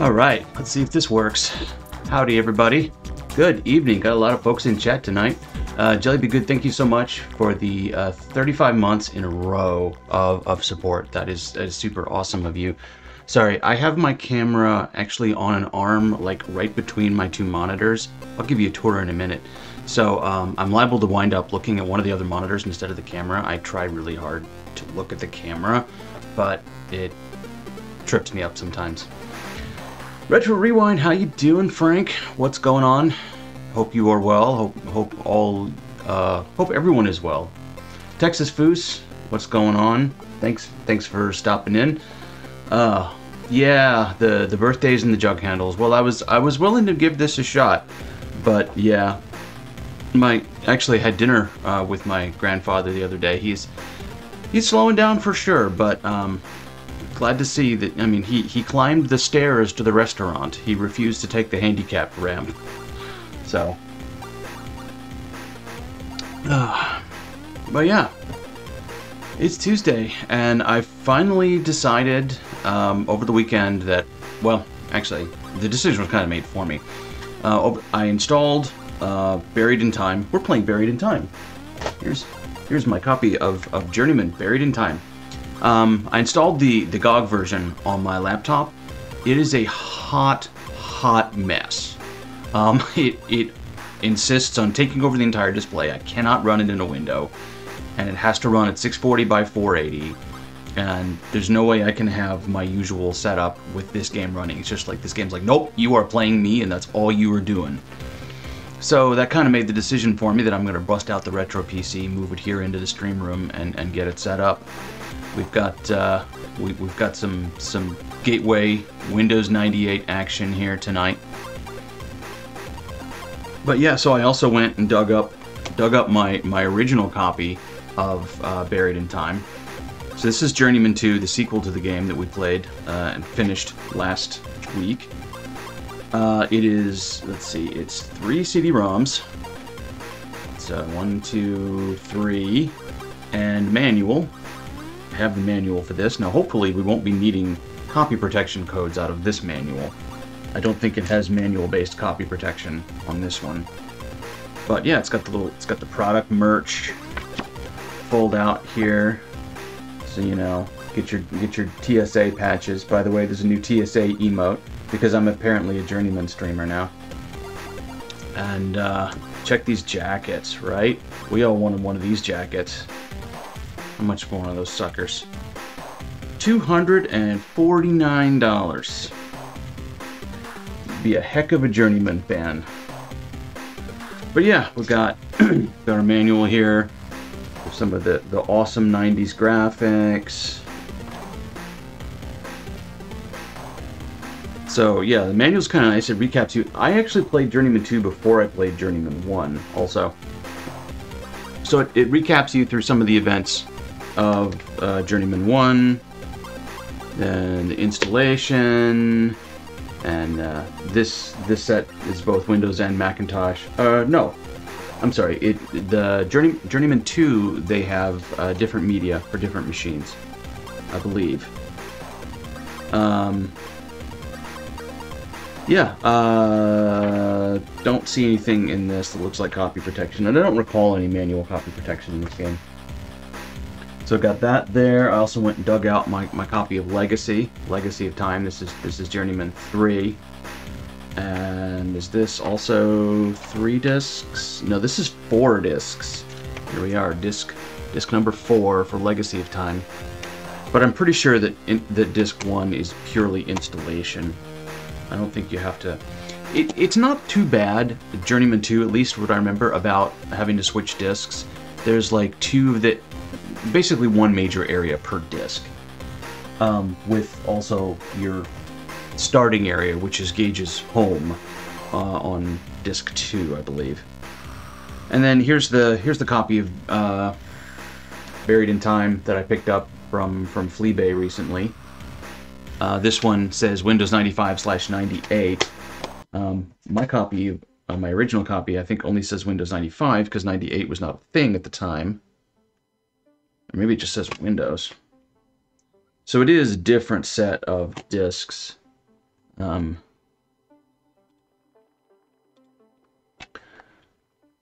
All right, let's see if this works. Howdy, everybody. Good evening. Got a lot of folks in chat tonight. Jellyby Good, thank you so much for the 35 months in a row of support. That is super awesome of you. Sorry, I have my camera actually on an arm, like right between my two monitors. I'll give you a tour in a minute. So I'm liable to wind up looking at one of the other monitors instead of the camera. I try really hard to look at the camera, but it trips me up sometimes. Retro Rewind, how you doing, Frank? What's going on? Hope you are well. Hope everyone is well. Texas Foos, what's going on? Thanks for stopping in. Yeah, the birthdays and the jug handles. Well, I was willing to give this a shot, but yeah, actually had dinner with my grandfather the other day. He's slowing down for sure, but glad to see that. I mean, he climbed the stairs to the restaurant. He refused to take the handicap ramp. So, but yeah, it's Tuesday, and I finally decided over the weekend that, well, actually, the decision was kind of made for me. I installed Buried in Time. We're playing Buried in Time. Here's my copy of Journeyman Buried in Time. I installed the GOG version on my laptop. It is a hot mess. It insists on taking over the entire display. I cannot run it in a window, and it has to run at 640 by 480. And there's no way I can have my usual setup with this game running. It's just like, this game's like, nope, you are playing me, and that's all you are doing. So that kind of made the decision for me that I'm going to bust out the retro PC, move it here into the stream room, and get it set up. We've got we've got some gateway Windows 98 action here tonight. But yeah, so I also went and dug up my original copy of Buried in Time. So this is Journeyman 2, the sequel to the game that we played and finished last week. It is, let's see, it's 3 CD-ROMs. So 1, 2, 3, and manual. I have the manual for this. Now hopefully we won't be needing copy protection codes out of this manual. I don't think it has manual-based copy protection on this one. But yeah, it's got the product merch fold out here. So, you know, get your TSA patches. By the way, there's a new TSA emote because I'm apparently a Journeyman streamer now. And check these jackets, right? We all wanted one of these jackets. How much for one of those suckers? $249. Be a heck of a Journeyman fan. But yeah, we've got our manual here. Some of the awesome 90s graphics. So yeah, the manual's kind of nice. It recaps you. I actually played Journeyman 2 before I played Journeyman 1 also. So it recaps you through some of the events of Journeyman 1, and the installation, and this set is both Windows and Macintosh. No, I'm sorry. The Journeyman 2, they have different media for different machines, I believe. Yeah, don't see anything in this that looks like copy protection, and I don't recall any manual copy protection in this game. So I've got that there. I also went and dug out my copy of Legacy of Time. This is Journeyman 3. And is this also 3 discs? No, this is 4 discs. Here we are, disc number 4 for Legacy of Time. But I'm pretty sure that that disc 1 is purely installation. I don't think you have to. It's not too bad. Journeyman 2, at least what I remember about having to switch discs. There's like basically one major area per disc, with also your starting area, which is Gage's home on disc 2, I believe. And then here's the copy of Buried in Time that I picked up from Fleabay recently. This one says Windows 95/98. My copy, my original copy, I think only says Windows 95 because 98 was not a thing at the time. Or maybe it just says Windows. So it is a different set of discs.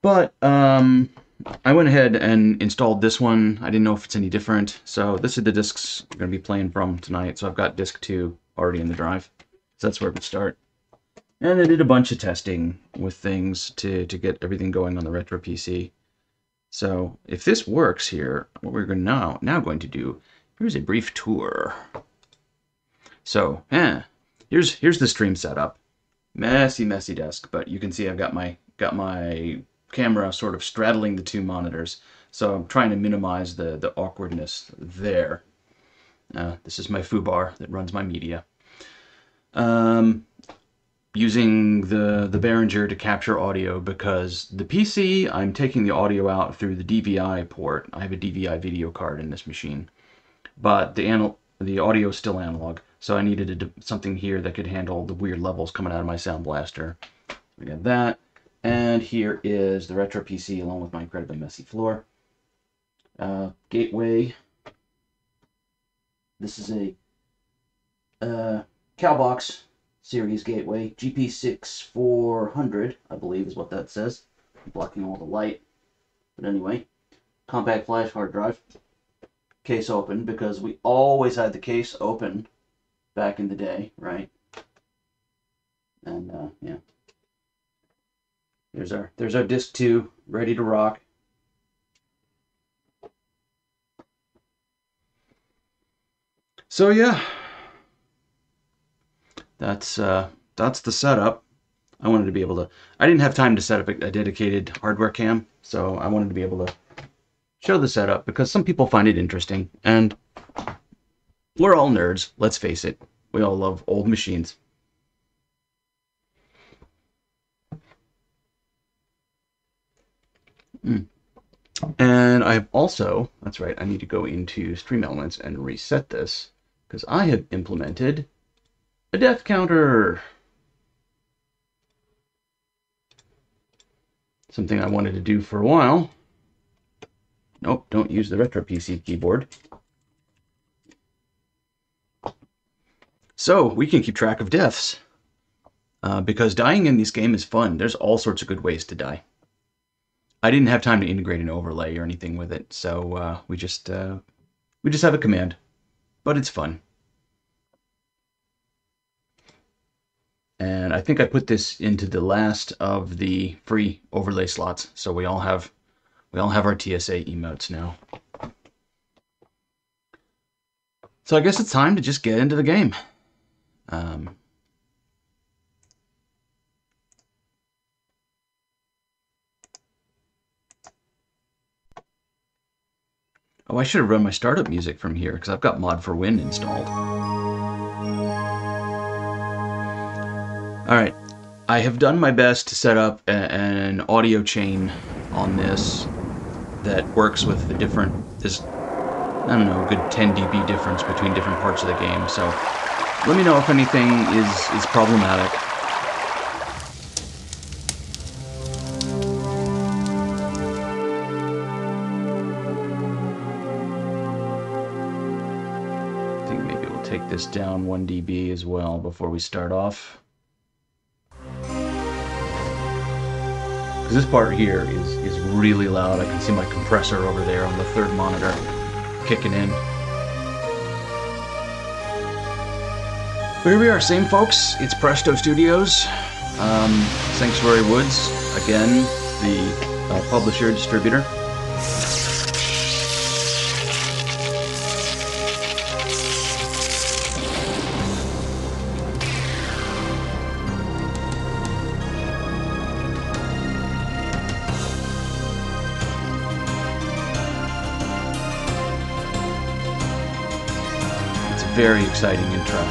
But I went ahead and installed this one. I didn't know if it's any different. So this is the discs I'm going to be playing from tonight. So I've got disc 2 already in the drive. So that's where it would start. And I did a bunch of testing with things to get everything going on the Retro PC. So if this works here, what we're now going to do, here's a brief tour. So, here's the stream setup. Messy desk, but you can see I've got my camera sort of straddling the 2 monitors, so I'm trying to minimize the awkwardness there. This is my foobar that runs my media. Using the Behringer to capture audio, because the PC, I'm taking the audio out through the DVI port. I have a DVI video card in this machine, but the audio is still analog, so I needed something here that could handle the weird levels coming out of my Sound Blaster. We got that. And here is the Retro PC along with my incredibly messy floor. Gateway. This is a Cowbox series gateway. GP6400, I believe is what that says. I'm blocking all the light. But anyway, compact flash hard drive. Case open, because we always had the case open back in the day, right? And yeah. There's our disc 2 ready to rock. So yeah, that's the setup. I wanted to be able to. I didn't have time to set up a dedicated hardware cam, so I wanted to be able to show the setup because some people find it interesting, and we're all nerds. Let's face it, we all love old machines. And I have also, that's right, I need to go into Stream Elements and reset this, because I have implemented a death counter. Something I wanted to do for a while. Nope, don't use the Retro PC keyboard. So we can keep track of deaths, because dying in this game is fun. There's all sorts of good ways to die. I didn't have time to integrate an overlay or anything with it, so we just have a command, but it's fun. And I think I put this into the last of the free overlay slots, so we all have our TSA emotes now. So I guess it's time to just get into the game. Oh, I should have run my startup music from here, because I've got Mod for Win installed. Alright, I have done my best to set up an audio chain on this that works with the different, there's, I don't know, a good 10 dB difference between different parts of the game, so let me know if anything is problematic. Take this down 1 dB as well before we start off. Because this part here is really loud. I can see my compressor over there on the 3rd monitor kicking in. But here we are, same folks. It's Presto Studios. Sanctuary Woods, again, the publisher, distributor. Very exciting intro.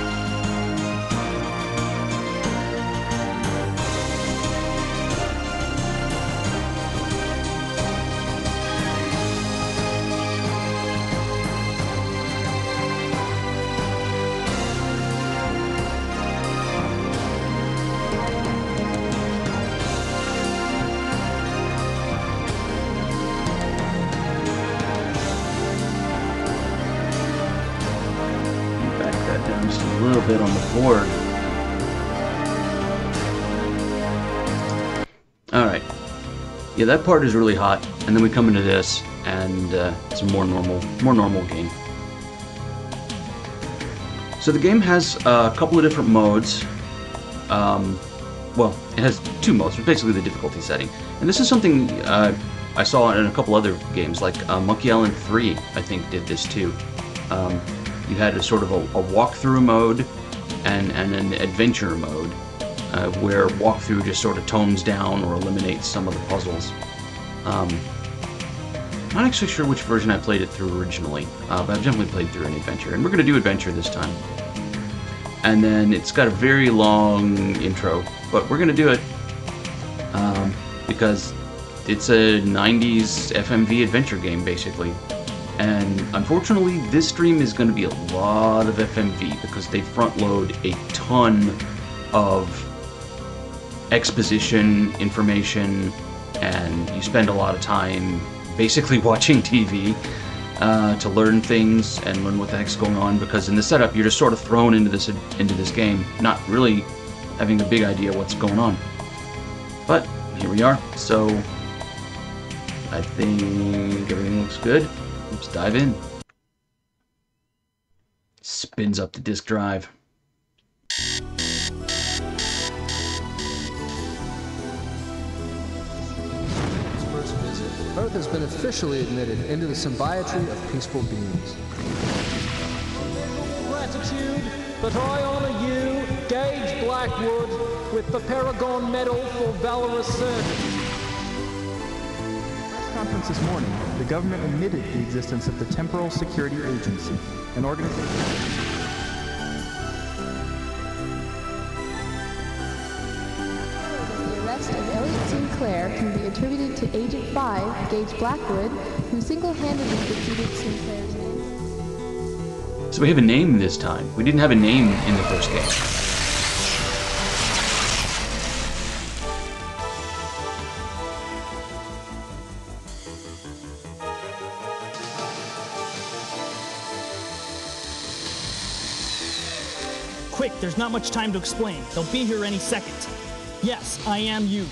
Just a yeah, that part is really hot, and then we come into this, and it's a more normal game. So the game has a couple of different modes. Well, it has two modes, but basically the difficulty setting. And this is something I saw in a couple other games, like Monkey Island 3, I think, did this too. You had a sort of a walkthrough mode and an adventure mode, where walkthrough just sort of tones down or eliminates some of the puzzles. Not actually sure which version I played it through originally, but I've definitely played through an adventure, and we're going to do adventure this time. And then it's got a very long intro, but we're going to do it because it's a 90s FMV adventure game, basically. And unfortunately, this stream is going to be a lot of FMV because they front load a ton of exposition information, and you spend a lot of time basically watching TV to learn things and learn what the heck's going on, because in the setup you're just sort of thrown into this game, not really having a big idea what's going on. But here we are, so I think everything looks good. Let's dive in. Spins up the disk drive. Earth has been officially admitted into the symbiotry of peaceful beings. Gratitude that I honor you, Gage Blackwood, with the Paragon Medal for valorous service. Press conference this morning, the government admitted the existence of the Temporal Security Agency, an organization. Of Elliot Sinclair can be attributed to Agent 5, Gage Blackwood, who single-handedly defeated Sinclair's name. So we have a name this time. We didn't have a name in the first game. Quick, there's not much time to explain. They'll be here any second. Yes, I am you.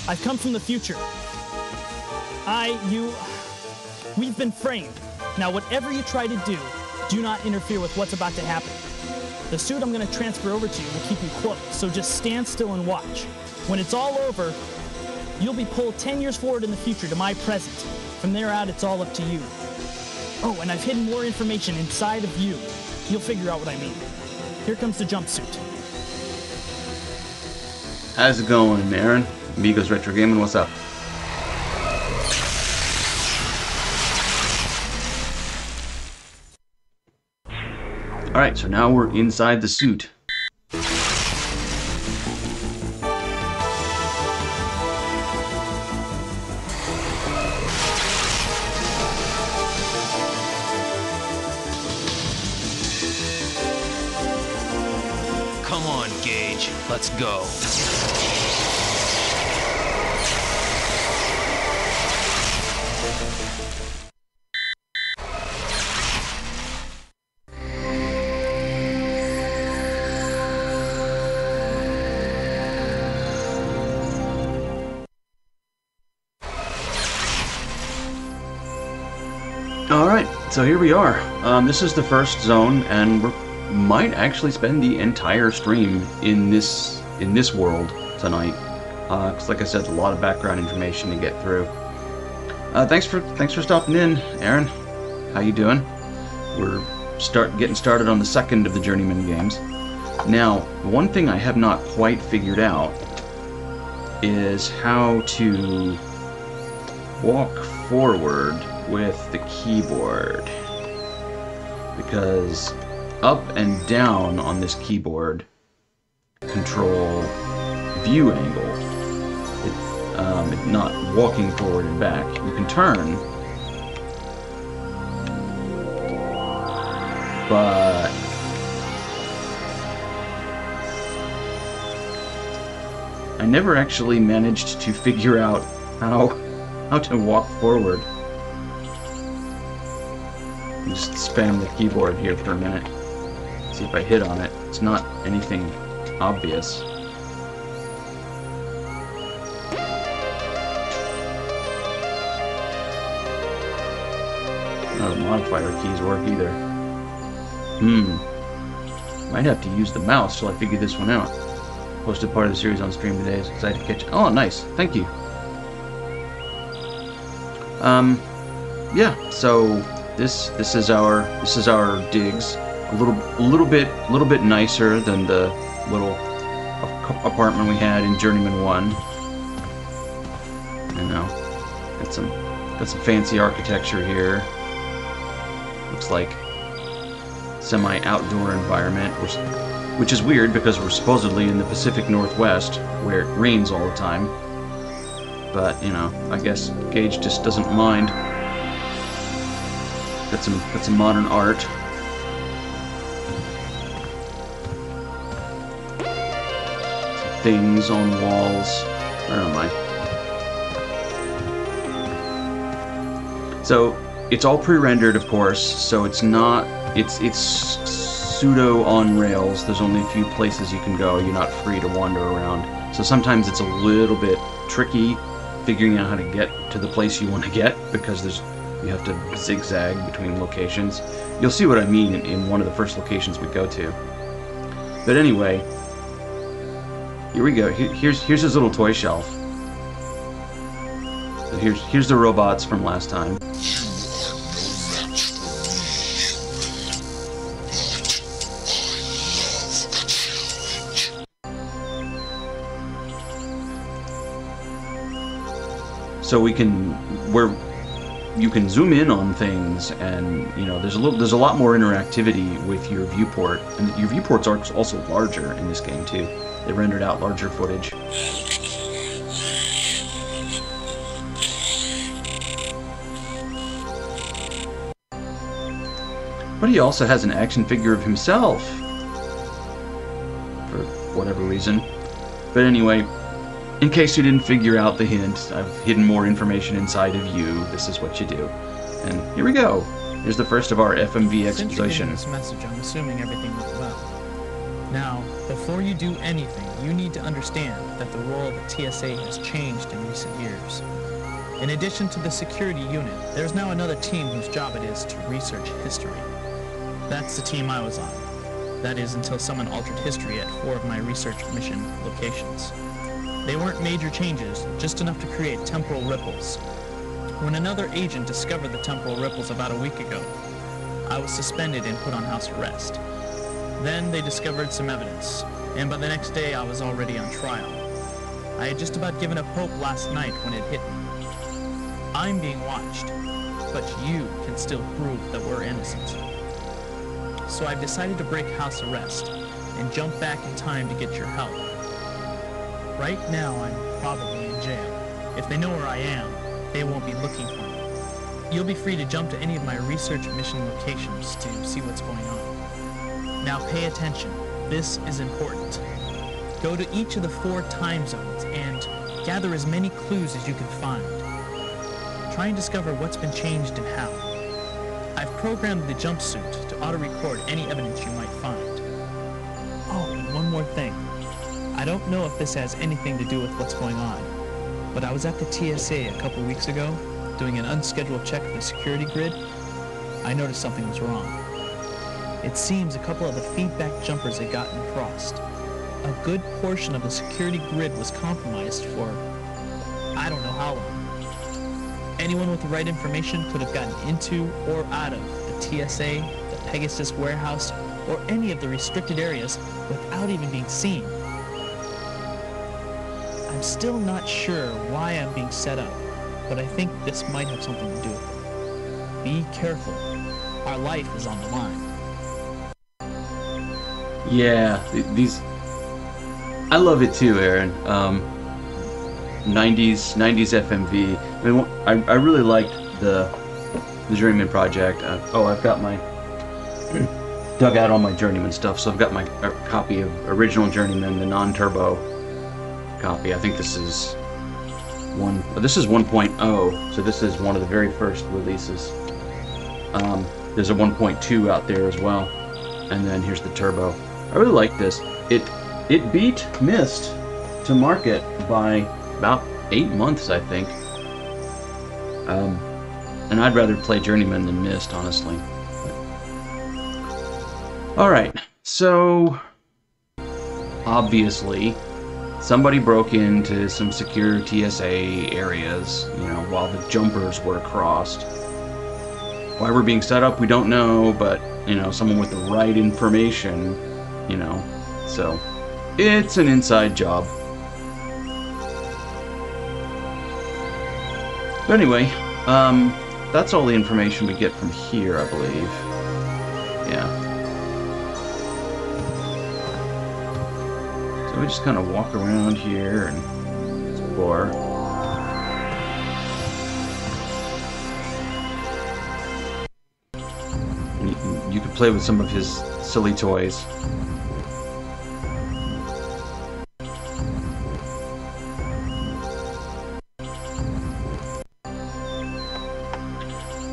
I've come from the future. We've been framed. Now, whatever you try to do, do not interfere with what's about to happen. The suit I'm going to transfer over to you will keep you close, so just stand still and watch. When it's all over, you'll be pulled 10 years forward in the future to my present. From there out, it's all up to you. Oh, and I've hidden more information inside of you. You'll figure out what I mean. Here comes the jumpsuit. How's it going, Aaron? Amigos Retro Gaming, what's up? Alright, so now we're inside the suit. Come on, Gage. Let's go. Alright, so here we are. This is the first zone, and we might actually spend the entire stream in this world tonight. Because like I said, a lot of background information to get through. Thanks for stopping in, Aaron. How you doing? We're getting started on the second of the Journeyman games. Now, one thing I have not quite figured out is how to walk forward with the keyboard, because up and down on this keyboard control view angle. Not walking forward and back. You can turn, but I never actually managed to figure out how to walk forward. Just spam the keyboard here for a minute. See if I hit on it. It's not anything obvious. None of the modifier keys work either. Might have to use the mouse till I figure this one out. Posted part of the series on stream today. Excited to catch. Oh, nice. Thank you. Yeah. So this is our digs. A little bit nicer than the little apartment we had in Journeyman 1. You know, got some fancy architecture here. Looks like semi-outdoor environment, which is weird because we're supposedly in the Pacific Northwest where it rains all the time. But you know, I guess Gage just doesn't mind. Got some modern art. Things on walls. Where am I? So it's all pre-rendered, of course. So it's not. It's pseudo on rails. There's only a few places you can go. You're not free to wander around. So sometimes it's a little bit tricky figuring out how to get to the place you want to get because you have to zigzag between locations. You'll see what I mean in one of the first locations we go to. But anyway. Here we go. Here's his little toy shelf. So here's the robots from last time. So you can zoom in on things, and you know there's a lot more interactivity with your viewport, and your viewports are also larger in this game too. They rendered out larger footage. But he also has an action figure of himself for whatever reason. But anyway, in case you didn't figure out the hint, I've hidden more information inside of you. This is what you do. And here we go. Here's the first of our FMV exposition. Since you're getting this message, I'm assuming everything went well. Now, before you do anything, you need to understand that the role of the TSA has changed in recent years. In addition to the security unit, there's now another team whose job it is to research history. That's the team I was on. That is, until someone altered history at 4 of my research mission locations. They weren't major changes, just enough to create temporal ripples. When another agent discovered the temporal ripples about a week ago, I was suspended and put on house arrest. Then they discovered some evidence, and by the next day I was already on trial. I had just about given up hope last night when it hit me. I'm being watched, but you can still prove that we're innocent. So I've decided to break house arrest and jump back in time to get your help. Right now I'm probably in jail. If they know where I am, they won't be looking for me. You'll be free to jump to any of my research mission locations to see what's going on. Now pay attention. This is important. Go to each of the 4 time zones and gather as many clues as you can find. Try and discover what's been changed and how. I've programmed the jumpsuit to auto-record any evidence you might find. Oh, and one more thing. I don't know if this has anything to do with what's going on, but I was at the TSA a couple weeks ago, doing an unscheduled check of the security grid. I noticed something was wrong. It seems a couple of the feedback jumpers had gotten crossed. A good portion of the security grid was compromised for I don't know how long. Anyone with the right information could have gotten into or out of the TSA, the Pegasus warehouse, or any of the restricted areas without even being seen. I'm still not sure why I'm being set up, but I think this might have something to do with it. Be careful. Our life is on the line. Yeah, these... I love it too, Aaron. 90s FMV. I mean, I really liked the Journeyman project. I've got my dug out all my Journeyman stuff, so I've got my copy of original Journeyman, the non-turbo copy. I think this is 1.0, so this is one of the very first releases. There's a 1.2 out there as well, and then here's the turbo. I really like this. It beat Myst to market by about 8 months, I think. And I'd rather play Journeyman than Myst, honestly. Alright, so... obviously, somebody broke into some secure TSA areas, you know, while the jumpers were crossed. Why we're being set up, we don't know, but, you know, someone with the right information, you know, so it's an inside job. But anyway, that's all the information we get from here, I believe. Yeah. So we just kind of walk around here and explore. You could play with some of his silly toys.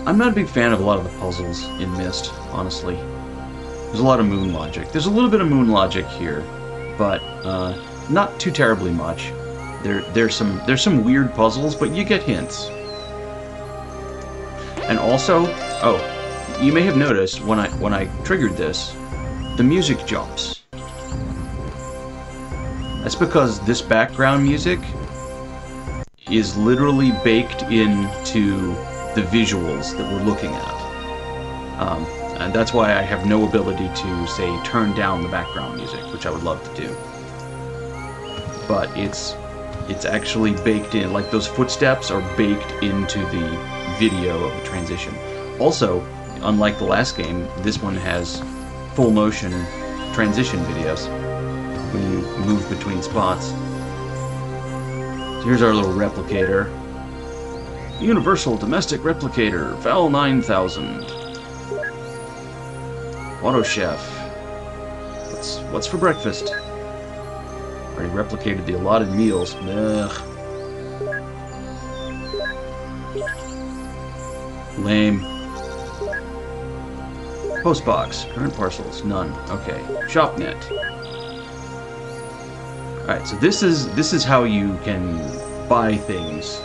I'm not a big fan of a lot of the puzzles in Myst, honestly. There's a lot of moon logic. There's a little bit of moon logic here, but not too terribly much. There's some weird puzzles, but you get hints. And also, oh, you may have noticed when I triggered this, the music jumps. That's because this background music is literally baked into the visuals that we're looking at. And that's why I have no ability to, say, turn down the background music, which I would love to do. But it's actually baked in, like those footsteps are baked into the video of the transition. Also, unlike the last game, this one has full motion transition videos when you move between spots. So here's our little replicator. Universal Domestic Replicator, Val 9000. Auto Chef. What's for breakfast? Already replicated the allotted meals. Ugh. Lame. Postbox. Current parcels. None. Okay. ShopNet. Alright, so this is how you can buy things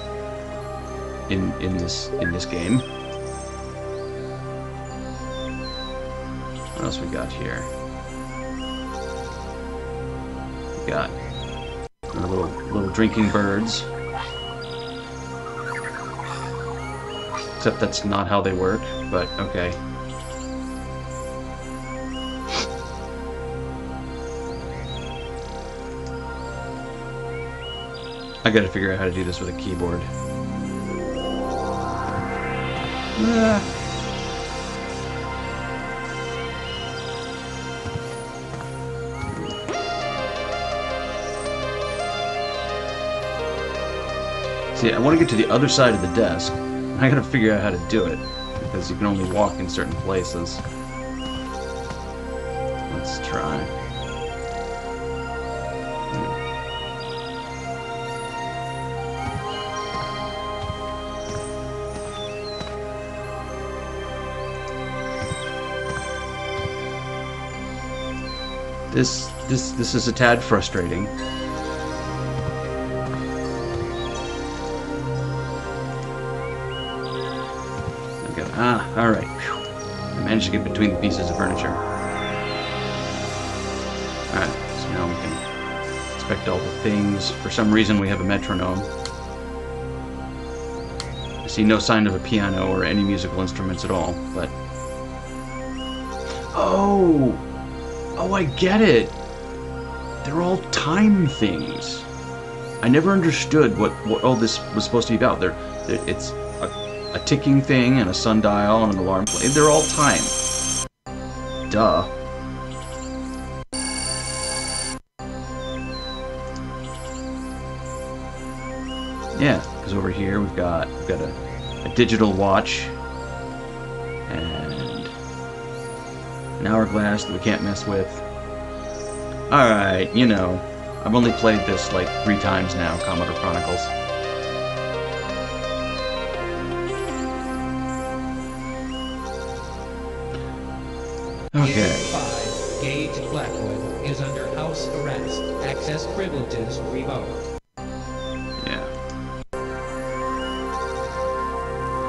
in this game. What else we got here? We got our little drinking birds. Except that's not how they work, but okay. I gotta figure out how to do this with a keyboard. See, I want to get to the other side of the desk. I gotta figure out how to do it, because you can only walk in certain places. Let's try. This is a tad frustrating. Okay. All right. Whew. I managed to get between the pieces of furniture. All right. So now we can inspect all the things. For some reason, we have a metronome. I see no sign of a piano or any musical instruments at all, but oh, I get it. They're all time things. I never understood what all this was supposed to be about. It's a ticking thing and a sundial and an alarm play. They're all time. Duh. Yeah, because over here we've got a digital watch and an hourglass that we can't mess with. Alright, you know, I've only played this like 3 times now, Commodore Chronicles. Okay. Unit 5, Gage Blackwood, is under house arrest. Access privileges revoked. Yeah.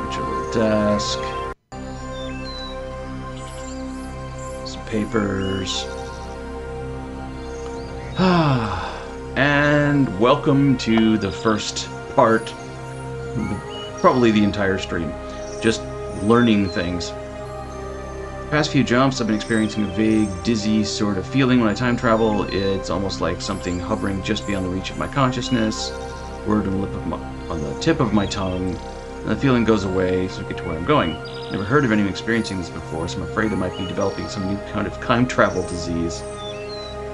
Which are desk. Some papers. And welcome to the first part, probably the entire stream, just learning things. Past few jumps, I've been experiencing a vague, dizzy sort of feeling when I time travel. It's almost like something hovering just beyond the reach of my consciousness, word on the tip of my tongue, and the feeling goes away, so I get to where I'm going. Never heard of anyone experiencing this before, so I'm afraid I might be developing some new kind of time travel disease.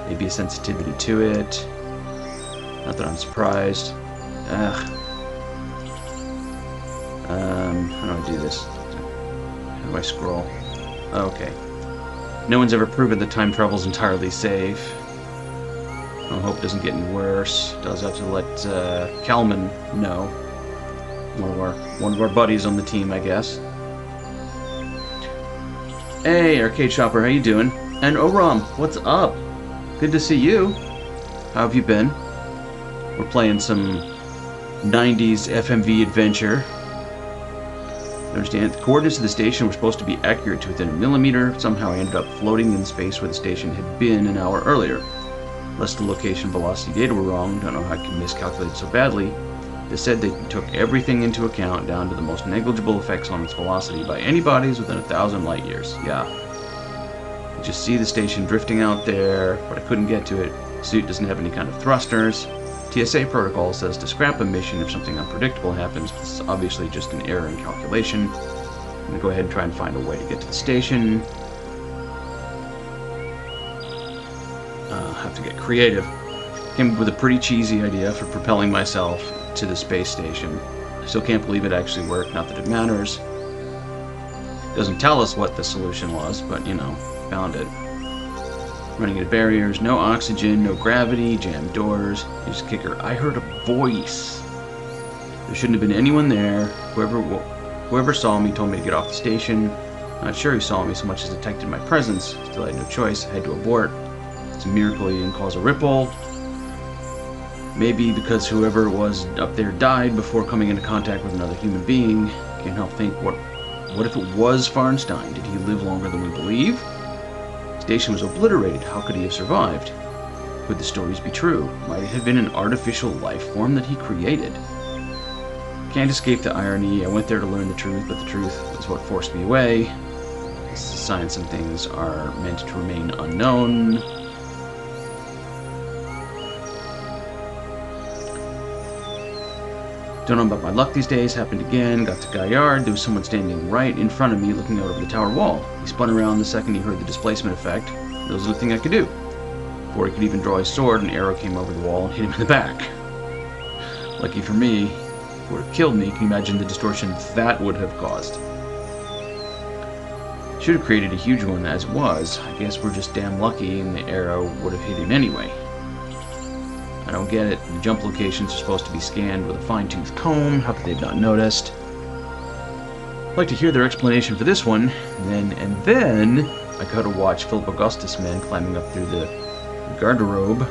Maybe a sensitivity to it. Not that I'm surprised. How do I do this? How do I scroll? Okay. No one's ever proven that time travel's entirely safe. I hope it doesn't get any worse. Does have to let Kalman know. One of our buddies on the team, I guess. Hey, Arcade Shopper, how you doing? And Oram, what's up? Good to see you. How have you been? We're playing some 90s FMV adventure. Understand, the coordinates of the station were supposed to be accurate to within a millimeter. Somehow I ended up floating in space where the station had been an hour earlier. Unless the location velocity data were wrong, don't know how I can miscalculate so badly. They said they took everything into account down to the most negligible effects on its velocity by any bodies within 1,000 light years. Yeah. You just see the station drifting out there, but I couldn't get to it. The suit doesn't have any kind of thrusters. TSA protocol says to scrap a mission if something unpredictable happens, but this is obviously just an error in calculation. I'm going to go ahead and try and find a way to get to the station. Have to get creative. Came up with a pretty cheesy idea for propelling myself to the space station. I still can't believe it actually worked, not that it matters. It doesn't tell us what the solution was, but, you know, found it. Running into barriers, no oxygen, no gravity, jammed doors. Here's a kicker. I heard a voice. There shouldn't have been anyone there. Whoever saw me told me to get off the station. Not sure he saw me so much as detected my presence. Still had no choice. I had to abort. It's a miracle he didn't cause a ripple. Maybe because whoever it was up there died before coming into contact with another human being. Can't help think, what if it was Farnstein? Did he live longer than we believe? The station was obliterated. How could he have survived? Could the stories be true? Might it have been an artificial life form that he created? Can't escape the irony. I went there to learn the truth, but the truth is what forced me away. Science and things are meant to remain unknown. Don't know about my luck these days. Happened again. Got to Gaillard. There was someone standing right in front of me looking out over the tower wall. He spun around the second he heard the displacement effect. That was the thing I could do. Before he could even draw his sword, an arrow came over the wall and hit him in the back. Lucky for me, it would have killed me. Can you imagine the distortion that would have caused? Should have created a huge one as it was. I guess we're just damn lucky and the arrow would have hit him anyway. I don't get it. The jump locations are supposed to be scanned with a fine-tooth comb. How could they have not noticed? I'd like to hear their explanation for this one. And then I gotta watch Philip Augustus' men climbing up through the garderobe.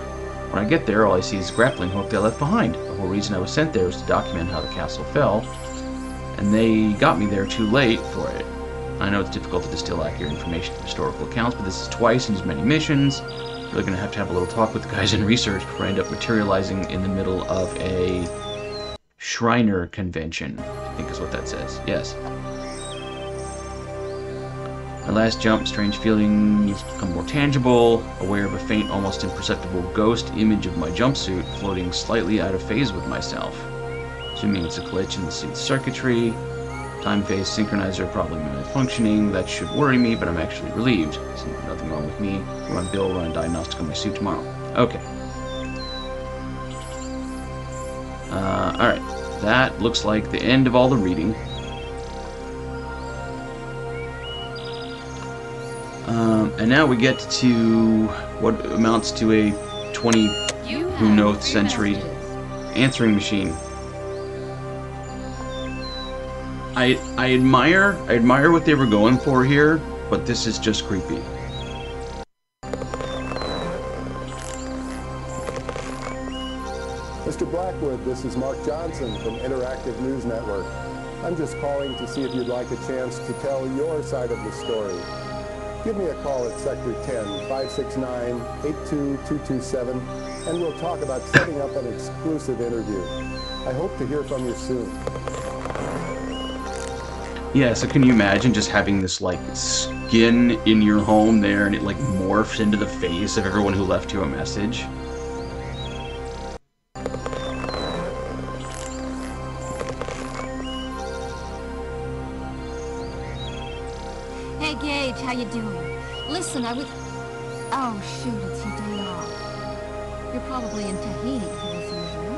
When I get there, all I see is a grappling hook they left behind. The whole reason I was sent there was to document how the castle fell, and they got me there too late for it. I know it's difficult to distill accurate information from historical accounts, but this is twice in as many missions. Really going to have a little talk with the guys in research before I end up materializing in the middle of a Shriner convention, I think is what that says. Yes. My last jump, strange feelings become more tangible, aware of a faint, almost imperceptible ghost image of my jumpsuit floating slightly out of phase with myself. Assuming it's a glitch in the suit's circuitry. Time phase synchronizer probably malfunctioning. That should worry me, but I'm actually relieved. There's nothing wrong with me. Run Bill, run a diagnostic on my suit tomorrow. Okay. Alright. That looks like the end of all the reading. And now we get to what amounts to a 20th century answering machine. I admire what they were going for here, but this is just creepy. Mr. Blackwood, this is Mark Johnson from Interactive News Network. I'm just calling to see if you'd like a chance to tell your side of the story. Give me a call at Sector 10, 569-82227, and we'll talk about setting up an exclusive interview. I hope to hear from you soon. Yeah, so can you imagine just having this, like, skin in your home there, and it, like, morphs into the face of everyone who left you a message? Hey, Gage, how you doing? Listen, I was... Oh, shoot, it's your day off. You're probably in Tahiti, as usual.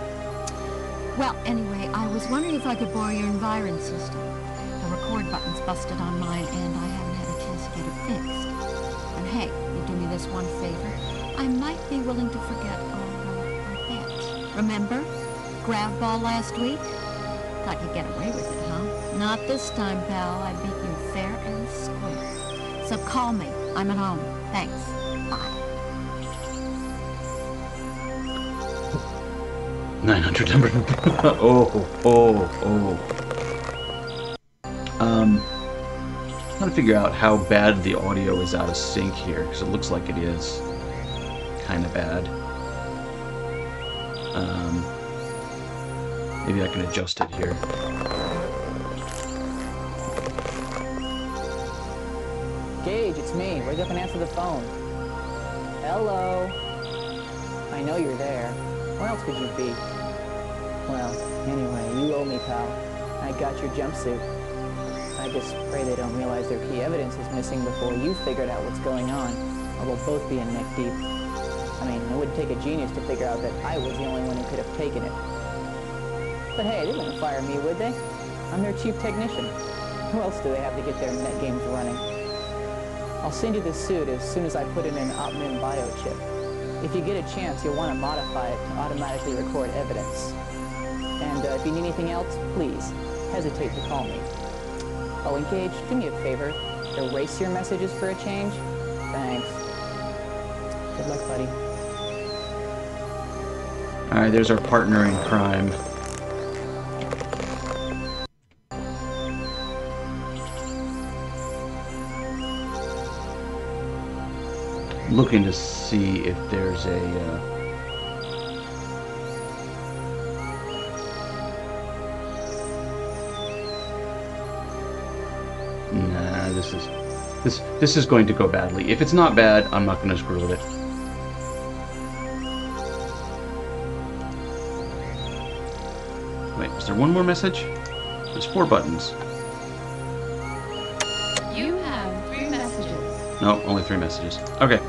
Well, anyway, I was wondering if I could borrow your Environ system. The record button's busted on mine, and I haven't had a chance to get it fixed. And hey, you do me this one favor. I might be willing to forget our bet. Remember? Grab ball last week? Thought you'd get away with it, huh? Not this time, pal. I beat you fair and square. So call me. I'm at home. Thanks. Bye. 900 number. oh. Trying to figure out how bad the audio is out of sync here, because it looks like it is kind of bad. Maybe I can adjust it here. Gage, it's me. Wake up and answer the phone. Hello. I know you're there. Where else could you be? Well, anyway, you owe me, pal. I got your jumpsuit. I just pray they don't realize their key evidence is missing before you figured out what's going on, or we'll both be in neck deep. I mean, it wouldn't take a genius to figure out that I was the only one who could have taken it. But hey, they wouldn't fire me, would they? I'm their chief technician. Who else do they have to get their net games running? I'll send you the suit as soon as I put in an Opmin biochip. If you get a chance, you'll want to modify it to automatically record evidence. And if you need anything else, please, hesitate to call me. Oh, and Gage, do me a favor. Erase your messages for a change. Thanks. Good luck, buddy. Alright, there's our partner in crime. Looking to see if there's a nah, this is going to go badly. If it's not bad, I'm not going to screw with it. Wait, is there one more message? There's 4 buttons. You have 3 messages. No, only 3 messages. Okay.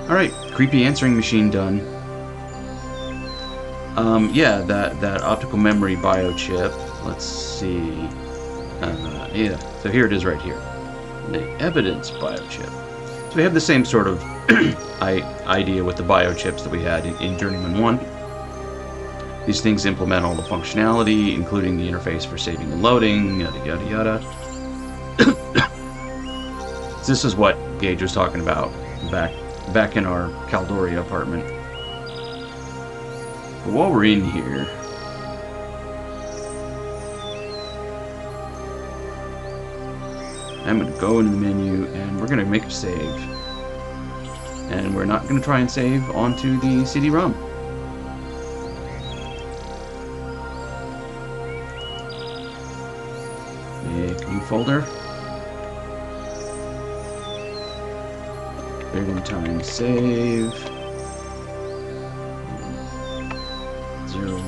Alright, creepy answering machine done. Yeah, that optical memory biochip. Let's see. Yeah, so here it is right here. The evidence biochip. So we have the same sort of idea with the biochips that we had in Journeyman 1. These things implement all the functionality, including the interface for saving and loading, yada yada yada. This is what Gage was talking about back in our Caldoria apartment. But while we're in here, I'm going to go into the menu and we're going to make a save. And we're not going to try and save onto the CD-ROM. Make a new folder. Building time save.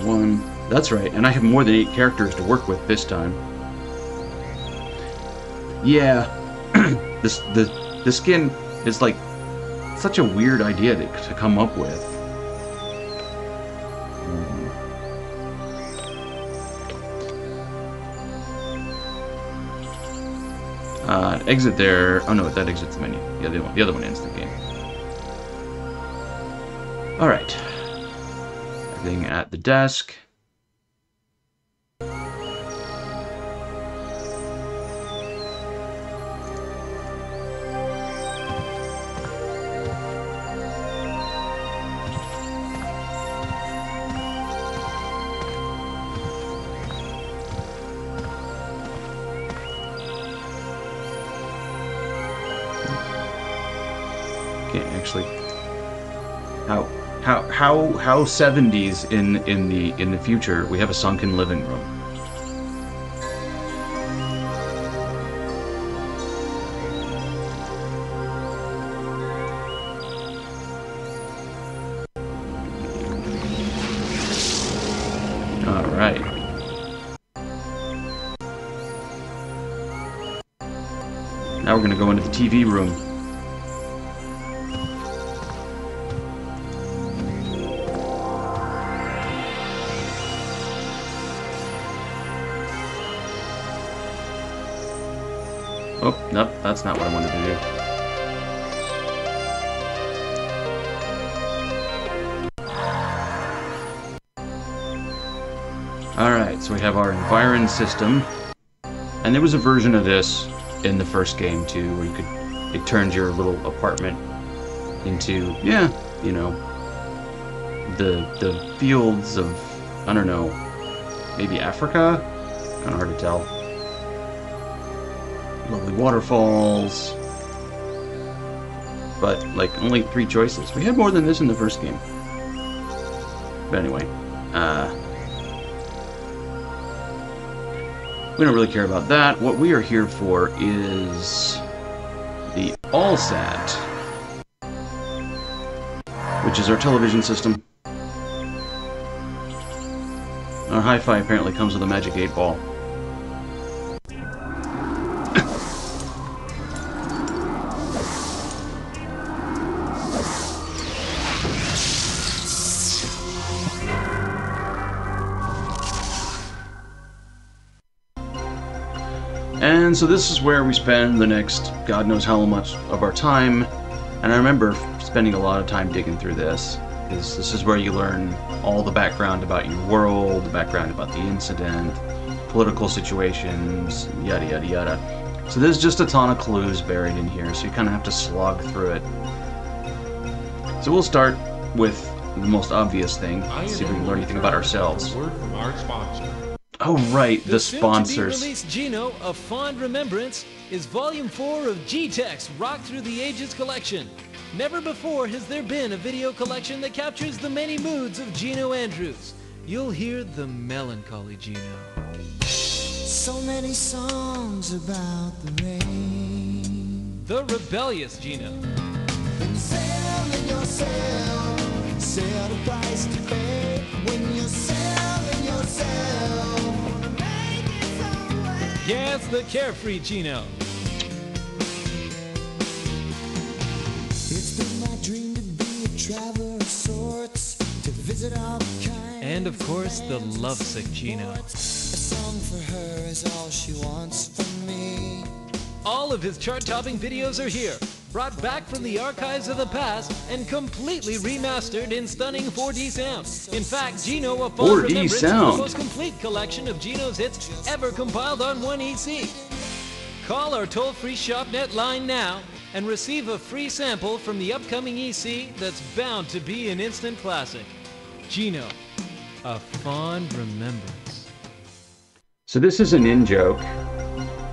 01. That's right, and I have more than 8 characters to work with this time. Yeah, the skin is like such a weird idea to come up with. Exit there. Oh no, that exits the menu. Yeah, the other one ends the game. Alright. Everything at the desk. actually. How 70s in the future? We have a sunken living room. All right. Now we're gonna go into the TV room. Oh, nope, that's not what I wanted to do. Alright, so we have our Environ system. And there was a version of this in the first game too, where you could, it turns your little apartment into, yeah, you know, the fields of, I don't know, maybe Africa? Kind of hard to tell. Lovely waterfalls. But, like, only 3 choices. We had more than this in the first game. But anyway, we don't really care about that. What we are here for is the AllSat, which is our television system. Our hi-fi apparently comes with a magic 8-ball. And so this is where we spend the next God knows how much of our time. And I remember spending a lot of time digging through this, because this is where you learn all the background about your world, the background about the incident, political situations, yada yada yada. So there's just a ton of clues buried in here, so you kind of have to slog through it. So we'll start with the most obvious thing, see if we can learn anything about ourselves. Word from our sponsor. Oh right, the sponsors. The soon-to-be-released Gino, A Fond Remembrance, is Volume 4 of G-Tech's Rock Through the Ages collection. Never before has there been a video collection that captures the many moods of Gino Andrews. You'll hear the melancholy Gino. So many songs about the rain. The rebellious Gino. Selling yourself, sell the price to pay when you're selling yourself. Yes, the carefree Gino. It's been my dream to be a traveler of sorts, to visit all kinds. And of course, the lovesick Gino. A song for her is all she wants from me. All of his chart-topping videos are here, brought back from the archives of the past and completely remastered in stunning 4D sound. In fact, Gino, A Fond Remembrance is the most complete collection of Gino's hits ever compiled on one EC. Call our toll-free ShopNet line now and receive a free sample from the upcoming EC that's bound to be an instant classic. Gino, A Fond Remembrance. So this is an in-joke.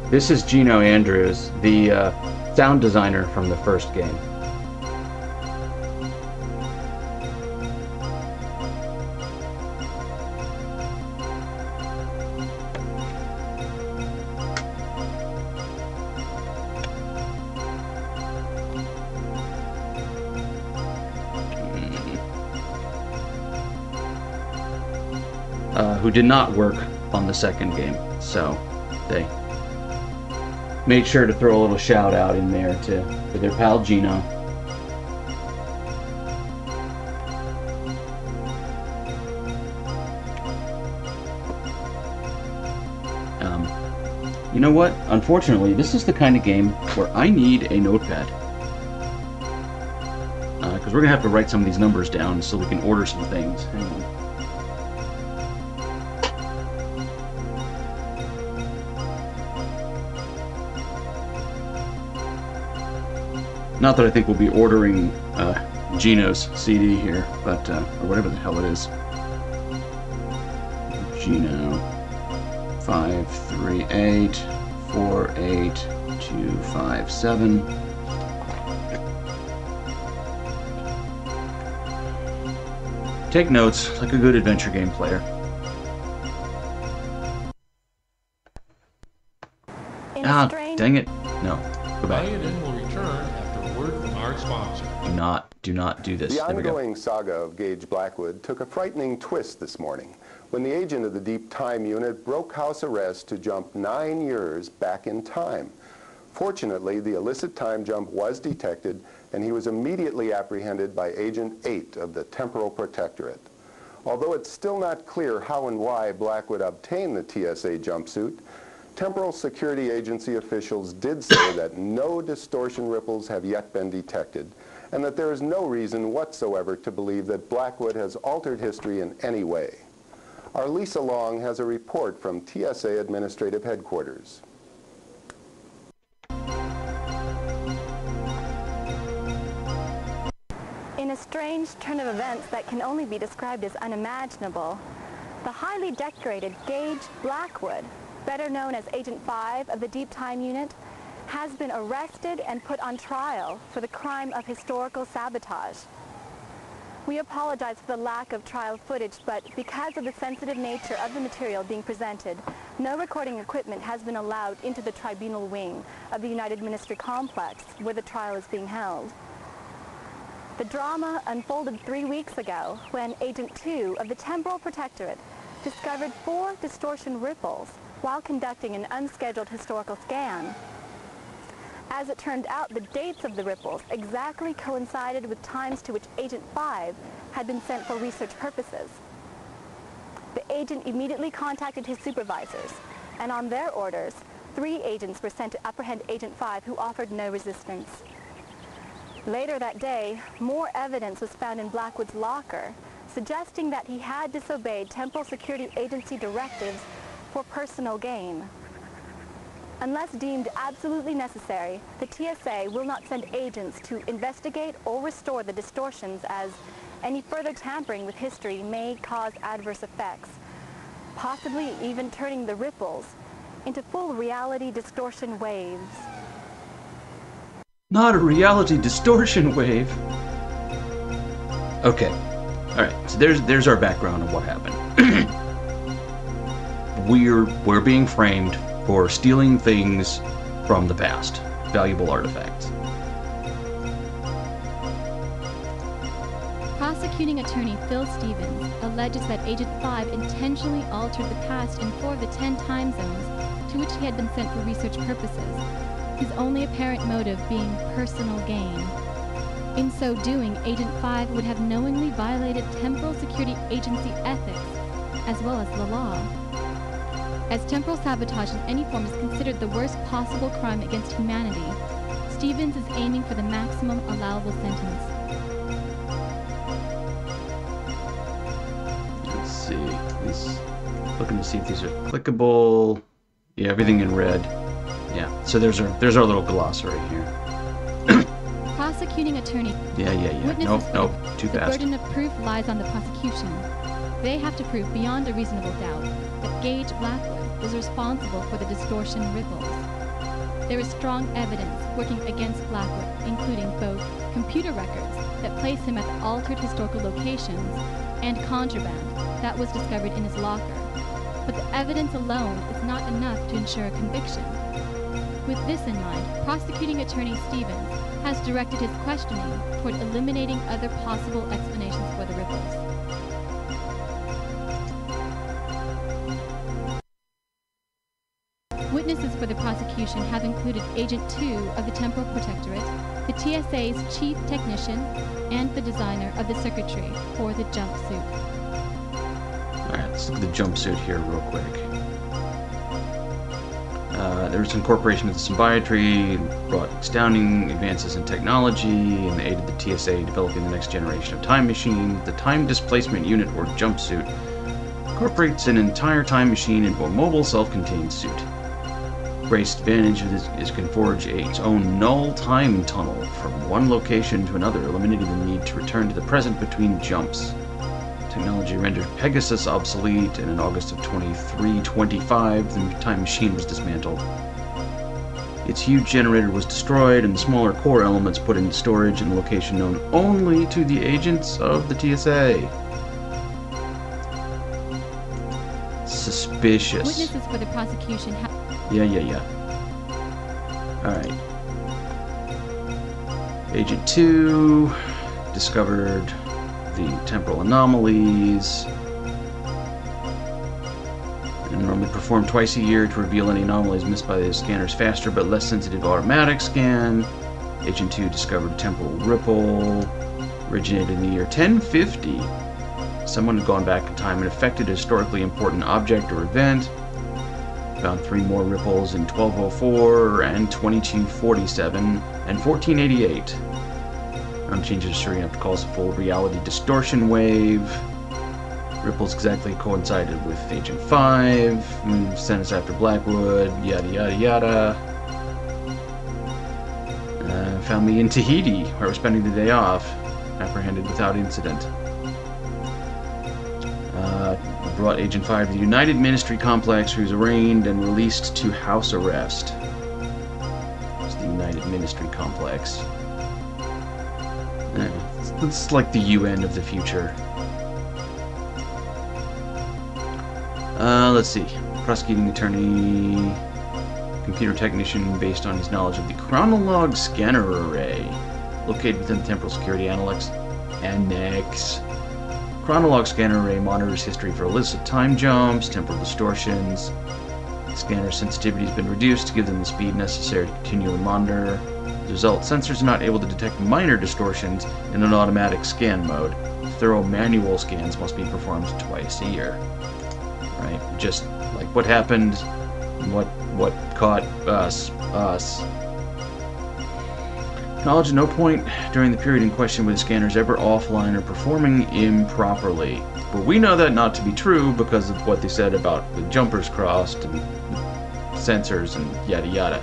This is Gino Andrews, the sound designer from the first game. Who did not work on the second game, so they made sure to throw a little shout out in there to their pal Gino. You know what? Unfortunately, this is the kind of game where I need a notepad. Because we're going to have to write some of these numbers down so we can order some things. Hang on. Not that I think we'll be ordering Gino's CD here, but or whatever the hell it is. Gino 5384827. Take notes, like a good adventure game player. Ah, dang it. No. Go back. Ian will return after word from our sponsor. Do not do this. The There we go. ongoing saga of Gage Blackwood took a frightening twist this morning when the agent of the Deep Time Unit broke house arrest to jump 9 years back in time. Fortunately, the illicit time jump was detected, and he was immediately apprehended by Agent 8 of the Temporal Protectorate. Although it's still not clear how and why Blackwood obtained the TSA jumpsuit, Temporal Security Agency officials did say that no distortion ripples have yet been detected, and that there is no reason whatsoever to believe that Blackwood has altered history in any way. Our Lisa Long has a report from TSA Administrative Headquarters. In a strange turn of events that can only be described as unimaginable, the highly decorated Gage Blackwood, better known as Agent 5 of the Deep Time Unit, has been arrested and put on trial for the crime of historical sabotage. We apologize for the lack of trial footage, but because of the sensitive nature of the material being presented, no recording equipment has been allowed into the tribunal wing of the United Ministry Complex where the trial is being held. The drama unfolded 3 weeks ago when Agent 2 of the Temporal Protectorate discovered 4 distortion ripples while conducting an unscheduled historical scan. As it turned out, the dates of the ripples exactly coincided with times to which Agent 5 had been sent for research purposes. The agent immediately contacted his supervisors, and on their orders, 3 agents were sent to apprehend Agent 5, who offered no resistance. Later that day, more evidence was found in Blackwood's locker, suggesting that he had disobeyed Temporal Security Agency directives for personal gain. Unless deemed absolutely necessary, the TSA will not send agents to investigate or restore the distortions, as any further tampering with history may cause adverse effects, possibly even turning the ripples into full reality distortion waves. Not a reality distortion wave. Okay. Alright, so there's our background on what happened. We're being framed for stealing things from the past, valuable artifacts. Prosecuting attorney Phil Stevens alleges that Agent 5 intentionally altered the past in 4 of the 10 time zones to which he had been sent for research purposes, his only apparent motive being personal gain. In so doing, Agent 5 would have knowingly violated Temporal Security Agency ethics, as well as the law. As temporal sabotage in any form is considered the worst possible crime against humanity, Stevens is aiming for the maximum allowable sentence. Let's see. He's looking to see if these are clickable. Yeah, everything in red. Yeah. So there's our little glossary here. Prosecuting attorney. Yeah. Nope. Too fast. The burden of proof lies on the prosecution. They have to prove beyond a reasonable doubt that Gage Blackwood was responsible for the distortion ripples. There is strong evidence working against Blackwood, including both computer records that place him at altered historical locations and contraband that was discovered in his locker. But the evidence alone is not enough to ensure a conviction. With this in mind, prosecuting attorney Stevens has directed his questioning toward eliminating other possible explanations for the ripples. Witnesses for the prosecution have included Agent 2 of the Temporal Protectorate, the TSA's chief technician, and the designer of the circuitry for the jumpsuit. Alright, let's look at the jumpsuit here real quick. There was incorporation of the symbiometry, brought astounding advances in technology, and aided the TSA developing the next generation of time machine. The time displacement unit, or jumpsuit, incorporates an entire time machine into a mobile self-contained suit. Greatest advantage of this is can forge its own null time tunnel from one location to another, eliminating the need to return to the present between jumps. Technology rendered Pegasus obsolete, and in August of 2325, the time machine was dismantled. Its huge generator was destroyed, and the smaller core elements put into storage in a location known only to the agents of the TSA. Suspicious. Witnesses for the prosecution have... Yeah. Alright. Agent 2 discovered the temporal anomalies. And normally performed twice a year to reveal any anomalies missed by the scanner's faster but less sensitive automatic scan. Agent 2 discovered a temporal ripple. Originated in the year 1050. Someone had gone back in time and affected a historically important object or event. Found 3 more ripples in 1204 and 2247 and 1488. Changes history enough to cause a full reality distortion wave. Ripples exactly coincided with Agent 5. Sent us after Blackwood. Yada yada yada. Found me in Tahiti, where I was spending the day off. Apprehended without incident. Brought Agent 5 to the United Ministry Complex, who was arraigned and released to house arrest. It's the United Ministry Complex. It's like the UN of the future. Let's see. Prosecuting attorney, computer technician based on his knowledge of the chronolog scanner array, located within the temporal security annex. Chronolog scanner array monitors history for illicit time jumps, temporal distortions. The scanner sensitivity has been reduced to give them the speed necessary to continually monitor. As a result, sensors are not able to detect minor distortions in an automatic scan mode. Thorough manual scans must be performed twice a year. Right? Just like what happened, what caught us. Acknowledged at no point during the period in question were the scanners ever offline or performing improperly. But we know that not to be true because of what they said about the jumpers crossed and sensors and yada yada.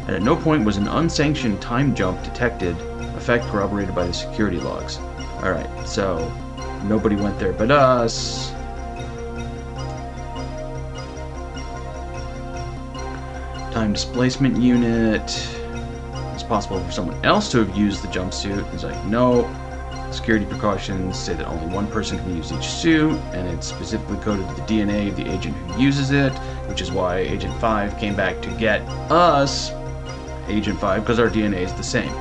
And at no point was an unsanctioned time jump detected, a fact corroborated by the security logs. Alright, so nobody went there but us. Time displacement unit. It's possible for someone else to have used the jumpsuit. It's like, no. Security precautions say that only one person can use each suit, and it's specifically coded to the DNA of the agent who uses it, which is why Agent 5 came back to get us, Agent 5, because our DNA is the same.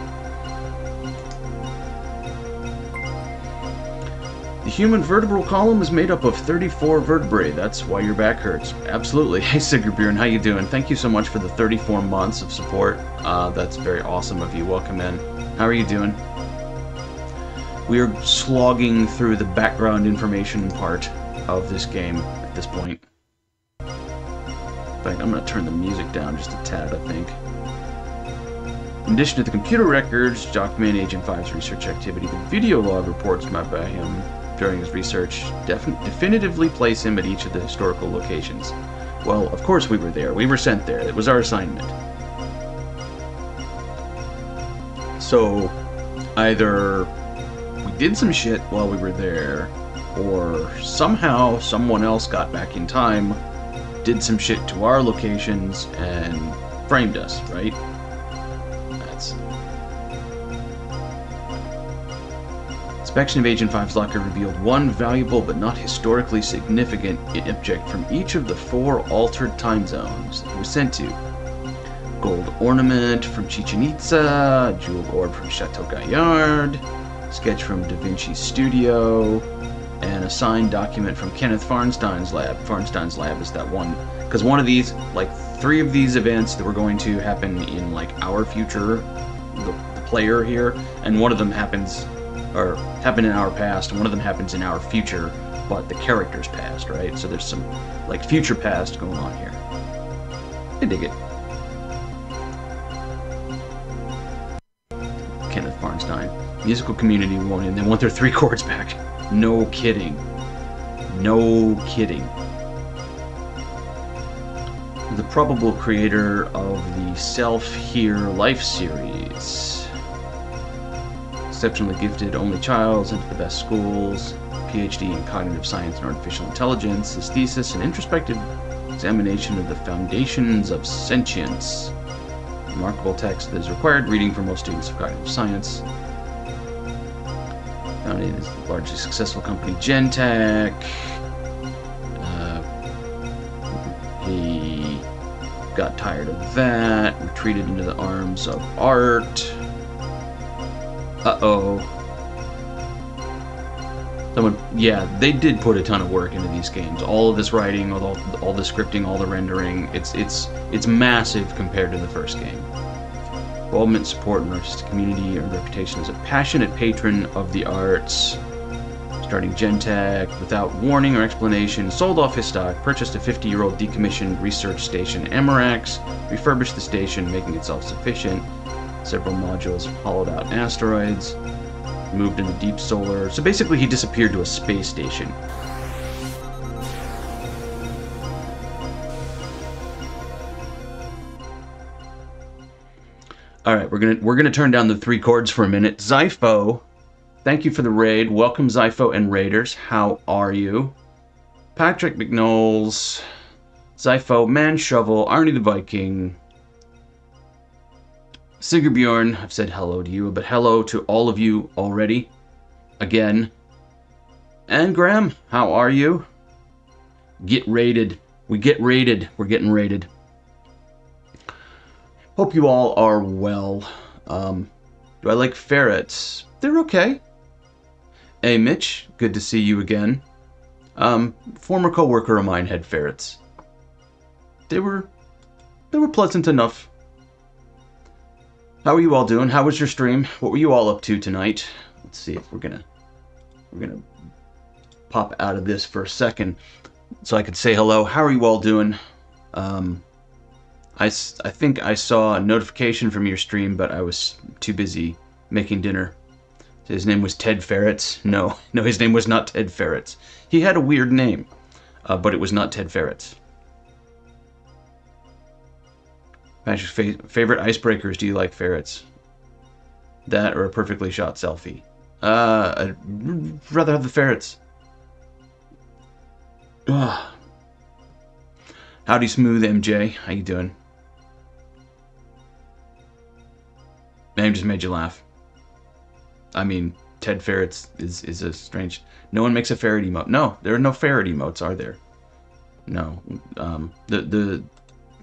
The human vertebral column is made up of 34 vertebrae. That's why your back hurts. Absolutely. Hey, Sigurbeer, how you doing? Thank you so much for the 34 months of support. That's very awesome of you. Welcome in. How are you doing? We are slogging through the background information part of this game at this point. In fact, I'm going to turn the music down just a tad, I think. In addition to the computer records documenting Agent 5's research activity, the video log reports made by him during his research definitively place him at each of the historical locations. Well, of course we were there. We were sent there. It was our assignment. So, either we did some shit while we were there, or somehow someone else got back in time, did some shit to our locations, and framed us, right? Inspection of Agent 5's locker revealed one valuable but not historically significant object from each of the 4 altered time zones that he was sent to. Gold ornament from Chichen Itza, jeweled orb from Chateau Gaillard, sketch from Da Vinci's studio, and a signed document from Kenneth Farnstein's lab. Farnstein's lab is that one, because one of these, like 3 of these events that were going to happen in like our future, the player here, and one of them happens or happen in our past, and one of them happens in our future, but the character's past, right? So there's some, like, future past going on here. I dig it. Kenneth Farnstein. Musical community won't in. They want their 3 chords back. No kidding. No kidding. The probable creator of the Self Here Life series. Exceptionally gifted only child, sent to the best schools, PhD in cognitive science and artificial intelligence, his thesis, an introspective examination of the foundations of sentience. Remarkable text that is required reading for most students of cognitive science. Founded his largely successful company, Gentech. got tired of that, retreated into the arms of art. Uh-oh. Someone, yeah, they did put a ton of work into these games. All of this writing, all the scripting, all the rendering, it's massive compared to the first game. Involvement, support, and artistic community, earned reputation as a passionate patron of the arts. Starting Gentech, without warning or explanation, sold off his stock, purchased a 50-year-old decommissioned research station, Amarax, refurbished the station, making it self-sufficient. Several modules hollowed out asteroids, moved into deep solar. So basically he disappeared to a space station. Alright, we're gonna turn down the 3 chords for a minute. Zypho, thank you for the raid. Welcome Zypho and Raiders. How are you? Patrick McKnowles, Zypho, Man Shovel, Arnie the Viking, Sigurbjorn, I've said hello to you, but hello to all of you already. Again. And Graham, how are you? Get raided. We get raided. We're getting raided. Hope you all are well. Do I like ferrets? They're okay. Hey Mitch, good to see you again. Former coworker of mine had ferrets. They were pleasant enough. How are you all doing? How was your stream? What were you all up to tonight? Let's see if we're gonna pop out of this for a second so I could say hello. How are you all doing? I think I saw a notification from your stream, but I was too busy making dinner. His name was Ted Ferrets. No, his name was not Ted Ferrets. He had a weird name, but it was not Ted Ferrets. Patrick's favorite icebreakers, do you like ferrets? That or a perfectly shot selfie? I'd rather have the ferrets. Ugh. Howdy Smooth MJ, how you doing? Name just made you laugh. I mean, Ted Ferrets is a strange... No one makes a ferret emote. No, there are no ferret emotes, are there? No.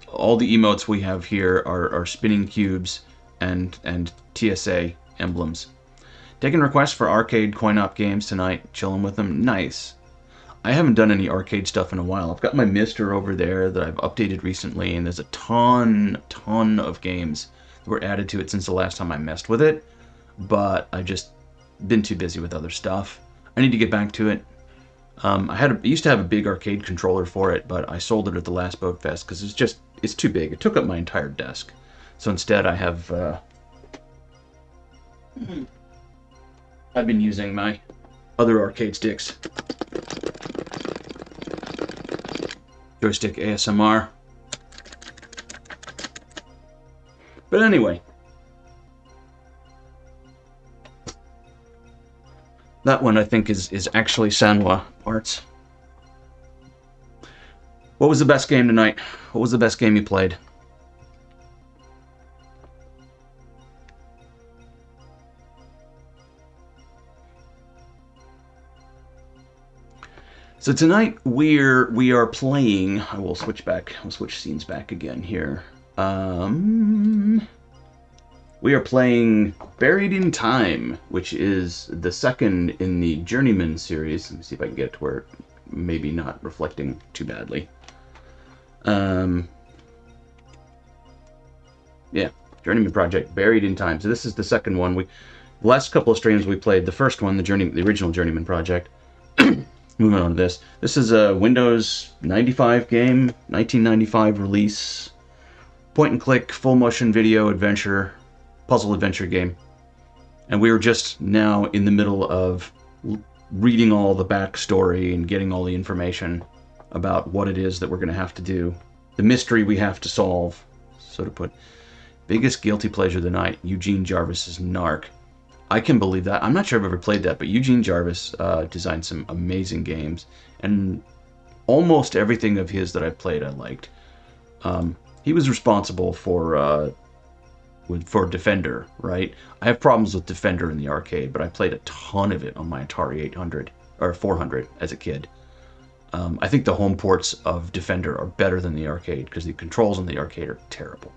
All the emotes we have here are spinning cubes and TSA emblems. Taking requests for arcade coin-op games tonight. Chilling with them. Nice. I haven't done any arcade stuff in a while. I've got my Mister over there that I've updated recently, and there's a ton of games that were added to it since the last time I messed with it. But I've just been too busy with other stuff. I need to get back to it. I used to have a big arcade controller for it, but I sold it at the last Boat Fest because it's too big. It took up my entire desk. So instead I have I've been using my other arcade sticks. Joystick ASMR. But anyway, that one I think is actually Sanwa parts. What was the best game tonight? What was the best game you played? So tonight we are playing. I will switch back. I'll switch scenes back again here. We are playing Buried in Time, which is the second in the Journeyman series. Let me see if I can get it to where maybe not reflecting too badly. Yeah, Journeyman Project, Buried in Time. So this is the second one. The last couple of streams we played the first one, the original Journeyman Project. Moving on to this. This is a Windows 95 game, 1995 release. Point and click, full motion video adventure, puzzle adventure game. And we were just now in the middle of reading all the backstory and getting all the information about what it is that we're going to have to do. The mystery we have to solve, so to put. Biggest guilty pleasure of the night, Eugene Jarvis's Narc. I can believe that. I'm not sure I've ever played that, but Eugene Jarvis designed some amazing games, and almost everything of his that I played I liked. He was responsible for Defender, right? I have problems with Defender in the arcade, but I played a ton of it on my Atari 800 or 400 as a kid. I think the home ports of Defender are better than the arcade, because the controls on the arcade are terrible.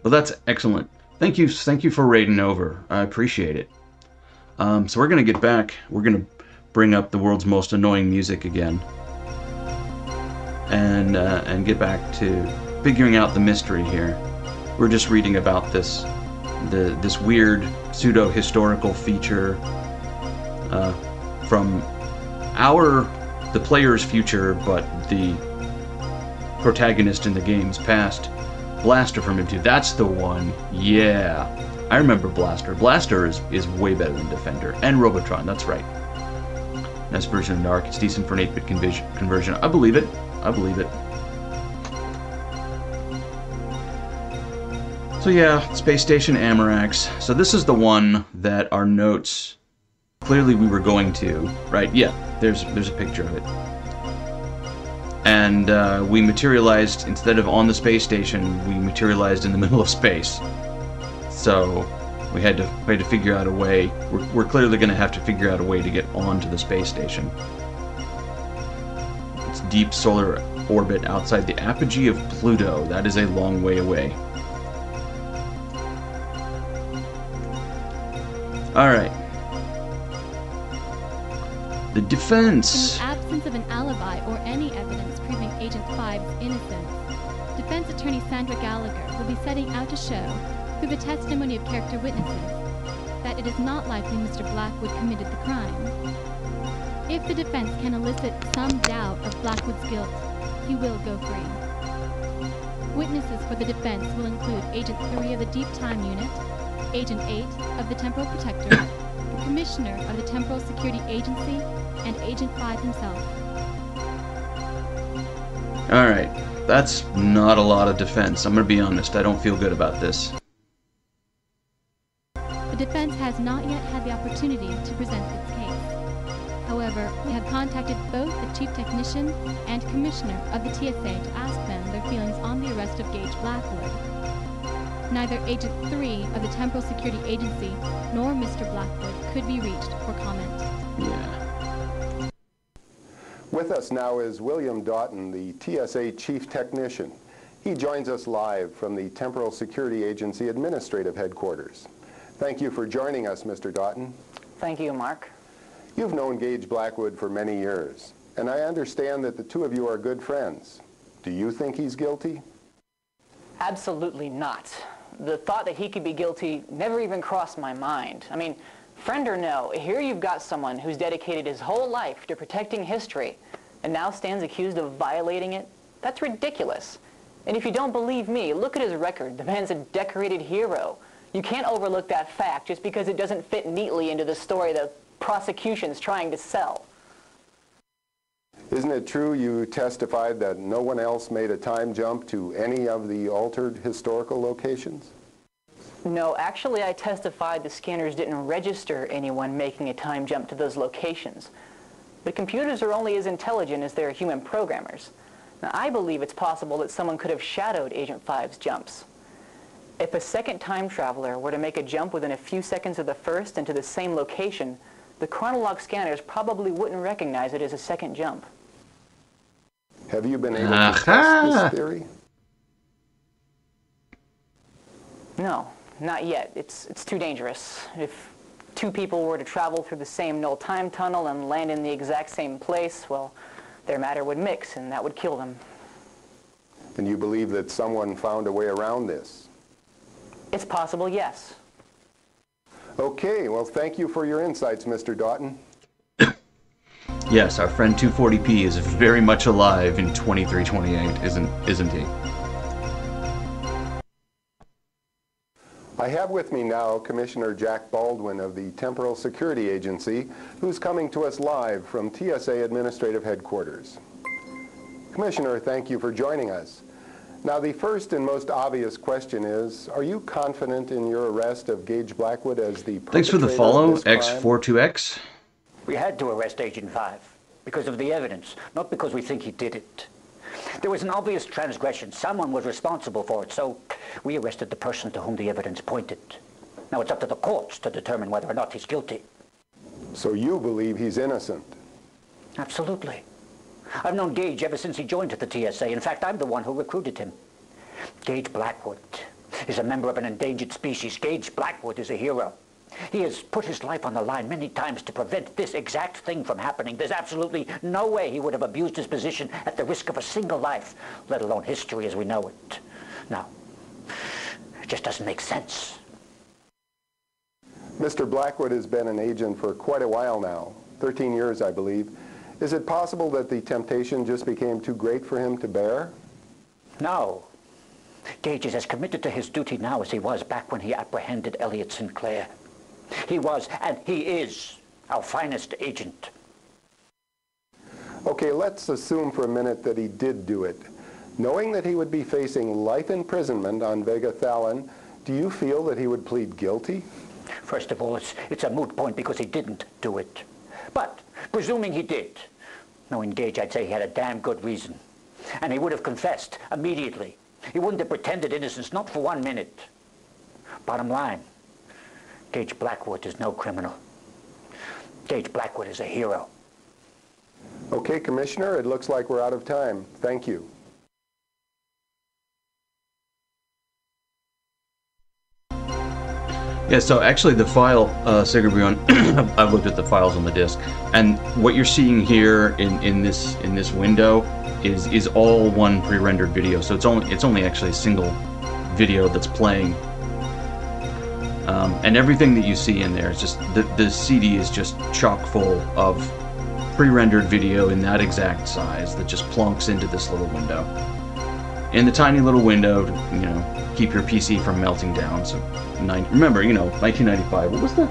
Well, that's excellent. Thank you for raiding over. I appreciate it. So we're going to get back. We're going to bring up the world's most annoying music again. And get back to figuring out the mystery here. We're just reading about this weird pseudo-historical feature from the player's future, but the protagonist in the game's past. Blaster from M2. That's the one. Yeah. I remember Blaster. Blaster is way better than Defender. And Robotron, that's right. Nice version of Narc. It's decent for an 8-bit conversion. I believe it. I believe it. So yeah, Space Station Amarax. So this is the one that our notes clearly we were going to, right? Yeah, there's a picture of it. And we materialized, instead of on the space station, we materialized in the middle of space. So we had to figure out a way. We're clearly going to have to figure out a way to get onto the space station. It's deep solar orbit outside the apogee of Pluto. That is a long way away. Alright. The defense. In the absence of an alibi or any evidence proving Agent 5's innocence, defense attorney Sandra Gallagher will be setting out to show, through the testimony of character witnesses, that it is not likely Mr. Blackwood committed the crime. If the defense can elicit some doubt of Blackwood's guilt, he will go free. Witnesses for the defense will include Agent 3 of the Deep Time Unit, Agent 8 of the Temporal Protector, the Commissioner of the Temporal Security Agency, and Agent 5 himself. Alright, that's not a lot of defense. I'm gonna be honest, I don't feel good about this. The defense has not yet had the opportunity to present its case. However, we have contacted both the Chief Technician and Commissioner of the TSA to ask them their feelings on the arrest of Gage Blackwood. Neither Agent 3 of the Temporal Security Agency nor Mr. Blackwood could be reached for comment. Yeah. With us now is William Doughton, the TSA Chief Technician. He joins us live from the Temporal Security Agency Administrative Headquarters. Thank you for joining us, Mr. Doughton. Thank you, Mark. You've known Gage Blackwood for many years, and I understand that the two of you are good friends. Do you think he's guilty? Absolutely not. The thought that he could be guilty never even crossed my mind. I mean, friend or no, here you've got someone who's dedicated his whole life to protecting history and now stands accused of violating it. That's ridiculous. And if you don't believe me, look at his record. The man's a decorated hero. You can't overlook that fact just because it doesn't fit neatly into the story the prosecution's trying to sell. Isn't it true you testified that no one else made a time jump to any of the altered historical locations? No, actually I testified the scanners didn't register anyone making a time jump to those locations. But computers are only as intelligent as their human programmers. Now, I believe it's possible that someone could have shadowed Agent 5's jumps. If a second time traveler were to make a jump within a few seconds of the first into the same location, the chronolog scanners probably wouldn't recognize it as a second jump. Have you been able to test this theory? No, not yet. It's too dangerous. If two people were to travel through the same null time tunnel and land in the exact same place, well, their matter would mix and that would kill them. And you believe that someone found a way around this? It's possible, yes. Okay, well, thank you for your insights, Mr. Doughton. Yes, our friend 240p is very much alive in 2328, isn't he? I have with me now Commissioner Jack Baldwin of the Temporal Security Agency, who's coming to us live from TSA Administrative Headquarters. Commissioner, thank you for joining us. Now, the first and most obvious question is, are you confident in your arrest of Gage Blackwood as the perpetrator? Thanks for the follow, X42X. We had to arrest Agent 5 because of the evidence, not because we think he did it. There was an obvious transgression. Someone was responsible for it, so we arrested the person to whom the evidence pointed. Now it's up to the courts to determine whether or not he's guilty. So you believe he's innocent? Absolutely. I've known Gage ever since he joined the TSA. In fact, I'm the one who recruited him. Gage Blackwood is a member of an endangered species. Gage Blackwood is a hero. He has put his life on the line many times to prevent this exact thing from happening. There's absolutely no way he would have abused his position at the risk of a single life, let alone history as we know it. No, it just doesn't make sense. Mr. Blackwood has been an agent for quite a while now, 13 years, I believe. Is it possible that the temptation just became too great for him to bear? No. Gage is as committed to his duty now as he was back when he apprehended Elliot Sinclair. He was, and he is, our finest agent. Okay, let's assume for a minute that he did do it. Knowing that he would be facing life imprisonment on Vega Thalon, do you feel that he would plead guilty? First of all, it's a moot point because he didn't do it. But, presuming he did, knowing Gage, I'd say he had a damn good reason. And he would have confessed immediately. He wouldn't have pretended innocence, not for 1 minute. Bottom line, Gage Blackwood is no criminal. Gage Blackwood is a hero. Okay, Commissioner, it looks like we're out of time. Thank you. Yeah, so actually the file, Sigurd, I've looked at the files on the disk, and what you're seeing here in this window is all one pre-rendered video. So it's only actually a single video that's playing, and everything that you see in there is just the CD is just chock full of pre-rendered video in that exact size that just plunks into this little window. In the tiny little window, you know, keep your PC from melting down. So, remember, you know, 1995. What was the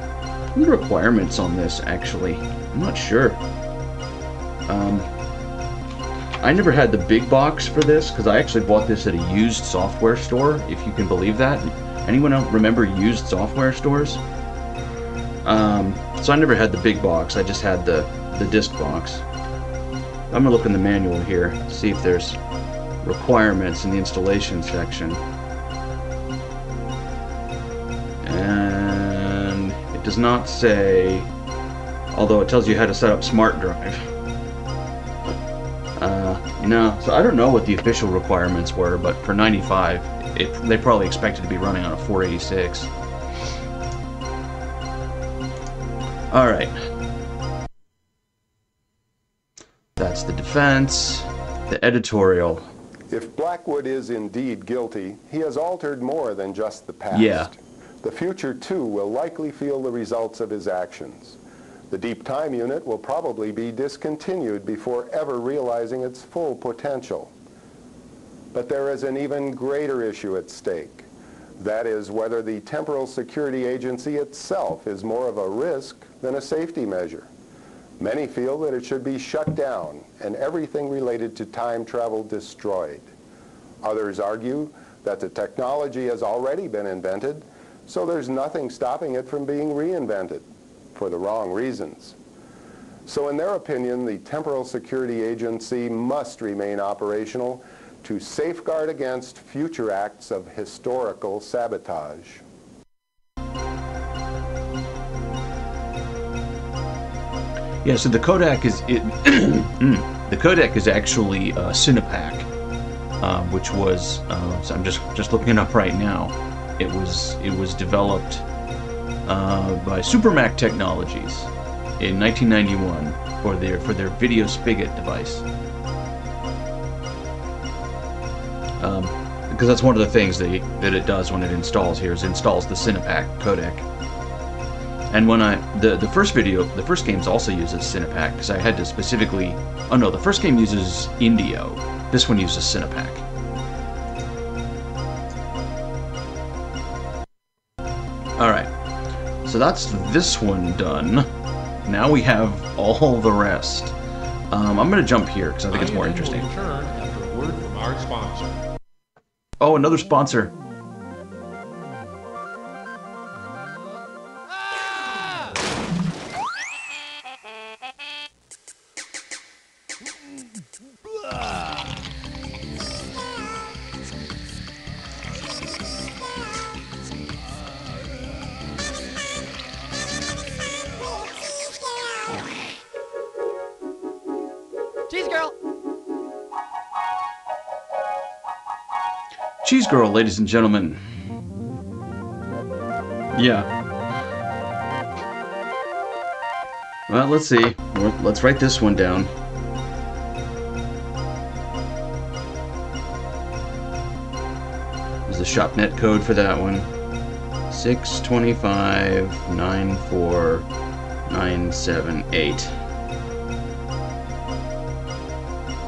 requirements on this? Actually, I'm not sure. I never had the big box for this because I actually bought this at a used software store. If you can believe that. Anyone else remember used software stores? So I never had the big box. I just had the disc box. I'm gonna look in the manual here, see if there's requirements in the installation section. And it does not say, although it tells you how to set up Smart Drive. No, so I don't know what the official requirements were, but for 95, they probably expected to be running on a 486. Alright. That's the defense. The editorial. If Blackwood is indeed guilty, he has altered more than just the past. Yeah. The future, too, will likely feel the results of his actions. The Deep Time Unit will probably be discontinued before ever realizing its full potential. But there is an even greater issue at stake. That is whether the Temporal Security Agency itself is more of a risk than a safety measure. Many feel that it should be shut down and everything related to time travel destroyed. Others argue that the technology has already been invented, so there's nothing stopping it from being reinvented for the wrong reasons. So in their opinion, the Temporal Security Agency must remain operational to safeguard against future acts of historical sabotage. Yeah, so the codec is the codec is actually Cinepac, which was so I'm just looking it up right now. It was developed by Supermac Technologies in 1991 for their video spigot device. Because that's one of the things that it does when it installs here is installs the Cinepac codec. And when the first games also uses Cinepac because I had to specifically. Oh no, the first game uses Indio. This one uses Cinepac. All right, so that's this one done. Now we have all the rest. I'm gonna jump here because I think it's more interesting. We'll return after a word from our sponsor. Oh, another sponsor. Cheese Girl, ladies and gentlemen. Yeah. Well, let's see. Let's write this one down. There's the shopnet code for that one. 625-94978.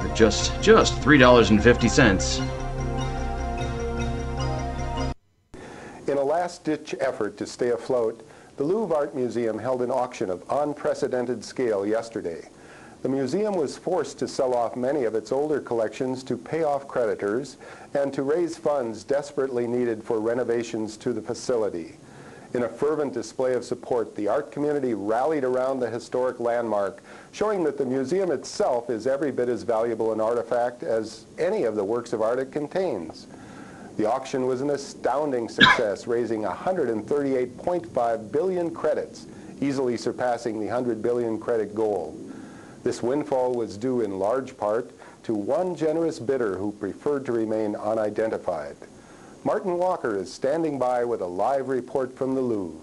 For just $3.50. In a last-ditch effort to stay afloat, the Louvre Art Museum held an auction of unprecedented scale yesterday. The museum was forced to sell off many of its older collections to pay off creditors and to raise funds desperately needed for renovations to the facility. In a fervent display of support, the art community rallied around the historic landmark, showing that the museum itself is every bit as valuable an artifact as any of the works of art it contains. The auction was an astounding success, raising 138.5 billion credits, easily surpassing the 100 billion credit goal. This windfall was due in large part to one generous bidder who preferred to remain unidentified. Martin Walker is standing by with a live report from the Louvre.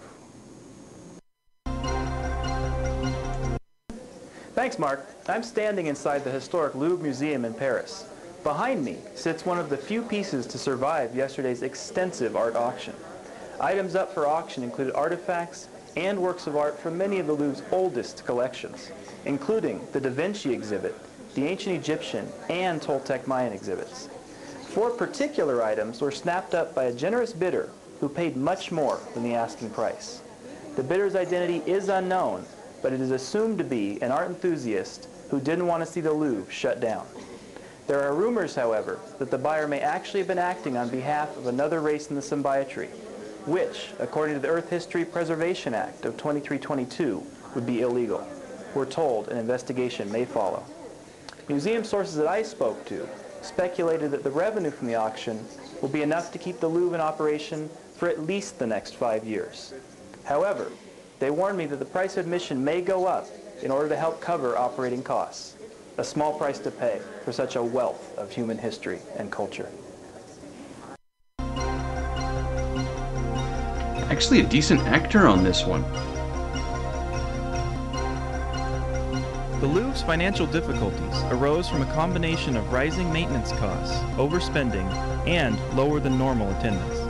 Thanks, Mark. I'm standing inside the historic Louvre Museum in Paris. Behind me sits one of the few pieces to survive yesterday's extensive art auction. Items up for auction included artifacts and works of art from many of the Louvre's oldest collections, including the Da Vinci exhibit, the ancient Egyptian, and Toltec Mayan exhibits. 4 particular items were snapped up by a generous bidder who paid much more than the asking price. The bidder's identity is unknown, but it is assumed to be an art enthusiast who didn't want to see the Louvre shut down. There are rumors, however, that the buyer may actually have been acting on behalf of another race in the symbiotry, which, according to the Earth History Preservation Act of 2322, would be illegal. We're told an investigation may follow. Museum sources that I spoke to speculated that the revenue from the auction will be enough to keep the Louvre in operation for at least the next 5 years. However, they warned me that the price of admission may go up in order to help cover operating costs. A small price to pay for such a wealth of human history and culture. Actually, a decent actor on this one. The Louvre's financial difficulties arose from a combination of rising maintenance costs, overspending, and lower than normal attendance.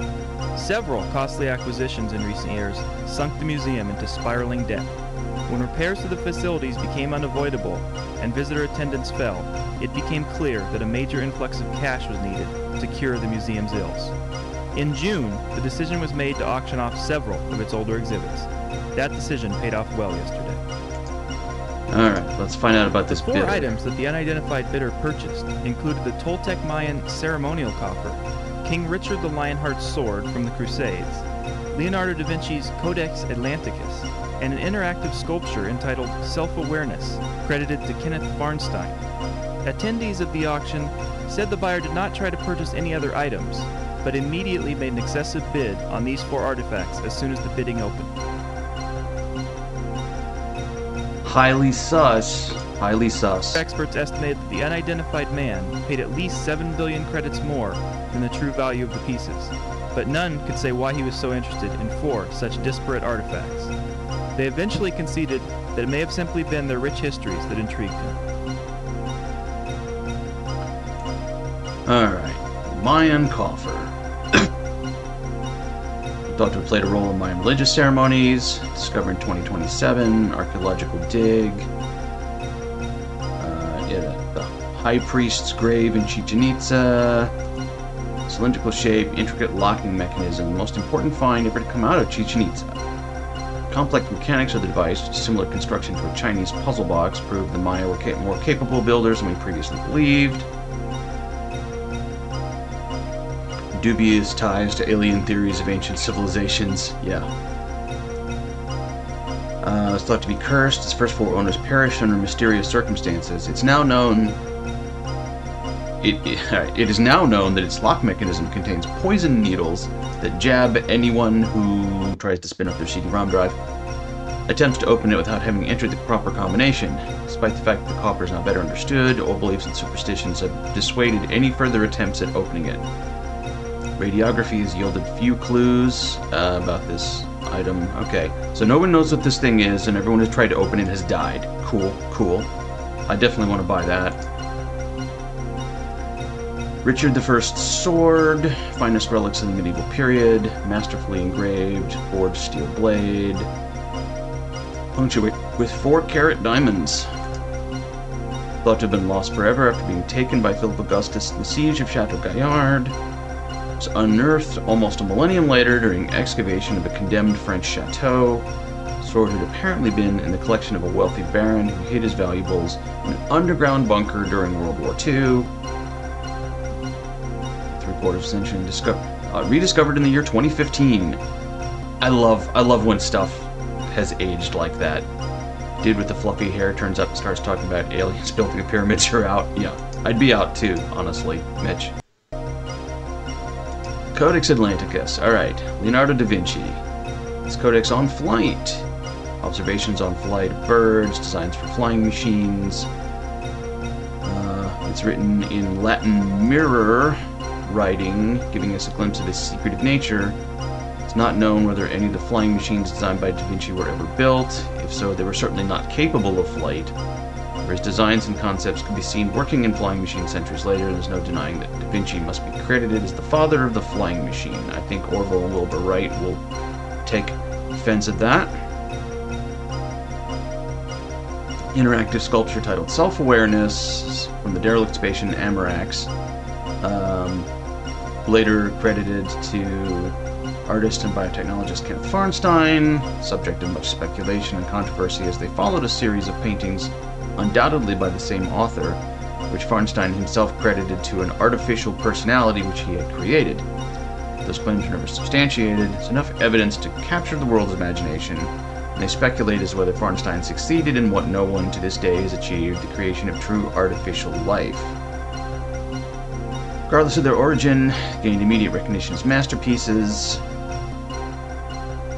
Several costly acquisitions in recent years sunk the museum into spiraling debt. When repairs to the facilities became unavoidable and visitor attendance fell, it became clear that a major influx of cash was needed to cure the museum's ills. In June, the decision was made to auction off several of its older exhibits. That decision paid off well yesterday. Alright, let's find out about this Four bidder. items that the unidentified bidder purchased included the Toltec Mayan ceremonial coffer, King Richard the Lionheart's sword from the Crusades, Leonardo da Vinci's Codex Atlanticus, and an interactive sculpture entitled Self-Awareness, credited to Kenneth Farnstein. Attendees of the auction said the buyer did not try to purchase any other items, but immediately made an excessive bid on these 4 artifacts as soon as the bidding opened. Highly sus. Highly sus. Experts estimated that the unidentified man paid at least 7 billion credits more than the true value of the pieces, but none could say why he was so interested in 4 such disparate artifacts. They eventually conceded that it may have simply been their rich histories that intrigued him. Alright. Mayan coffer. Thought to have played a role in Mayan religious ceremonies. Discovered in 2027. Archaeological dig. The High Priest's grave in Chichen Itza. Cylindrical shape, intricate locking mechanism. Most important find ever to come out of Chichen Itza. Complex mechanics of the device, similar construction to a Chinese puzzle box, proved the Maya were more capable builders than we previously believed. Dubious ties to alien theories of ancient civilizations. Yeah. It's thought to be cursed. Its first 4 owners perished under mysterious circumstances. It's now known. It is now known that its lock mechanism contains poison needles that jab anyone who tries to spin up their CD-ROM drive. Attempts to open it without having entered the proper combination. Despite the fact that the coffer is now better understood, old beliefs and superstitions have dissuaded any further attempts at opening it. Radiography has yielded few clues about this item. Okay, so no one knows what this thing is, and everyone who's tried to open it has died. Cool, cool. I definitely want to buy that. Richard I's sword, finest relics of the medieval period, masterfully engraved, forged steel blade, punctuated with 4-carat diamonds. Thought to have been lost forever after being taken by Philip Augustus in the siege of Chateau Gaillard. It was unearthed almost a millennium later during excavation of a condemned French chateau. The sword had apparently been in the collection of a wealthy baron who hid his valuables in an underground bunker during World War II. 3/4 century rediscovered in the year 2015. I love when stuff has aged like that. Dude with the fluffy hair turns up and starts talking about aliens building the pyramids. You're out. Yeah, I'd be out too, honestly, Mitch. Codex Atlanticus. Alright, Leonardo da Vinci. This codex on flight. Observations on flight of birds, designs for flying machines. It's written in Latin mirror writing, giving us a glimpse of his secretive nature. It's not known whether any of the flying machines designed by da Vinci were ever built. If so, they were certainly not capable of flight. Whereas designs and concepts could be seen working in flying machines centuries later, there's no denying that da Vinci must be credited as the father of the flying machine. I think Orville and Wilbur Wright will take offense at that. Interactive sculpture titled Self-Awareness from the derelict station Amarax. Later credited to artist and biotechnologist Kenneth Farnstein, subject of much speculation and controversy as they followed a series of paintings undoubtedly by the same author, which Farnstein himself credited to an artificial personality which he had created. Those claims were never substantiated. There's enough evidence to capture the world's imagination, and they speculate as to whether Farnstein succeeded in what no one to this day has achieved, the creation of true artificial life. Regardless of their origin, gained immediate recognition as masterpieces.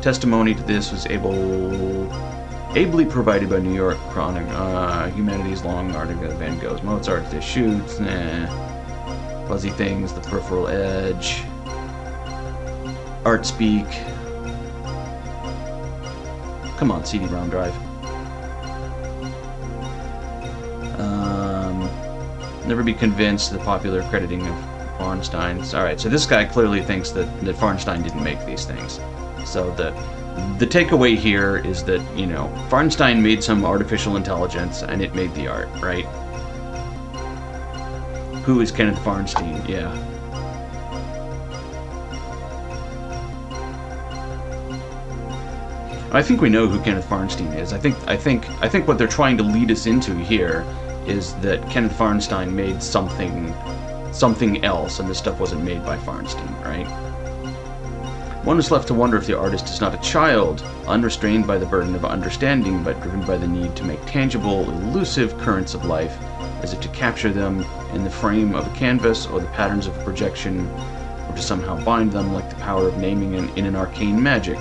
Testimony to this was ably provided by New York Chronic, Humanity's Long article, Van Gogh's Mozart, The Shoots, Fuzzy Things, The Peripheral Edge, Art Speak. Come on, CD-ROM drive. Never be convinced the popular crediting of Farnstein's. Alright, so this guy clearly thinks that Farnstein didn't make these things. So the takeaway here is that, you know, Farnstein made some artificial intelligence and it made the art, right? Who is Kenneth Farnstein? Yeah. I think we know who Kenneth Farnstein is. I think what they're trying to lead us into here is that Kenneth Farnstein made something else, and this stuff wasn't made by Farnstein, right? One is left to wonder if the artist is not a child, unrestrained by the burden of understanding, but driven by the need to make tangible, elusive currents of life, as if to capture them in the frame of a canvas or the patterns of a projection, or to somehow bind them like the power of naming in an arcane magic.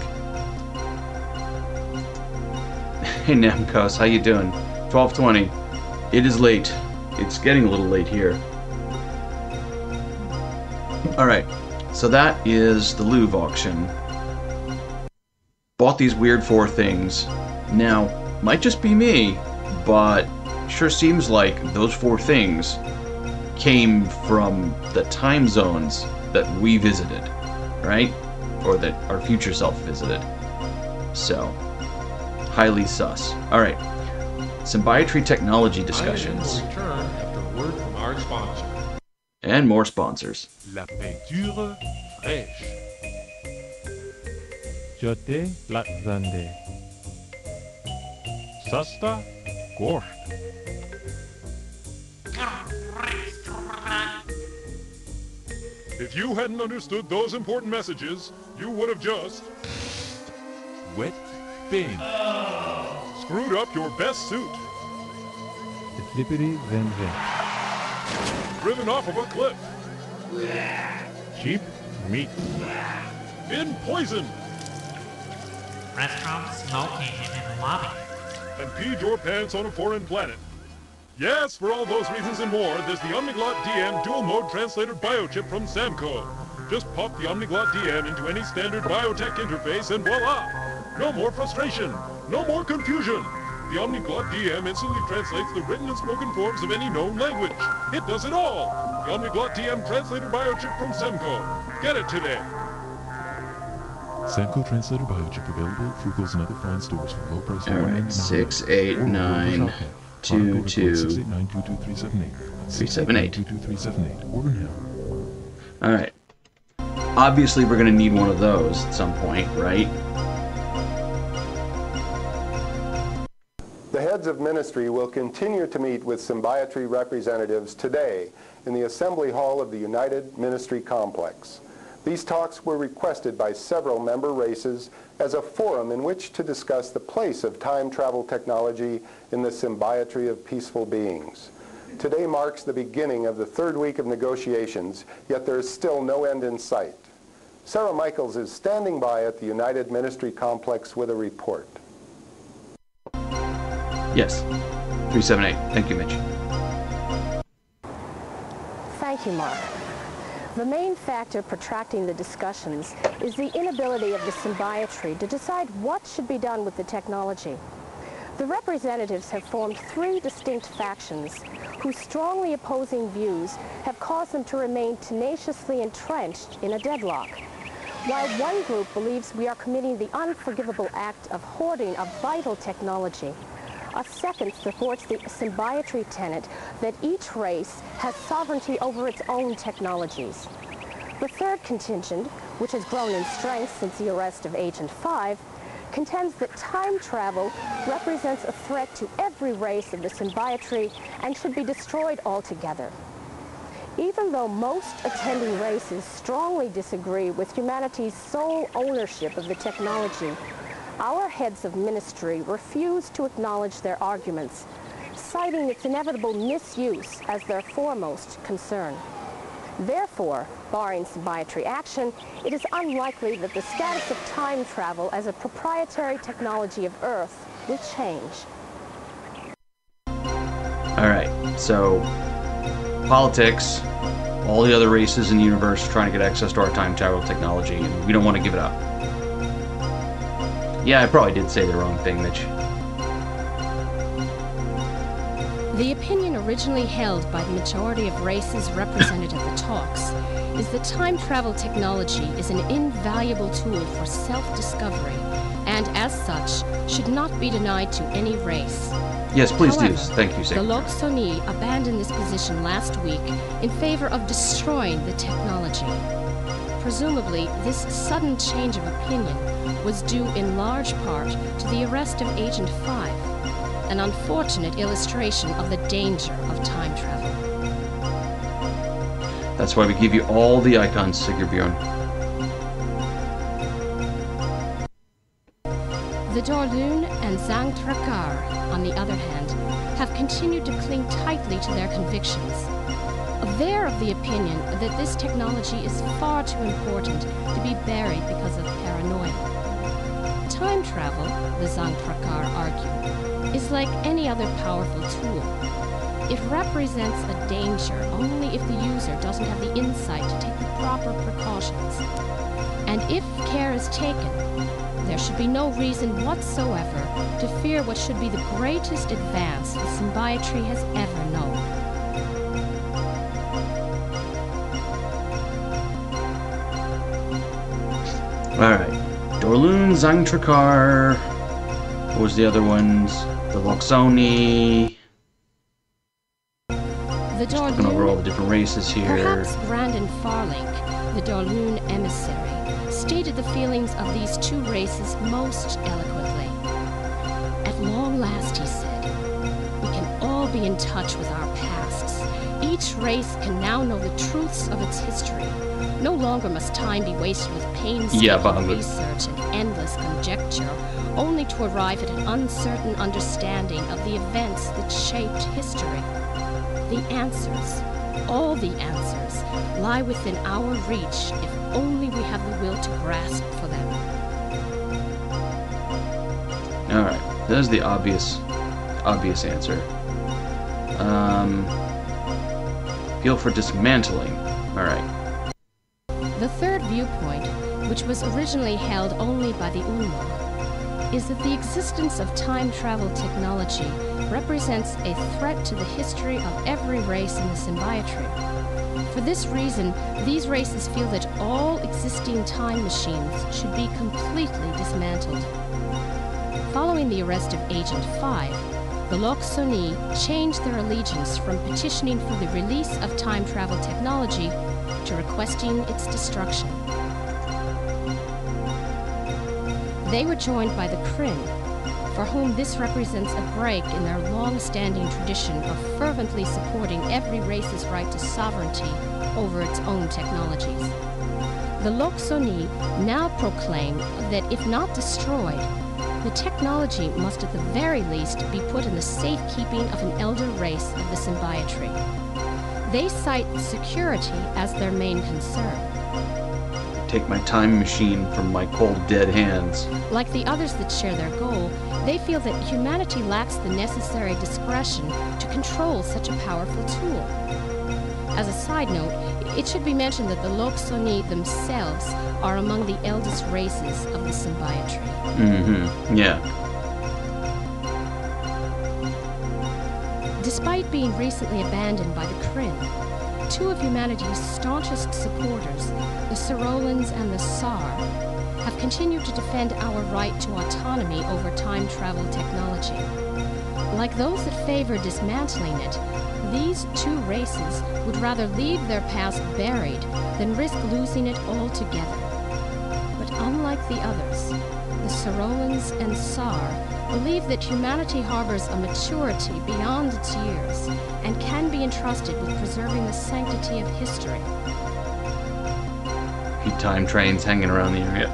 Hey Namcos, how you doing? 12:20. It is late. It's getting a little late here. Alright, so that is the Louvre auction. Bought these weird 4 things. Now, might just be me, but sure seems like those 4 things came from the time zones that we visited, right? Or that our future self visited. So, highly sus. Alright. Symbiotry technology discussions. Will return after a word from our sponsor. And more sponsors. La peinture fraîche. Jote Latzande. Sasta Gorsht. If you hadn't understood those important messages, you would have just wet paint. Screwed up your best suit. The Flippity Ven Ven. Driven off of a cliff. Cheap meat. Been poisoned. Restaurant smoking in the lobby. And peed your pants on a foreign planet. Yes, for all those reasons and more, there's the Omniglot DM dual mode translator biochip from Samco. Just pop the Omniglot DM into any standard biotech interface and voila! No more frustration, no more confusion. The Omniglot DM instantly translates the written and spoken forms of any known language. It does it all. The Omniglot DM Translator Biochip from Semco. Get it today. Semco Translator Biochip available at Frugal's and other fine stores for low price. Alright, 689 22 378. Order now. Alright. Obviously, we're going to need one of those at some point, right? The heads of ministry will continue to meet with Symbiotry representatives today in the Assembly Hall of the United Ministry Complex. These talks were requested by several member races as a forum in which to discuss the place of time travel technology in the symbiotry of peaceful beings. Today marks the beginning of the third week of negotiations, yet there is still no end in sight. Sarah Michaels is standing by at the United Ministry Complex with a report. Yes. 378. Thank you, Mitch. Thank you, Mark. The main factor protracting the discussions is the inability of the symbiotry to decide what should be done with the technology. The representatives have formed three distinct factions whose strongly opposing views have caused them to remain tenaciously entrenched in a deadlock. While one group believes we are committing the unforgivable act of hoarding a vital technology, a second supports the symbiotry tenet that each race has sovereignty over its own technologies. The third contingent, which has grown in strength since the arrest of Agent 5, contends that time travel represents a threat to every race of the symbiotry and should be destroyed altogether. Even though most attending races strongly disagree with humanity's sole ownership of the technology, our heads of ministry refuse to acknowledge their arguments, citing its inevitable misuse as their foremost concern. Therefore, barring symbiotry action, it is unlikely that the status of time travel as a proprietary technology of Earth will change. Alright, so politics, all the other races in the universe are trying to get access to our time travel technology, and we don't want to give it up. Yeah, I probably did say the wrong thing, Mitch. The opinion originally held by the majority of races represented at the talks is that time travel technology is an invaluable tool for self-discovery and, as such, should not be denied to any race. Yes, please. However, do. Thank you, Secretary. The Loxoni abandoned this position last week in favor of destroying the technology. Presumably, this sudden change of opinion was due in large part to the arrest of Agent 5, an unfortunate illustration of the danger of time travel. That's why we give you all the icons, Sigurbjorn. The Dorlun and Zang Trakar, on the other hand, have continued to cling tightly to their convictions. They're of the opinion that this technology is far too important to be buried because of paranoia. Time travel, the Zang Trakar argue, is like any other powerful tool. It represents a danger only if the user doesn't have the insight to take the proper precautions. And if care is taken, there should be no reason whatsoever to fear what should be the greatest advance the symbiotry has ever known. Alright. Dorlun, Zang Trakar. What was the other ones? The Loxoni. The Dorlun, going over all the different races here. Perhaps Brandon Farlink, the Dorlun emissary, stated the feelings of these two races most eloquently. At long last, he said, we can all be in touch with our pasts. Each race can now know the truths of its history. No longer must time be wasted with painstaking research and endless conjecture, only to arrive at an uncertain understanding of the events that shaped history. The answers, all the answers, lie within our reach if only we have the will to grasp for them. Alright, there's the obvious answer. Feel for dismantling. Alright. The third viewpoint, which was originally held only by the Unma, is that the existence of time travel technology represents a threat to the history of every race in the symbiotree. For this reason, these races feel that all existing time machines should be completely dismantled. Following the arrest of Agent 5, the Loxoni changed their allegiance from petitioning for the release of time travel technology to requesting its destruction. They were joined by the Kryn, for whom this represents a break in their long-standing tradition of fervently supporting every race's right to sovereignty over its own technologies. The Loxoni now proclaim that if not destroyed, the technology must at the very least be put in the safekeeping of an elder race of the symbiotree. They cite security as their main concern. Take my time machine from my cold, dead hands. Like the others that share their goal, they feel that humanity lacks the necessary discretion to control such a powerful tool. As a side note, it should be mentioned that the Loxoni themselves are among the eldest races of the symbiotree. Yeah. Despite being recently abandoned by the Kryn, two of humanity's staunchest supporters, the Sirolans and the Sar, have continued to defend our right to autonomy over time travel technology. Like those that favor dismantling it, these two races would rather leave their past buried than risk losing it altogether. But unlike the others, the Sirolans and Sar believe that humanity harbors a maturity beyond its years and can be entrusted with preserving the sanctity of history. Few time trains hanging around the area.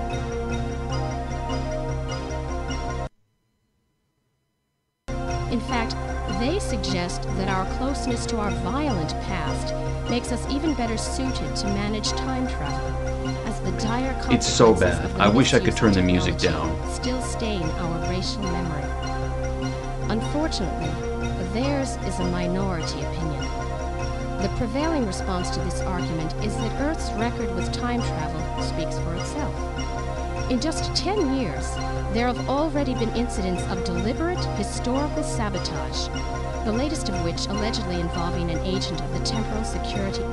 In fact, they suggest that our closeness to our violent past makes us even better suited to manage time travel, as the dire consequences It's so bad. of the I wish I could misuse turn of the music technology down. still stain our racial memory. Unfortunately, theirs is a minority opinion. The prevailing response to this argument is that Earth's record with time travel speaks for itself. In just 10 years, there have already been incidents of deliberate historical sabotage, the latest of which allegedly involving an agent of the Temporal Security.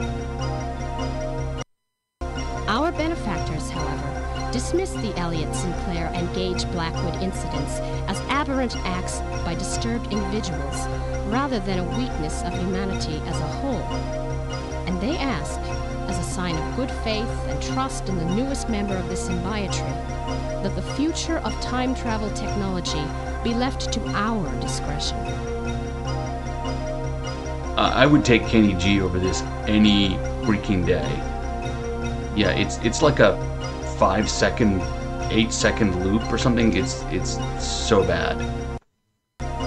Our benefactors, however, dismiss the Elliott Sinclair and Gage Blackwood incidents as aberrant acts by disturbed individuals rather than a weakness of humanity as a whole. And they ask, as a sign of good faith and trust in the newest member of the symbiotree, that the future of time travel technology be left to our discretion. I would take Kenny G over this any freaking day. Yeah, it's like a 5-second, 8-second loop or something. It's so bad.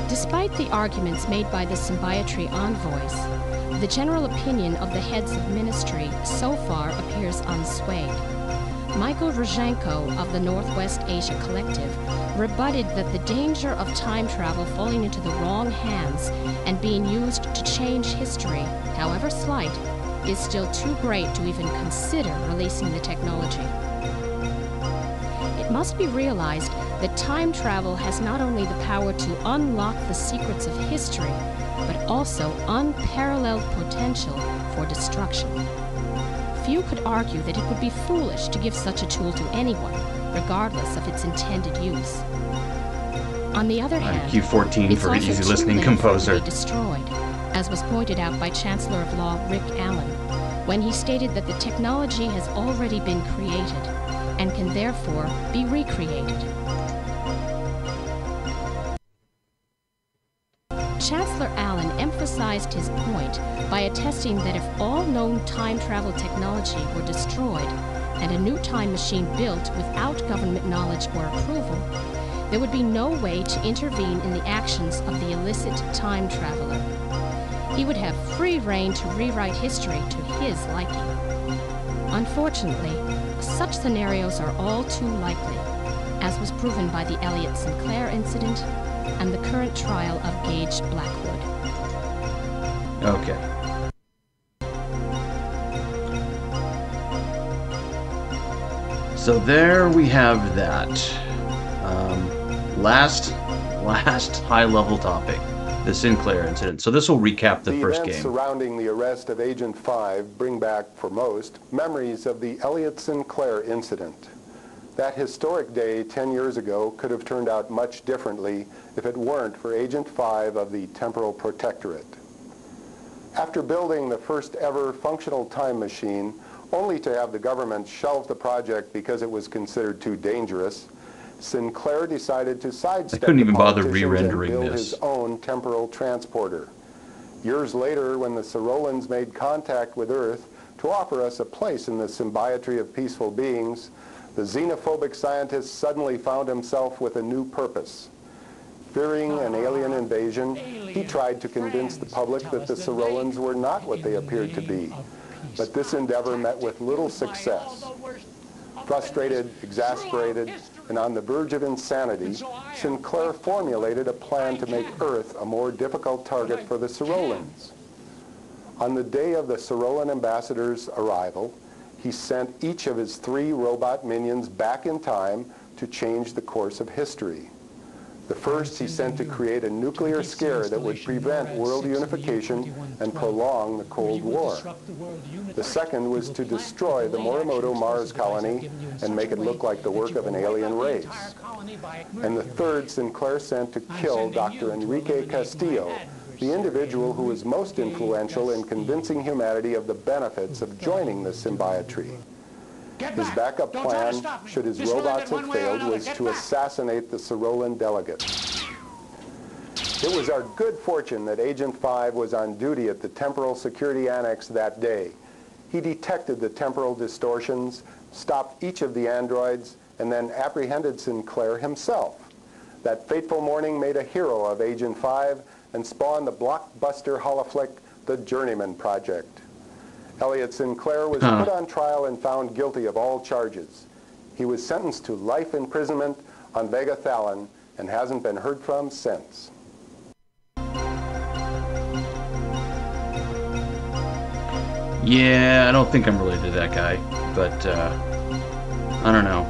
Despite the arguments made by the symbiotree envoys, the general opinion of the heads of ministry so far appears unswayed. Michael Rozhenko of the Northwest Asia Collective rebutted that the danger of time travel falling into the wrong hands and being used to change history, however slight, is still too great to even consider releasing the technology. It must be realized that time travel has not only the power to unlock the secrets of history, but also unparalleled potential for destruction. Few could argue that it would be foolish to give such a tool to anyone, regardless of its intended use. On the other hand, Q14 it's for also easy too listening late for it to composer. be destroyed, as was pointed out by Chancellor of Law Rick Allen, when he stated that the technology has already been created and can therefore be recreated. Chancellor Allen emphasized his point by attesting that if all known time travel technology were destroyed and a new time machine built without government knowledge or approval, there would be no way to intervene in the actions of the illicit time traveler. He would have free rein to rewrite history to his liking. Unfortunately, such scenarios are all too likely, as was proven by the Elliott Sinclair incident and the current trial of Gage Blackwood. Okay. So there we have that. Last high-level topic, the Sinclair incident. So this will recap the first events game. Surrounding the arrest of Agent 5 bring back, for most, memories of the Elliot Sinclair incident. That historic day 10 years ago could have turned out much differently if it weren't for Agent 5 of the Temporal Protectorate. After building the first ever functional time machine, only to have the government shelve the project because it was considered too dangerous, Sinclair decided to sidestep I couldn't even bother and re-rendering build this. his own temporal transporter. Years later, when the Sorolans made contact with Earth to offer us a place in the symbiotry of peaceful beings, the xenophobic scientist suddenly found himself with a new purpose. Fearing an alien invasion, he tried to convince the public that the Sorolans were not what they appeared to be. But this endeavor met with little success. Frustrated, exasperated, and on the verge of insanity, Sinclair formulated a plan to make Earth a more difficult target for the Sorolans. On the day of the Sorolan ambassador's arrival, he sent each of his 3 robot minions back in time to change the course of history. The first he sent to create a nuclear scare that would prevent world unification and prolong the Cold War. The second was to destroy the Morimoto Mars colony and make it look like the work of an alien race. And the third Sinclair sent to kill Dr. Enrique Castillo, the individual who was most influential in convincing humanity of the benefits of joining the symbiotry. His backup plan, should his robots have failed, was to assassinate the Sorolan delegate. It was our good fortune that Agent 5 was on duty at the Temporal Security Annex that day. He detected the temporal distortions, stopped each of the androids, and then apprehended Sinclair himself. That fateful morning made a hero of Agent 5 and spawned the blockbuster holoflick, The Journeyman Project. Elliot Sinclair was put on trial and found guilty of all charges. He was sentenced to life imprisonment on Vega Thalon and hasn't been heard from since. Yeah, I don't think I'm related to that guy, but I don't know.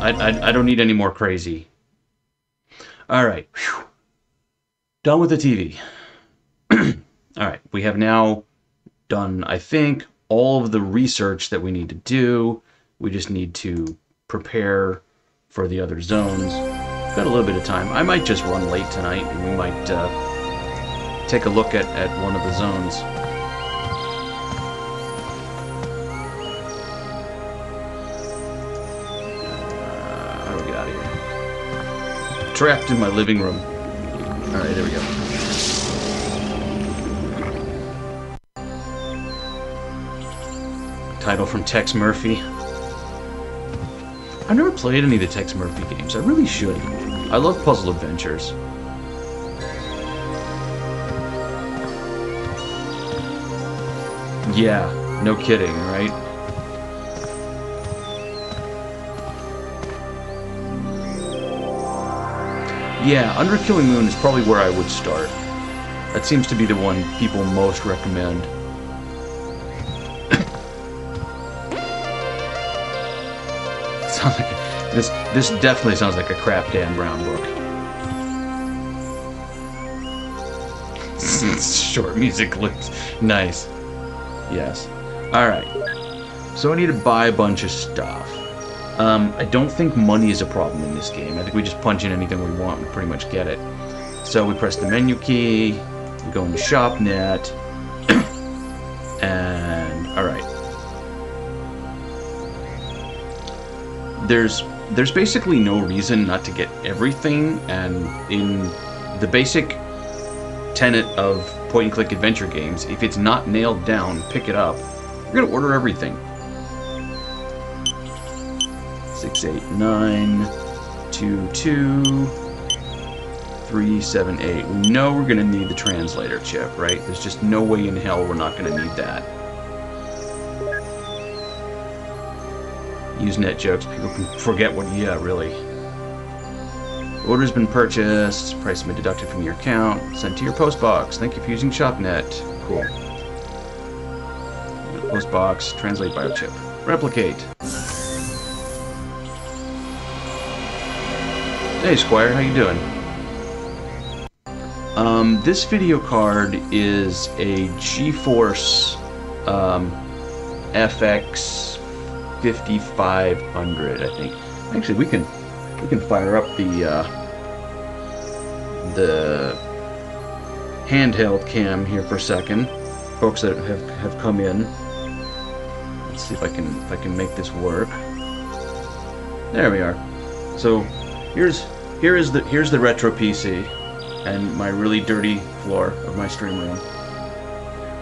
I don't need any more crazy. All right. Whew. Done with the TV. All right, we have now done, I think, all of the research that we need to do. We just need to prepare for the other zones. We've got a little bit of time. I might just run late tonight, and we might take a look at one of the zones. How do we get out of here? Trapped in my living room. All right, there we go. Title from Tex Murphy. I've never played any of the Tex Murphy games. I really should. I love puzzle adventures. Yeah, no kidding, right? Yeah, Under Killing Moon is probably where I would start. That seems to be the one people most recommend. Sounds like this definitely sounds like a crap Dan Brown book. Short music looks nice. Yes. Alright. So I need to buy a bunch of stuff. I don't think money is a problem in this game. I think we just punch in anything we want and pretty much get it. So we press the menu key, we go into ShopNet, and alright. There's basically no reason not to get everything, and in the basic tenet of point-and-click adventure games, if it's not nailed down, pick it up. You're gonna order everything. 68922 378. We know we're gonna need the translator chip, right? There's just no way in hell we're not gonna need that. Usenet jokes, people can forget what, yeah, really. Order's been purchased, price has been deducted from your account, sent to your post box. Thank you for using ShopNet. Cool. Post box, translate biochip. Replicate. Hey Squire, how you doing? This video card is a GeForce FX 5500, I think. Actually, we can fire up the handheld cam here for a second. Folks that have come in. Let's see if I can make this work. There we are. So here's the retro PC and my really dirty floor of my stream room.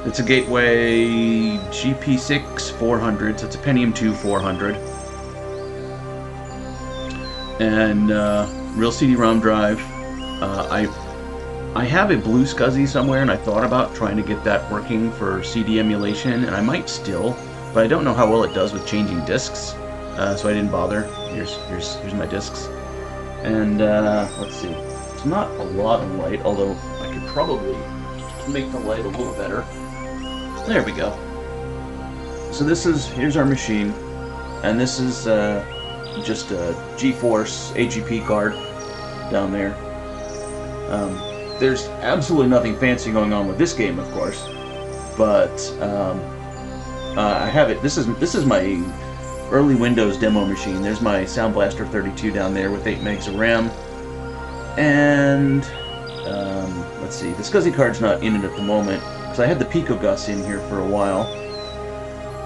It's a Gateway GP6 400, so it's a Pentium 2 400. And real CD-ROM drive. I have a Blue SCSI somewhere, and I thought about trying to get that working for CD emulation, and I might still, but I don't know how well it does with changing discs, so I didn't bother. Here's my discs. And let's see. It's not a lot of light, although I could probably make the light a little better. There we go. So here's our machine, and this is just a GeForce AGP card down there. There's absolutely nothing fancy going on with this game, of course, but I have it. This is my early Windows demo machine. There's my Sound Blaster 32 down there with 8 megs of RAM, and let's see. The SCSI card's not in it at the moment because I had the Pico Gus in here for a while.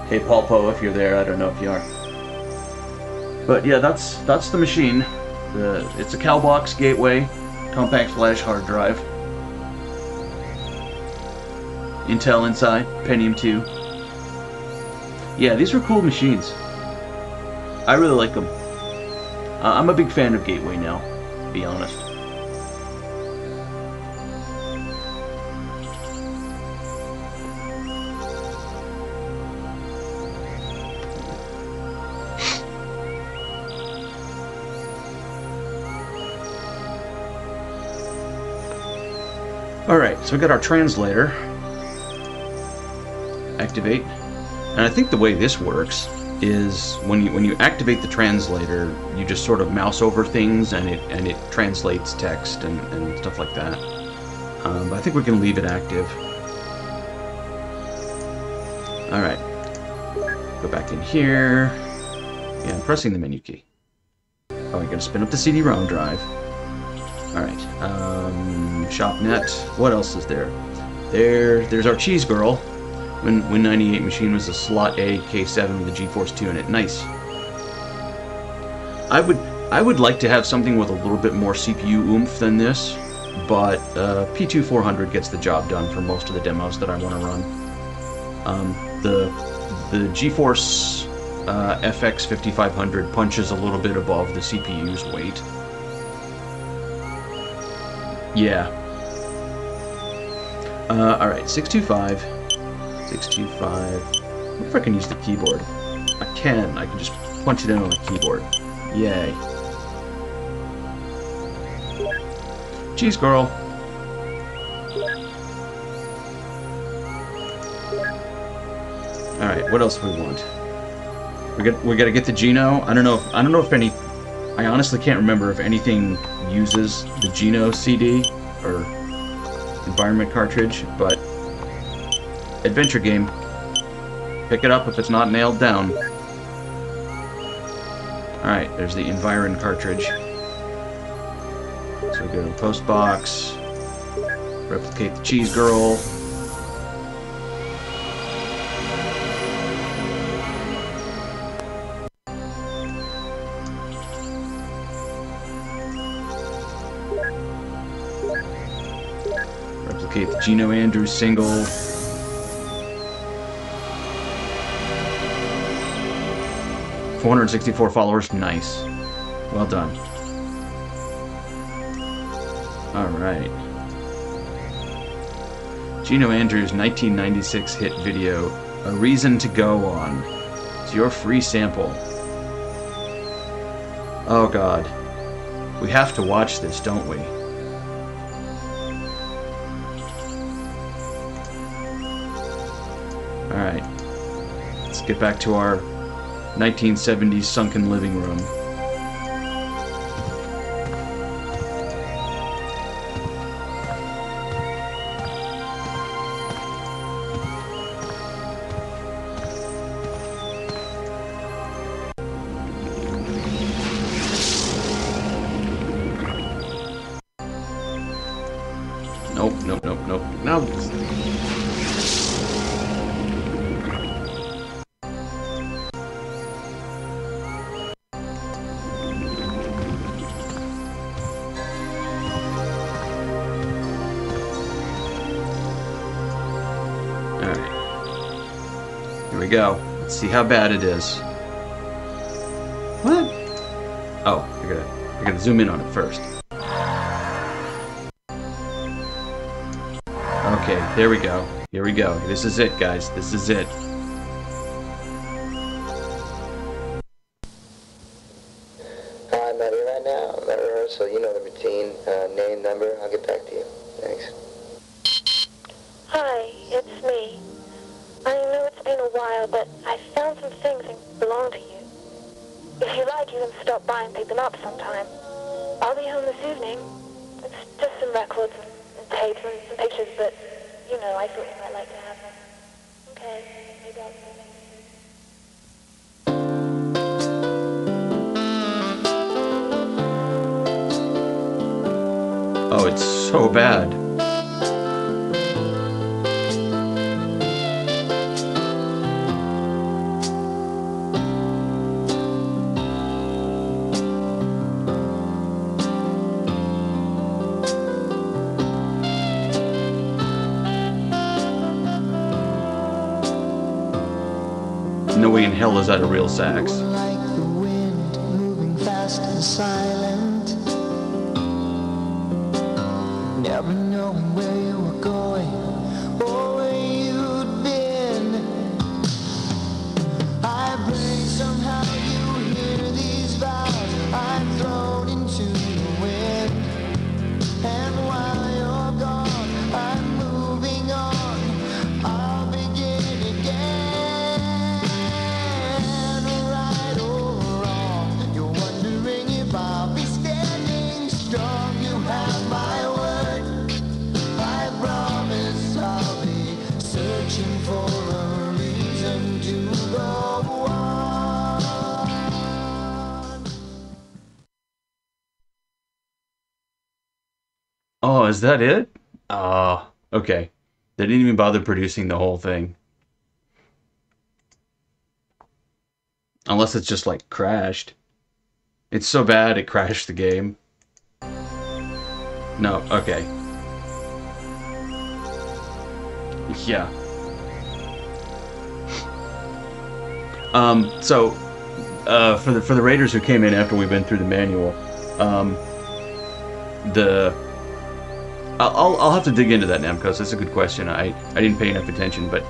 Hey, Paul Poe, if you're there, I don't know if you are. But yeah, that's the machine. It's a CalBox Gateway compact flash hard drive. Intel inside, Pentium 2. Yeah, these are cool machines. I really like them. I'm a big fan of Gateway now, to be honest. Alright, so we got our translator. Activate. And I think the way this works is when you activate the translator, you just sort of mouse over things and it translates text and stuff like that. But I think we can leave it active. Alright. Go back in here. Yeah, I'm pressing the menu key. Oh, I gotta spin up the CD-ROM drive. Alright, ShopNet. What else is there? There's our Cheese Girl. Win98 machine was a Slot A K7 with a GeForce 2 in it. Nice. I would like to have something with a little bit more CPU oomph than this, but P2 400 gets the job done for most of the demos that I want to run. The GeForce FX 5500 punches a little bit above the CPU's weight. Yeah. Alright, 625. 625. What if I can use the keyboard? I can just punch it in on the keyboard. Yay. Cheese Girl. Alright, what else do we want? We gotta get the Geno. I don't know if any. I honestly can't remember if anything uses the Geno CD or environment cartridge, but adventure game. Pick it up if it's not nailed down. Alright, there's the Environ cartridge. So we go to the post box, replicate the Cheese Girl. Replicate the Geno Andrews single. $464 followers, nice. Well done. Alright. Geno Andrews' 1996 hit video, A Reason to Go On. It's your free sample. Oh god. We have to watch this, don't we? Alright. Let's get back to our 1970s sunken living room. Here we go. Let's see how bad it is. What? Oh, I gotta zoom in on it first. Okay, there we go. Here we go. This is it, guys. This is it. I'm at it right now. I'm at rehearsal. You know the routine. Name, number. I'll get back to you. Thanks. Hi, it's me. I know it's been a while, but I found some things that belong to you. If you like, you can stop by and pick them up sometime. I'll be home this evening. It's just some records and tapes and some pictures, but, you know, I thought you might like to have them. Okay, maybe I'll see you next week. Oh, it's so bad. No way in hell is that a real sax. Like the wind, moving fast and silent. Never knowing where you were going or where you'd been. I pray somehow you hear these vows I'm thrown into the wind. And while you're gone, I'm moving on. I'll begin again. Oh, is that it? Okay. They didn't even bother producing the whole thing. Unless it's just like crashed. It's so bad it crashed the game. No, okay. Yeah. For the raiders who came in after we've been through the manual, I'll have to dig into that now because that's a good question. I didn't pay enough attention, but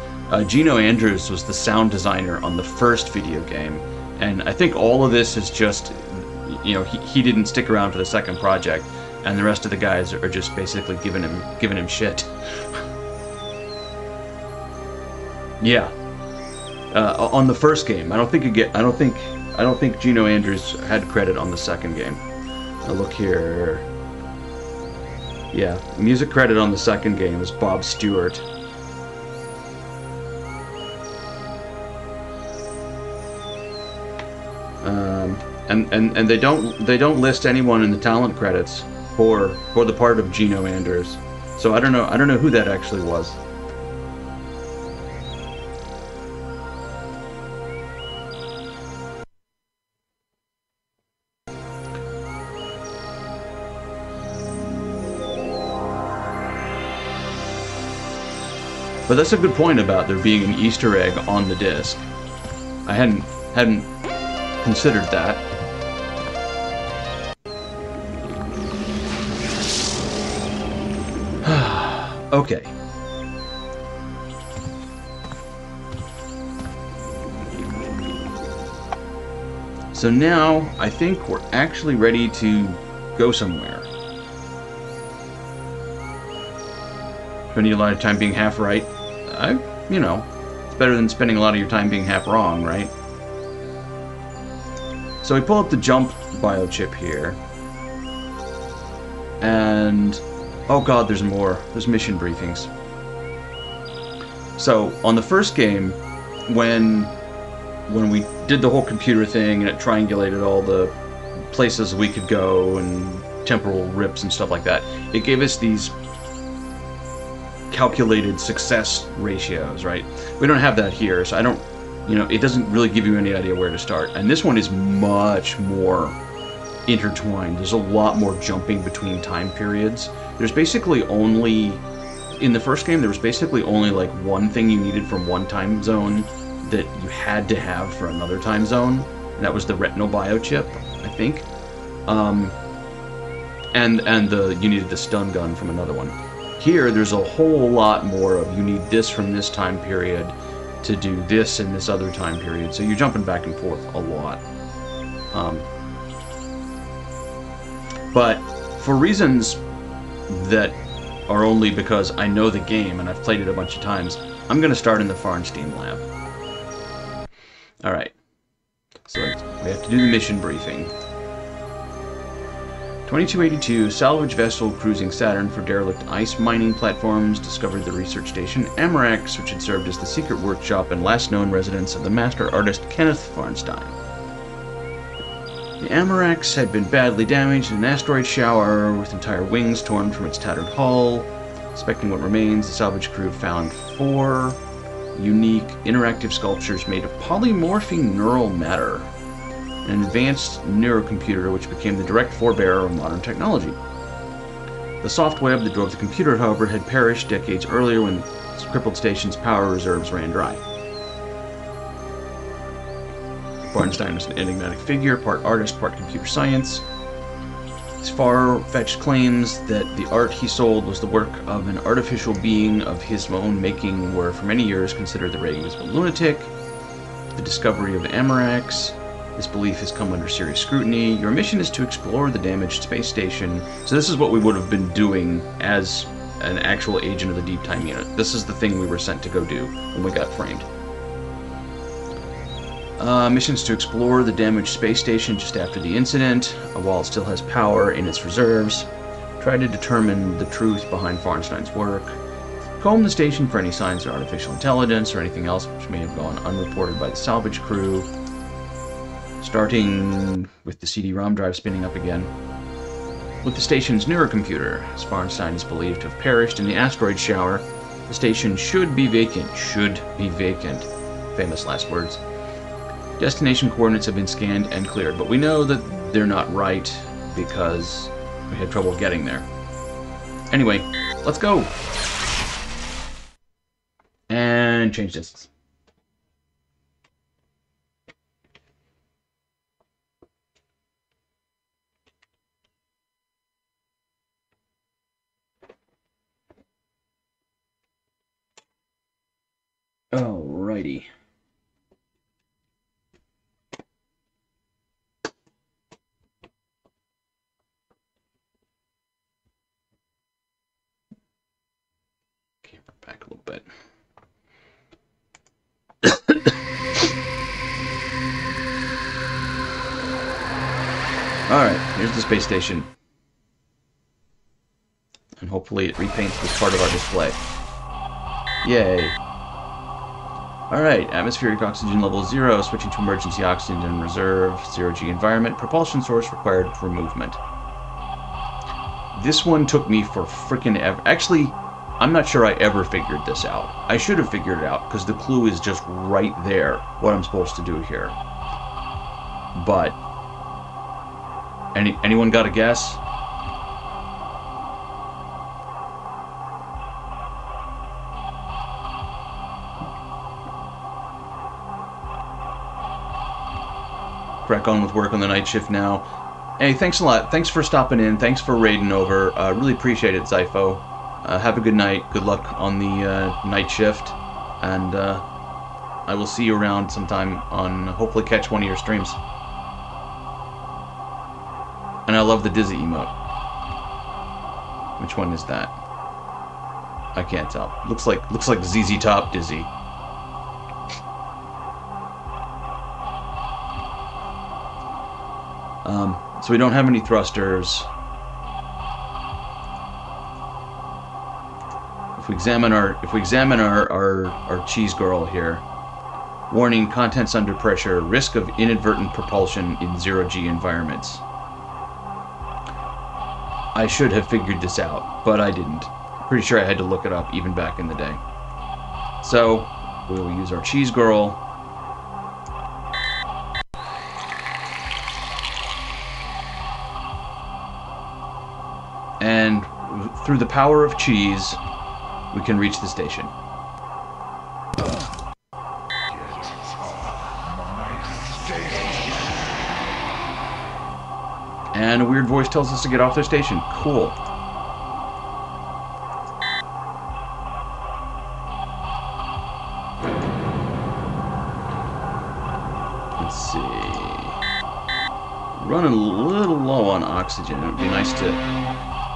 Gino Andrews was the sound designer on the first video game, and I think all of this is just, you know, he didn't stick around for the second project, and the rest of the guys are just basically giving him shit. Yeah. On the first game, I don't think Gino Andrews had credit on the second game. Now look here. Yeah, music credit on the second game was Bob Stewart. And they don't list anyone in the talent credits for the part of Gino Andrews. So I don't know who that actually was. But that's a good point about there being an Easter egg on the disc. I hadn't considered that. Okay. So now I think we're actually ready to go somewhere. Spending a lot of time being half right. You know, it's better than spending a lot of your time being half wrong, right? So we pull up the jump biochip here. And oh god, there's more. There's mission briefings. So on the first game, when we did the whole computer thing and it triangulated all the places we could go and temporal rips and stuff like that, it gave us these calculated success ratios, right? We don't have that here, so I don't, you know, it doesn't really give you any idea where to start. And this one is much more intertwined. There's a lot more jumping between time periods. There's basically only, in the first game, there was basically only like one thing you needed from one time zone that you had to have for another time zone, and that was the retinal biochip, I think. And you needed the stun gun from another one. Here, there's a whole lot more of you need this from this time period to do this in this other time period, so you're jumping back and forth a lot. But for reasons that are only because I know the game and I've played it a bunch of times, I'm going to start in the Farnstein lab. Alright, so we have to do the mission briefing. 2282, salvage vessel cruising Saturn for derelict ice mining platforms, discovered the research station Amarax, which had served as the secret workshop and last known residence of the master artist Kenneth Farnstein. The Amarax had been badly damaged in an asteroid shower, with entire wings torn from its tattered hull. Inspecting what remains, the salvage crew found 4 unique interactive sculptures made of polymorphing neural matter, an advanced neurocomputer which became the direct forebearer of modern technology. The soft web that drove the computer, however, had perished decades earlier when the crippled station's power reserves ran dry. Farnstein was an enigmatic figure, part artist, part computer science. His far-fetched claims that the art he sold was the work of an artificial being of his own making were for many years considered the ratings of a lunatic. The discovery of Amarax. This belief has come under serious scrutiny. Your mission is to explore the damaged space station. So this is what we would have been doing as an actual agent of the Deep Time Unit. This is the thing we were sent to go do when we got framed. Missions to explore the damaged space station just after the incident, while it still has power in its reserves. Try to determine the truth behind Farnstein's work. Comb the station for any signs of artificial intelligence or anything else which may have gone unreported by the salvage crew. Starting with the CD-ROM drive spinning up again. With the station's neurocomputer, as Farnstein is believed to have perished in the asteroid shower, the station should be vacant. Should be vacant. Famous last words. Destination coordinates have been scanned and cleared, but we know that they're not right because we had trouble getting there. Anyway, let's go! And change disks. Alrighty. Camera back a little bit. Alright, here's the space station. And hopefully it repaints this part of our display. Yay. Alright, atmospheric oxygen level 0, switching to emergency oxygen in reserve, 0G environment, propulsion source required for movement. This one took me for frickin' ever. Actually, I'm not sure I ever figured this out. I should have figured it out, because the clue is just right there, what I'm supposed to do here. But, anyone got a guess? Crack on with work on the night shift now. Hey, thanks a lot. Thanks for stopping in. Thanks for raiding over. Really appreciate it, Zypho. Have a good night. Good luck on the night shift. And I will see you around sometime on, hopefully catch one of your streams. And I love the Dizzy emote. Which one is that? I can't tell. Looks like ZZ Top Dizzy. So we don't have any thrusters. If we examine our cheese girl here, warning: contents under pressure, risk of inadvertent propulsion in 0G environments. I should have figured this out, but I didn't. Pretty sure I had to look it up even back in the day. So, we will use our cheese girl. And through the power of cheese, we can reach the station. And a weird voice tells us to get off their station. Cool. Let's see. Running a little low on oxygen. It would be nice to...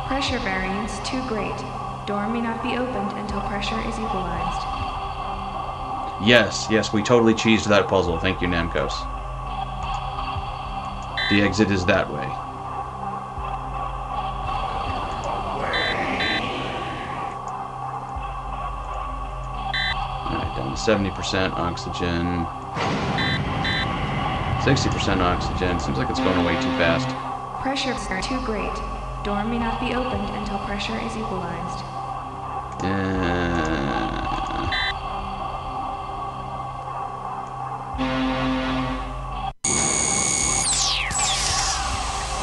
Pressure variance too great. Door may not be opened until pressure is equalized. Yes, yes, we totally cheesed that puzzle. Thank you, Namcos. The exit is that way. Alright, down to 70% oxygen. 60% oxygen. Seems like it's going away too fast. Pressure are too great. Door may not be opened until pressure is equalized.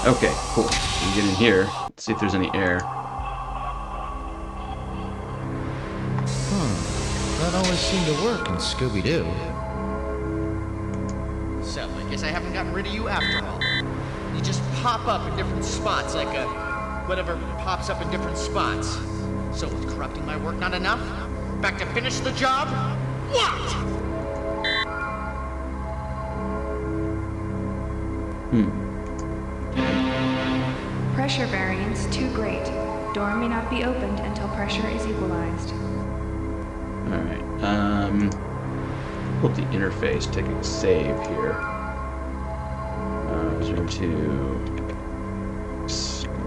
Okay, cool. We can get in here. Let's see if there's any air. That always seemed to work in Scooby-Doo. So, I guess I haven't gotten rid of you after all. You just pop up in different spots, like whatever pops up in different spots. So, with corrupting my work not enough? Back to finish the job? What? Pressure variance too great. Door may not be opened until pressure is equalized. Alright, pull up the interface, take a save here. 02.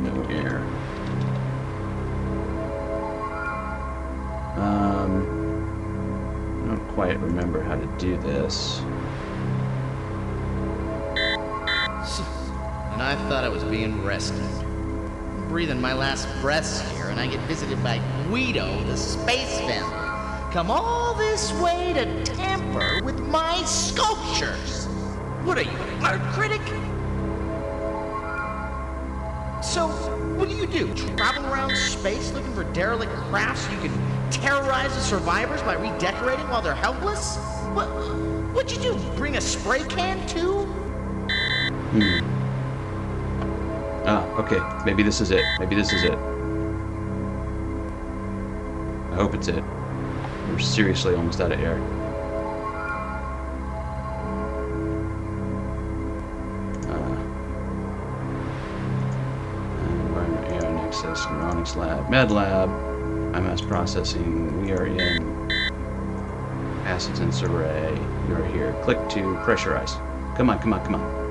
No air. I don't quite remember how to do this. And I thought I was being rescued. I'm breathing my last breaths here, and I get visited by Guido, the space family. Come all this way to tamper with my sculptures. What are you, an art critic? So, what do? Travel around space looking for derelict crafts you can terrorize the survivors by redecorating while they're helpless? What'd you do? Bring a spray can too? Okay. Maybe this is it. Maybe this is it. I hope it's it. We're seriously almost out of air. Environment, air, nexus, neuronics lab, med lab, IMAS processing. We are in acetance array. You are here. Click to pressurize. Come on, come on, come on.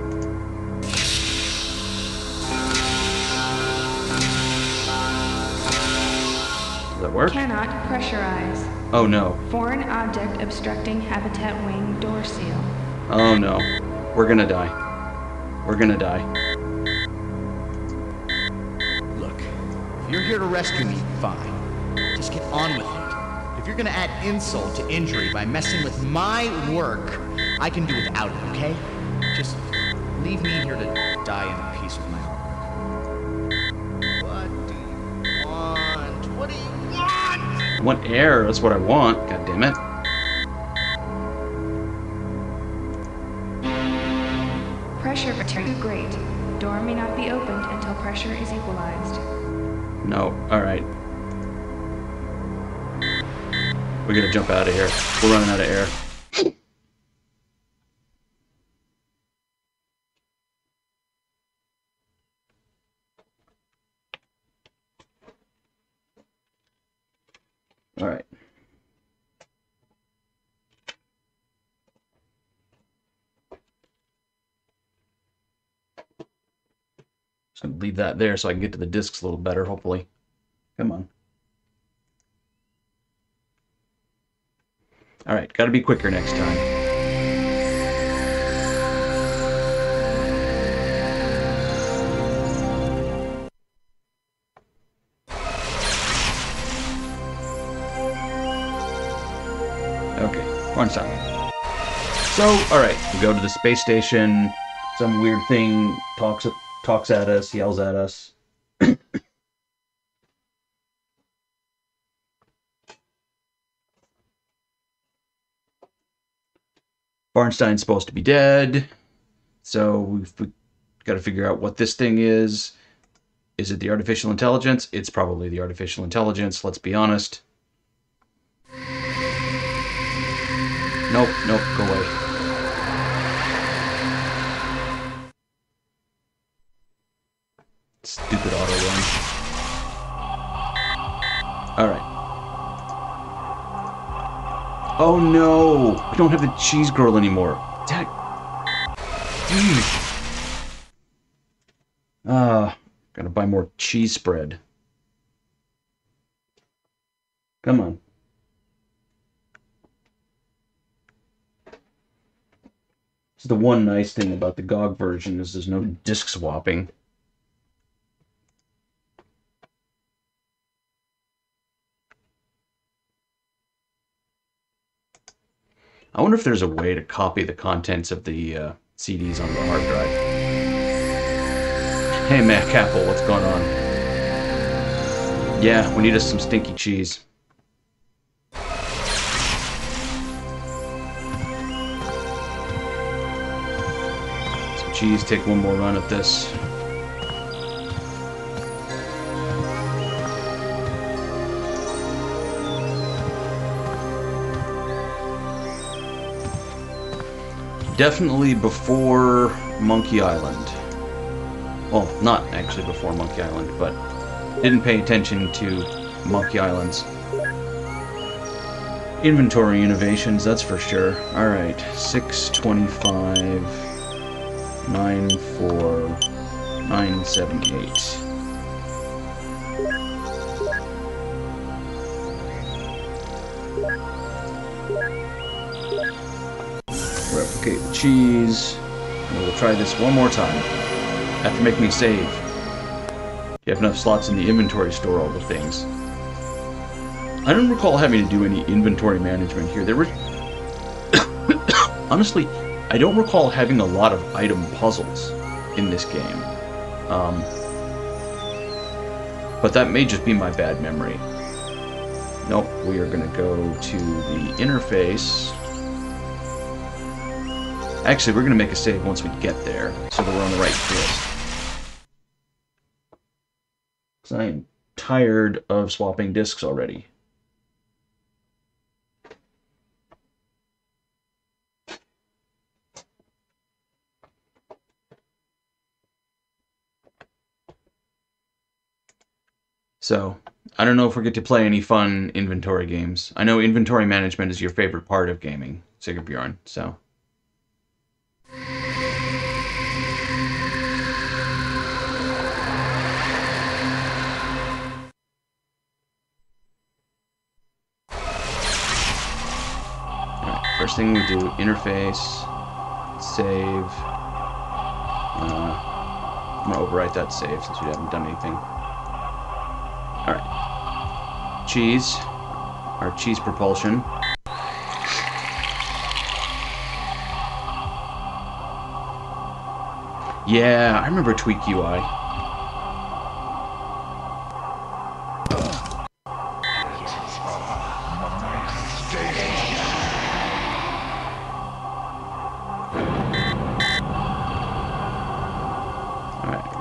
Does that work? Cannot pressurize. Oh no. Foreign object obstructing habitat wing door seal. Oh no. We're gonna die. We're gonna die. Look, if you're here to rescue me, fine. Just get on with it. If you're gonna add insult to injury by messing with my work, I can do without it, okay? Just leave me here to die in peace with my artwork. What do you want? What do you want? I want air. That's what I want. God damn it. Pressure too great. Door may not be opened until pressure is equalized. No. Alright. We gotta jump out of here. We're running out of air. Alright. Just gonna leave that there so I can get to the discs a little better, hopefully. Come on. Alright, gotta be quicker next time. Barnstein. So, alright, we go to the space station. Some weird thing talks at us, yells at us. Barnstein's supposed to be dead. So we've got to figure out what this thing is. Is it the artificial intelligence? It's probably the artificial intelligence, let's be honest. Nope, nope, go away. Stupid auto run. Alright. Oh no! We don't have the cheese girl anymore. Dad. Gotta buy more cheese spread. Come on. This is the one nice thing about the GOG version is there's no disc swapping. I wonder if there's a way to copy the contents of the CDs onto the hard drive. Hey, Mac Apple, what's going on? Yeah, we need us some stinky cheese. Some cheese, take one more run at this. Definitely before Monkey Island. Well, not actually before Monkey Island, but didn't pay attention to Monkey Island's inventory innovations, that's for sure. Alright, 625, 94, 978. Replicate the cheese. And we'll try this one more time. Have to make me save. You have enough slots in the inventory to store all the things. I don't recall having to do any inventory management here. There were... Honestly, I don't recall having a lot of item puzzles in this game. But that may just be my bad memory. Nope, we are going to go to the interface. Actually, we're going to make a save once we get there, so that we're on the right disc. Because I am tired of swapping discs already. So, I don't know if we get to play any fun inventory games. I know inventory management is your favorite part of gaming, Sigurbjorn, so... First thing we do, interface, save. I'm going to overwrite that save since we haven't done anything. Alright. Cheese. Our cheese propulsion. Yeah, I remember Tweak UI.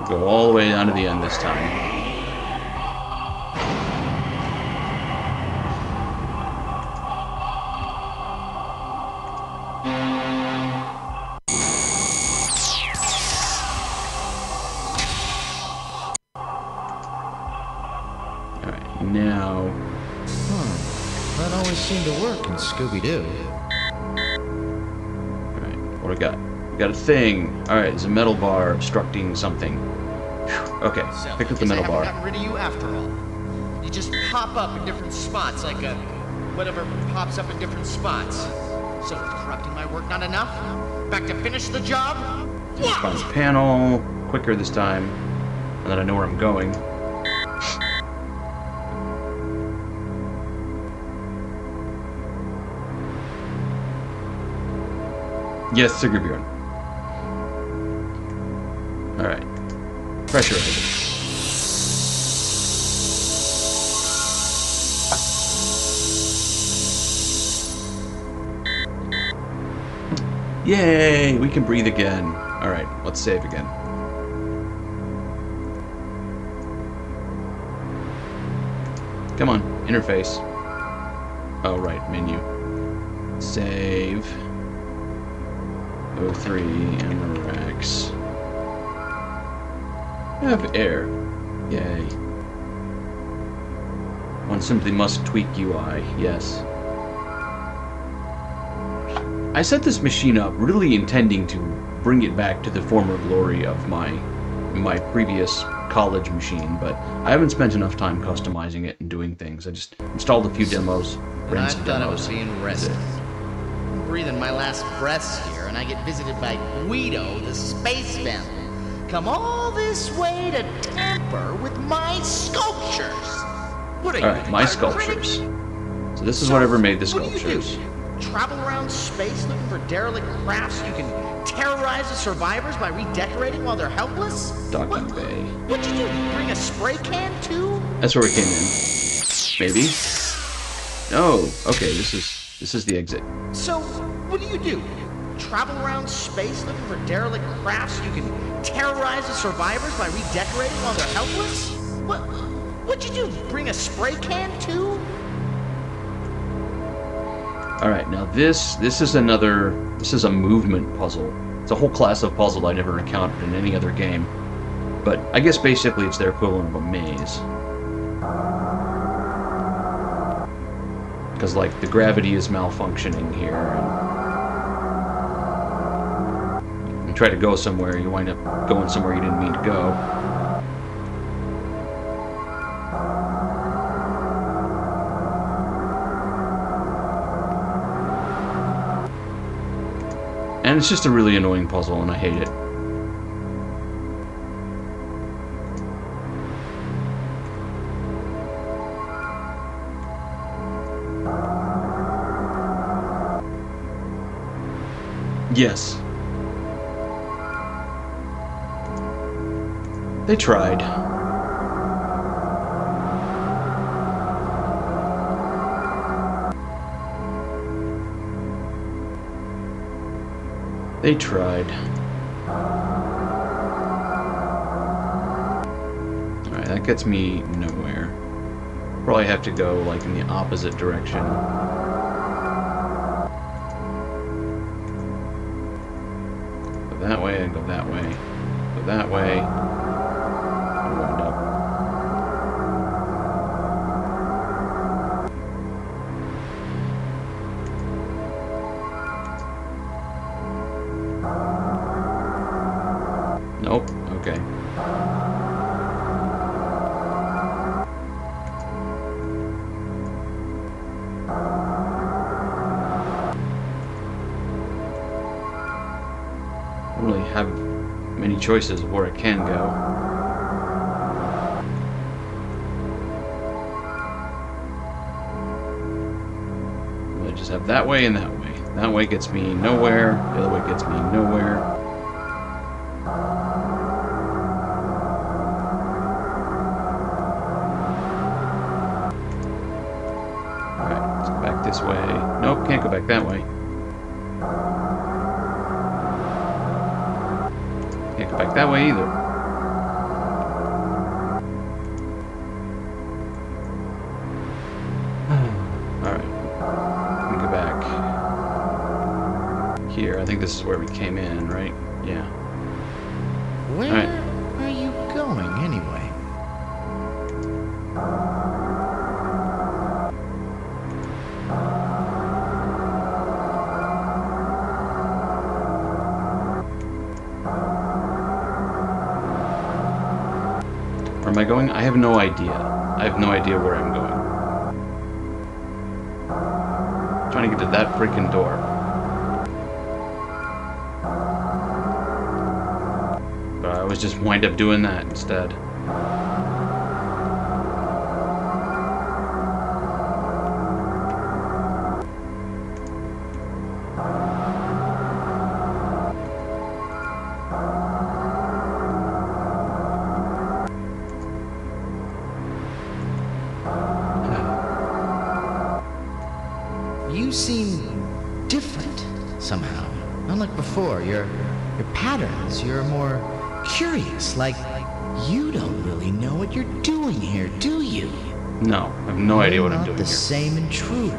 Go all the way down to the end this time. Alright, now... That always seemed to work in Scooby-Doo. Alright, what do we got? We got a thing. Alright, there's a metal bar obstructing something. Okay, So, pick up the metal bar. I haven't gotten rid of you after all. You just pop up in different spots, like a whatever pops up in different spots. So, corrupting my work not enough? Back to finish the job? Find the panel quicker this time, and then I know where I'm going. Yes, Sigurбjörn. Alright. Pressurize it. Yay! We can breathe again. Alright, let's save again. Come on, interface. Oh, right, menu. Save. 03 and Rex. Have air. Yay. One simply must tweak UI. Yes. I set this machine up really intending to bring it back to the former glory of my previous college machine, but I haven't spent enough time customizing it and doing things. I just installed a few demos, ran some I demos. was being rested. I'm breathing my last breaths here, and I get visited by Guido, the space vandal. Come all this way to tamper with my sculptures. What are you? Alright, my sculptures. So this is whatever made the sculptures. Travel around space looking for derelict crafts you can terrorize the survivors by redecorating while they're helpless? Docking bay. What'd you do? Bring a spray can too? That's where we came in. Maybe. Oh, okay. This is the exit. So, what do? Travel around space looking for derelict crafts you can terrorize the survivors by redecorating while they're helpless? What'd you do? Bring a spray can too? Alright, now this is a movement puzzle. It's a whole class of puzzle I never encountered in any other game. But I guess basically it's their equivalent of a maze. Because, like, the gravity is malfunctioning here, and you try to go somewhere, you wind up going somewhere you didn't mean to go. And it's just a really annoying puzzle, and I hate it. Yes. They tried. They tried. Alright, that gets me nowhere. Probably have to go, like, in the opposite direction. Go that way and go that way. Go that way. And wind up. Nope. Okay. I don't really have many choices of where it can go. I just have that way and that way. That way gets me nowhere. The other way gets me nowhere. This way. Nope, can't go back that way. Can't go back that way either. Alright. We can go back here. I think this is where we came in, right? Yeah. Where are you going anyway? Where am I going? I have no idea. I have no idea where I'm going. I'm trying to get to that freaking door. But I always just wind up doing that instead. Unlike before, your patterns, you're more curious, like you don't really know what you're doing here, do you? No, I have no idea what I'm doing the here. same intruder.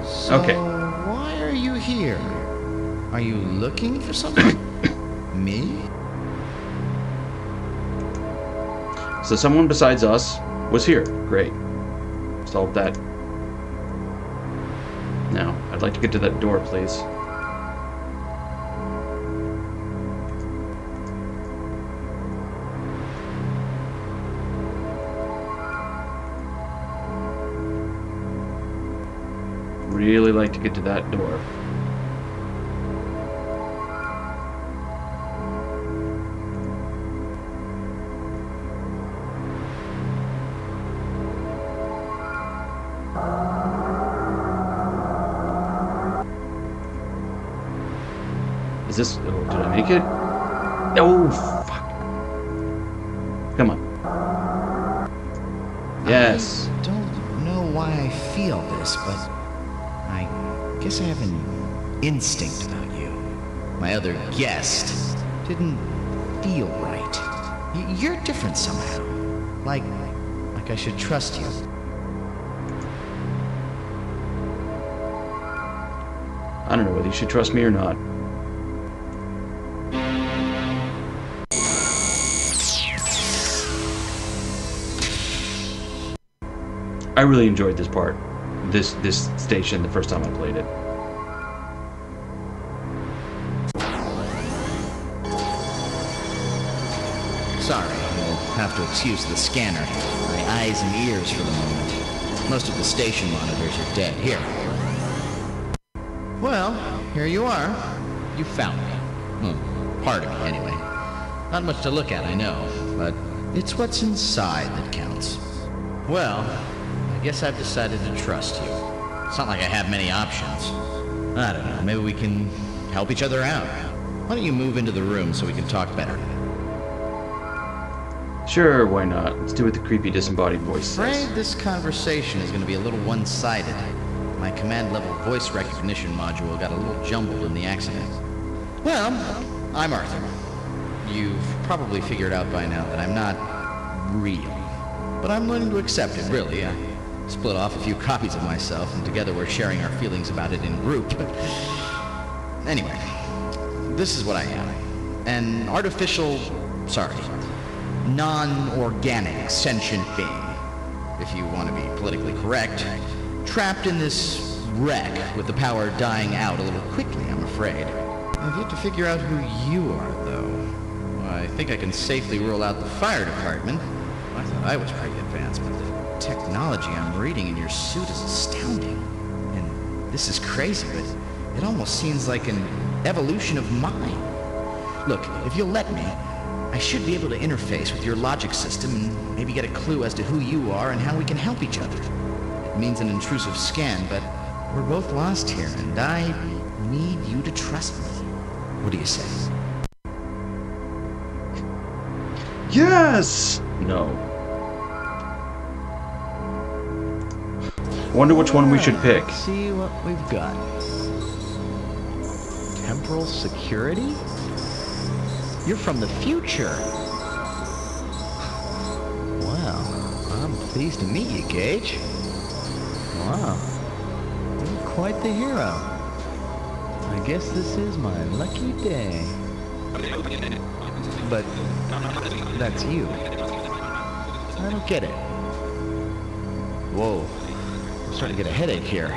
So, Okay. why are you here? Are you looking for something? Me? So someone besides us was here. Great. Solved that. Now, I'd like to get to that door, please. Really like to get to that door. Is this... Oh, did I make it? Oh, fuck. Come on. Yes. I don't know why I feel this, but I guess I have an instinct about you. My other guest didn't feel right. You're different somehow. Like I should trust you. I don't know whether you should trust me or not. I really enjoyed this part, this station, the first time I played it. Sorry, you'll have to excuse the scanner. My eyes and ears for the moment. Most of the station monitors are dead. Here. Well, here you are. You found me. Part of me, anyway. Not much to look at, I know, but it's what's inside that counts. Well, I guess I've decided to trust you. It's not like I have many options. I don't know, maybe we can help each other out. Why don't you move into the room so we can talk better? Sure, why not? Let's do what the creepy disembodied voice says. I'm afraid this conversation is going to be a little one-sided. My command-level voice recognition module got a little jumbled in the accident. Well, I'm Arthur. You've probably figured out by now that I'm not real. But I'm learning to accept it, really. I split off a few copies of myself, and together we're sharing our feelings about it in group. Anyway, this is what I am. An artificial... non-organic sentient being, if you want to be politically correct, trapped in this wreck with the power dying out a little quickly, I'm afraid. I've yet to figure out who you are, though. I think I can safely rule out the fire department. I thought I was pretty advanced, but the technology I'm reading in your suit is astounding. And this is crazy, but it almost seems like an evolution of mine. Look, if you'll let me, I should be able to interface with your logic system and maybe get a clue as to who you are and how we can help each other. It means an intrusive scan, but we're both lost here, and I need you to trust me. What do you say? Yes! No. Wonder which one we should pick. Let's see what we've got. Temporal security? You're from the future. Well, I'm pleased to meet you, Gage. Wow, you're quite the hero. I guess this is my lucky day. But that's you. I don't get it. Whoa, I'm starting to get a headache here.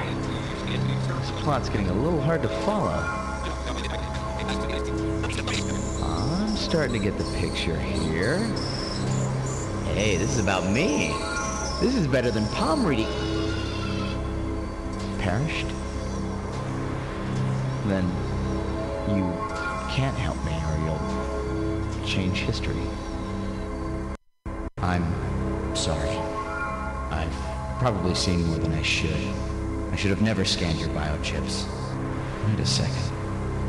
This plot's getting a little hard to follow. I'm starting to get the picture here. Hey, this is about me. This is better than palm reading. Perished? Then you can't help me or you'll change history. I'm sorry. I've probably seen more than I should. I should have never scanned your biochips. Wait a second.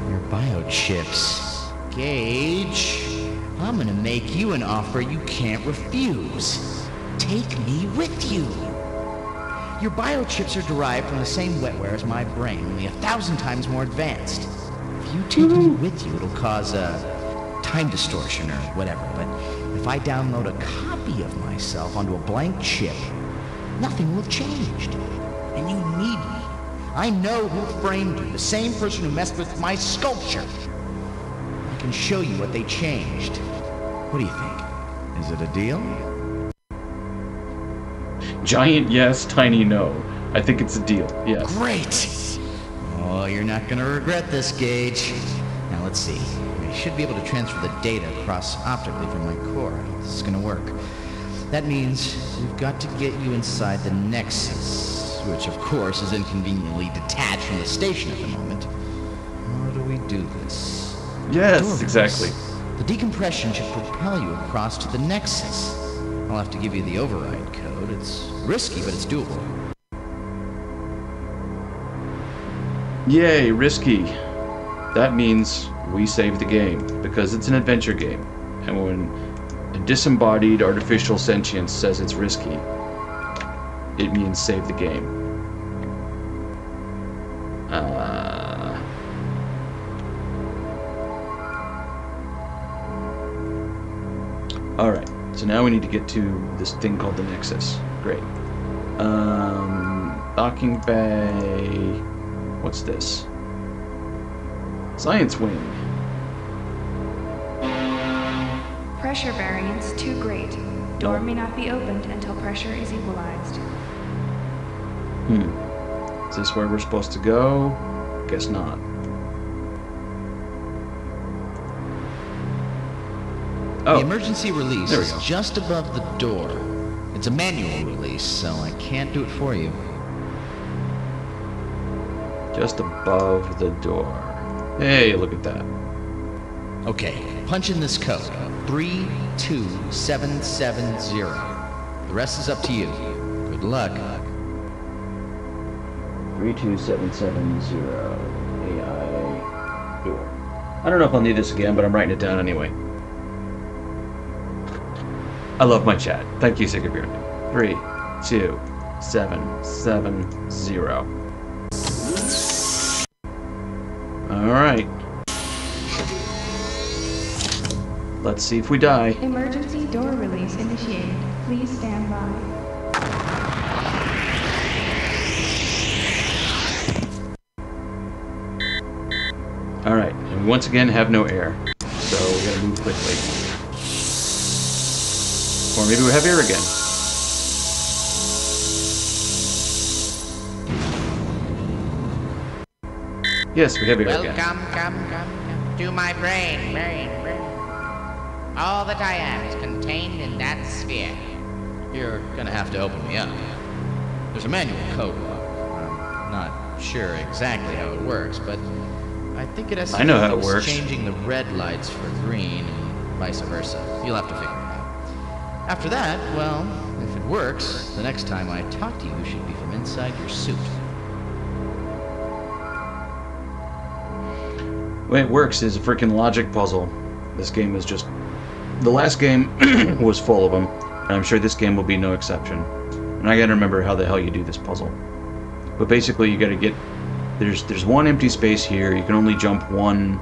Your biochips... Gage, I'm gonna make you an offer you can't refuse. take me with you. Your biochips are derived from the same wetware as my brain, only 1,000 times more advanced. If you take me with you, it'll cause a time distortion or whatever, but if I download a copy of myself onto a blank chip, nothing will have changed. And you need me. I know who framed you, the same person who messed with my sculpture. I can show you what they changed. What do you think? Is it a deal? Giant yes, tiny no. I think it's a deal, yes. Great! Oh, you're not gonna regret this, Gage. Now let's see. I should be able to transfer the data across optically from my core. I hope this is gonna work. That means we've got to get you inside the Nexus, which of course is inconveniently detached from the station at the moment. How do we do this? Yes, exactly. The decompression should propel you across to the Nexus. I'll have to give you the override code. It's risky, but it's doable. Yay, risky. That means we save the game, because it's an adventure game. And when a disembodied artificial sentience says it's risky, it means save the game. Alright, so now we need to get to this thing called the Nexus. Great. Docking bay... What's this? Science wing. Pressure variance too great. Door may not be opened until pressure is equalized. Is this where we're supposed to go? Guess not. The emergency release is just above the door. It's a manual release, so I can't do it for you. Just above the door. Hey, look at that. Okay, punch in this code. 32770. The rest is up to you. Good luck. 32770 AI door. I don't know if I'll need this again, but I'm writing it down anyway. I love my chat. Thank you, Sigurd. 32770. Alright. Let's see if we die. Emergency door release initiated. Please stand by. Alright, and we once again have no air. So we gotta move quickly. Or maybe we have air again. Yes, we have air again. Come to my brain. All that I am is contained in that sphere. You're gonna have to open me up. There's a manual code book. I'm not sure exactly how it works, but I think it has I know how it works. Changing the red lights for green and vice versa. You'll have to figure it out. After that, well, if it works, the next time I talk to you, you should be from inside your suit. The way it works is a freaking logic puzzle. This game is just... The last game was full of them, and I'm sure this game will be no exception. And I gotta remember how the hell you do this puzzle. But basically you gotta get... There's one empty space here, you can only jump one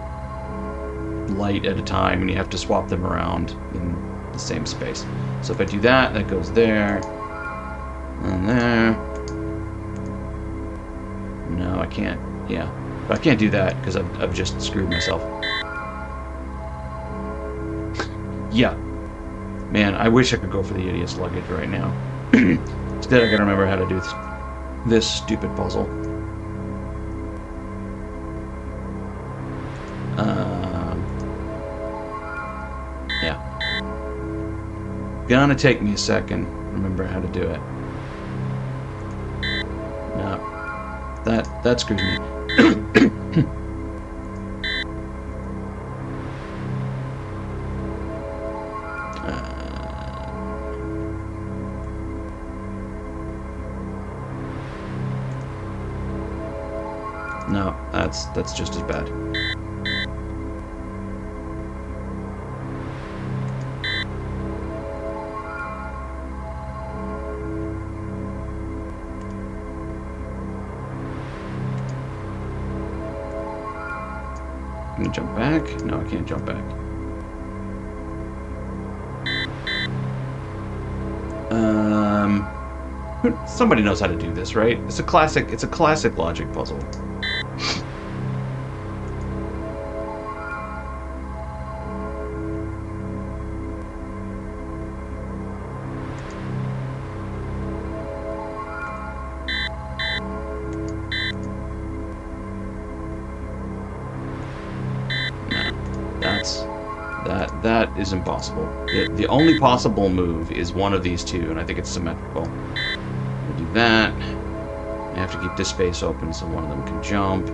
light at a time, and you have to swap them around in the same space. So if I do that, that goes there, and there. No, I can't. Yeah. But I can't do that, because I've just screwed myself. Yeah. Man, I wish I could go for the idiot's luggage right now. Instead, I gotta remember how to do this stupid puzzle. Yeah. Gonna take me a second. Remember how to do it. No. That screwed me. No, that's just as bad. Can I jump back? No, I can't jump back. Somebody knows how to do this, right? It's a classic logic puzzle. That is impossible. The only possible move is one of these two, and I think it's symmetrical. We'll do that. I have to keep this space open so one of them can jump.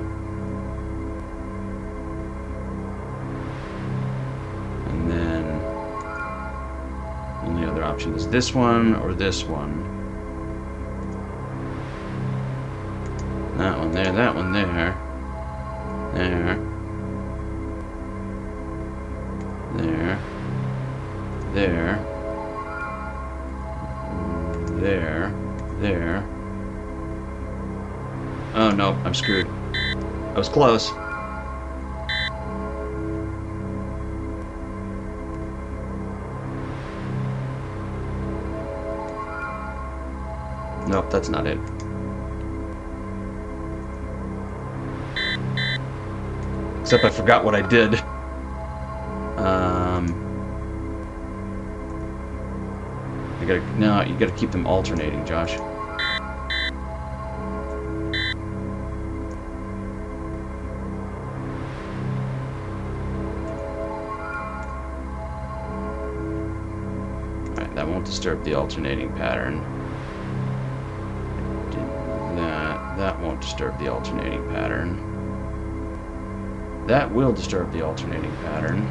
And then the only other option is this one or this one. That one there, that one there. There. There. There. There. There. Oh no, I'm screwed. I was close. Nope, that's not it. Except I forgot what I did. No, you gotta keep them alternating, Josh. Alright, that won't disturb the alternating pattern. That won't disturb the alternating pattern. That will disturb the alternating pattern.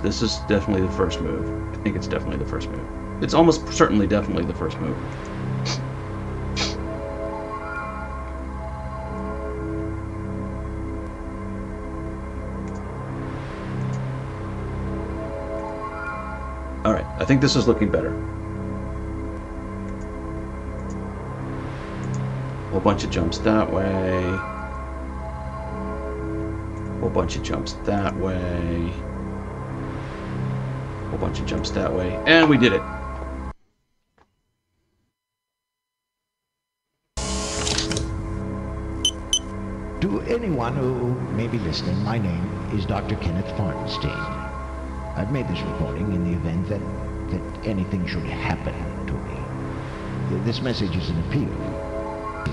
This is definitely the first move. I think it's definitely the first move. It's almost certainly definitely the first move. Alright, I think this is looking better. Whole bunch of jumps that way. Whole bunch of jumps that way. Whole bunch of jumps that way. And we did it. To anyone who may be listening, my name is Dr. Kenneth Farnstein. I've made this recording in the event that anything should happen to me. This message is an appeal.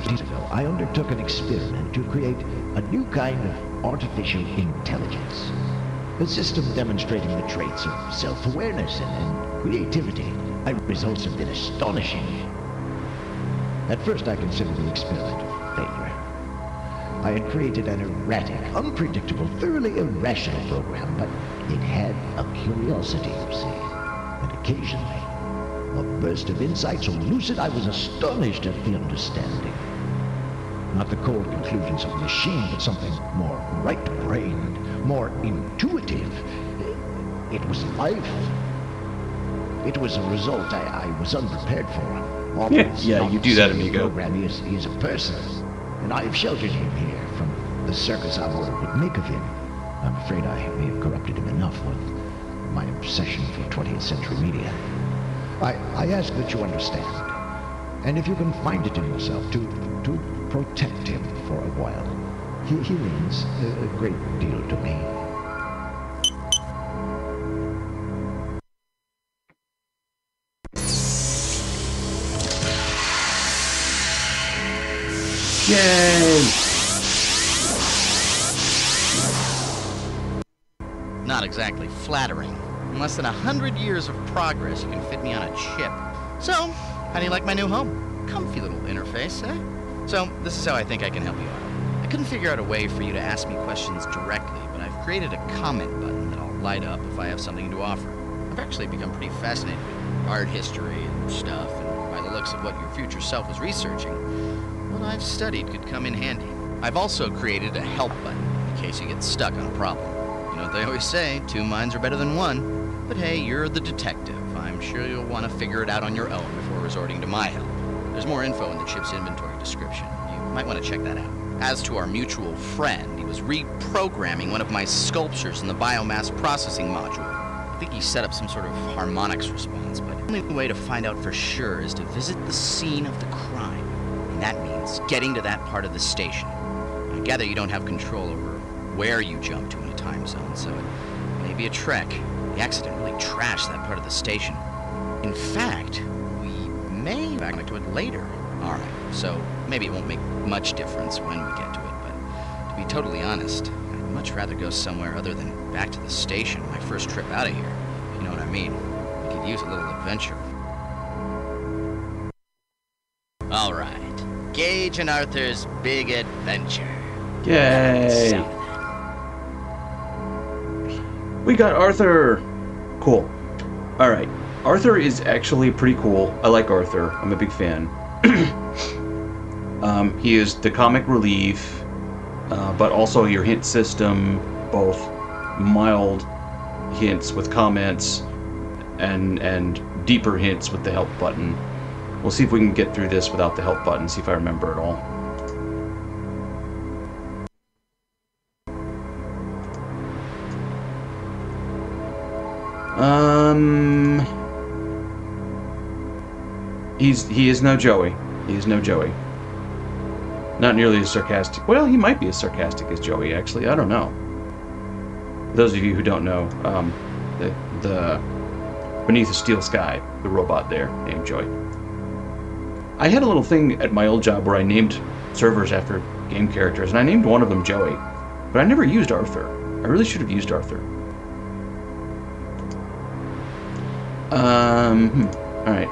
Years ago, I undertook an experiment to create a new kind of artificial intelligence. A system demonstrating the traits of self-awareness and creativity. The results have been astonishing. At first, I considered the experiment a failure. I had created an erratic, unpredictable, thoroughly irrational program, but it had a curiosity, you see. And occasionally, a burst of insight so lucid I was astonished at the understanding. Not the cold conclusions of a machine, but something more right-brained, more intuitive. It was life. It was a result I was unprepared for. Yeah, you do that, amigo. Program is a person, and I have sheltered him here from the circus our order would make of him. I'm afraid I may have corrupted him enough with my obsession for 20th century media. I ask that you understand, and if you can find it in yourself, to protect him for a while. He means a great deal to me. Yay! Not exactly flattering. In less than 100 years of progress, you can fit me on a chip. So, how do you like my new home? Comfy little interface, eh? So, this is how I think I can help you out. I couldn't figure out a way for you to ask me questions directly, but I've created a comment button that I'll light up if I have something to offer. I've actually become pretty fascinated with art history and stuff, and by the looks of what your future self was researching, what I've studied could come in handy. I've also created a help button in case you get stuck on a problem. You know what they always say, 2 minds are better than 1. But hey, you're the detective. I'm sure you'll want to figure it out on your own before resorting to my help. There's more info in the chip's inventory description. You might want to check that out. As to our mutual friend, he was reprogramming one of my sculptures in the biomass processing module. I think he set up some sort of harmonics response, but the only way to find out for sure is to visit the scene of the crime. And that means getting to that part of the station. I gather you don't have control over where you jump to in a time zone, so it may be a trek. The accident really trashed that part of the station. In fact, we may back to it later. Alright, so maybe it won't make much difference when we get to it, but to be totally honest, I'd much rather go somewhere other than back to the station my first trip out of here. You know what I mean? We could use a little adventure. Alright, Gage and Arthur's big adventure. Yay! We got Arthur! Cool. Alright. Arthur is actually pretty cool. I like Arthur. I'm a big fan. He is the comic relief, but also your hint system, both mild hints with comments and deeper hints with the help button. We'll see if we can get through this without the help button, see if I remember it all. He is no Joey. He is no Joey. Not nearly as sarcastic. Well, he might be as sarcastic as Joey, actually. I don't know. For those of you who don't know, the Beneath a Steel Sky, the robot there, named Joey. I had a little thing at my old job where I named servers after game characters, and I named one of them Joey, but I never used Arthur. I really should have used Arthur. Alright.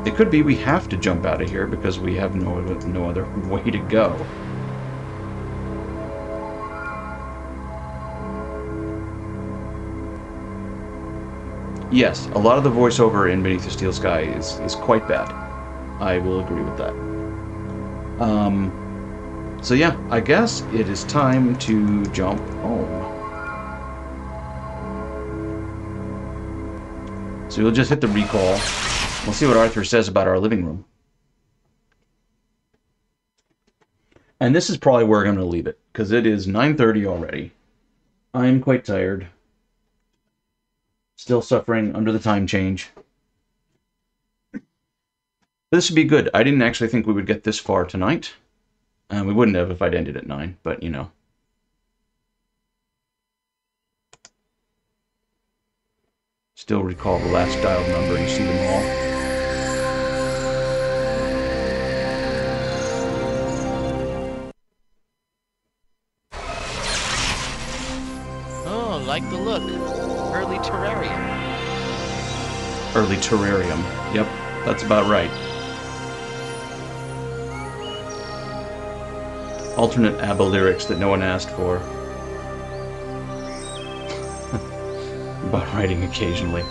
It could be we have to jump out of here because we have no other way to go. Yes, a lot of the voiceover in Beneath the Steel Sky is quite bad. I will agree with that. So yeah, I guess it is time to jump home. So we'll just hit the recall. We'll see what Arthur says about our living room. And this is probably where I'm going to leave it, because it is 9:30 already. I'm quite tired. Still suffering under the time change. This would be good. I didn't actually think we would get this far tonight. We wouldn't have if I'd ended at 9, but you know. Still recall the last dialed number, you see them all. Oh, like the look. Early terrarium. Early terrarium. Yep, that's about right. Alternate ABBA lyrics that no one asked for. About writing occasionally.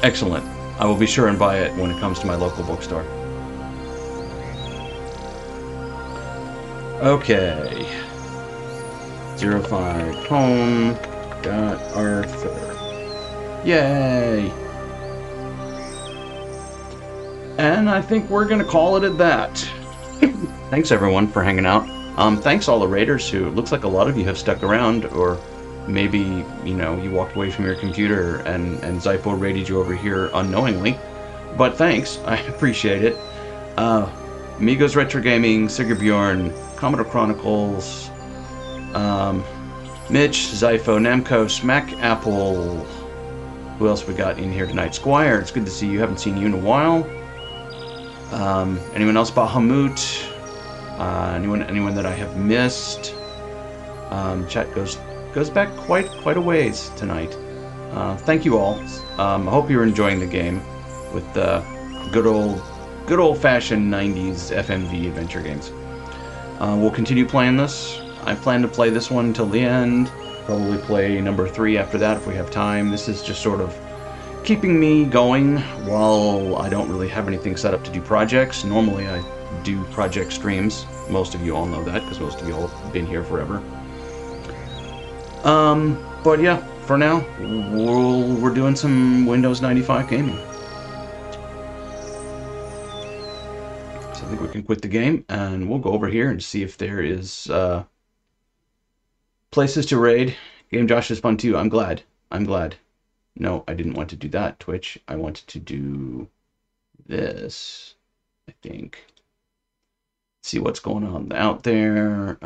Excellent. I will be sure and buy it when it comes to my local bookstore. Okay. 05 home. Got Arthur. Yay! And I think we're gonna call it at that. Thanks everyone for hanging out. Thanks all the raiders who, it looks like a lot of you have stuck around, or maybe, you know, you walked away from your computer and Zypho raided you over here unknowingly. But thanks, I appreciate it. Migos Retro Gaming, Sigurd Commodore Chronicles, Mitch, Zypho, Namco, Smack Apple. Who else we got in here tonight? Squire, it's good to see you. Haven't seen you in a while. Anyone else? Bahamut. Anyone that I have missed? Chat goes back quite a ways tonight. Thank you all. I hope you're enjoying the game with the good old-fashioned 90s FMV adventure games. We'll continue playing this. I plan to play this one until the end. Probably play number 3 after that if we have time. This is just sort of keeping me going while I don't really have anything set up to do projects. Normally I do project streams, Most of you all know that, because most of you all have been here forever. But yeah, for now, we're doing some Windows 95 gaming. So I think we can quit the game, and we'll go over here and see if there is places to raid. Game Josh is fun too. I'm glad. I'm glad. No, I didn't want to do that, Twitch. I wanted to do this, I think. See what's going on out there.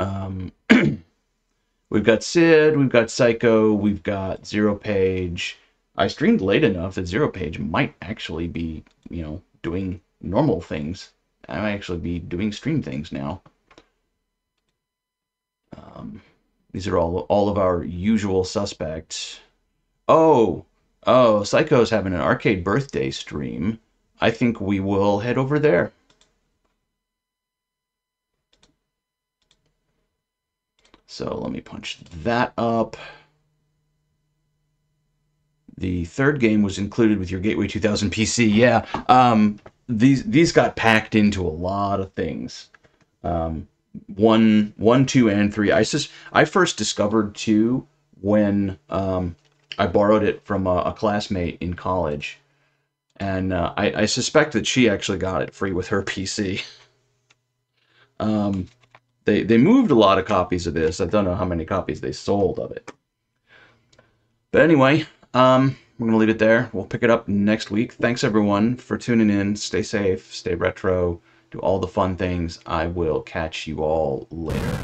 We've got Sid, we've got Psycho, we've got Zero Page. I streamed late enough that Zero Page might actually be, you know, doing normal things. I might actually be doing stream things now. These are all of our usual suspects. Oh, Psycho's having an arcade birthday stream. I think we will head over there. So let me punch that up. The third game was included with your Gateway 2000 PC. Yeah, these got packed into a lot of things. 1, 2, and 3. I first discovered 2 when I borrowed it from a classmate in college, and I suspect that she actually got it free with her PC. They moved a lot of copies of this. I don't know how many copies they sold of it. But anyway, we're going to leave it there. We'll pick it up next week. Thanks, everyone, for tuning in. Stay safe, stay retro, do all the fun things. I will catch you all later.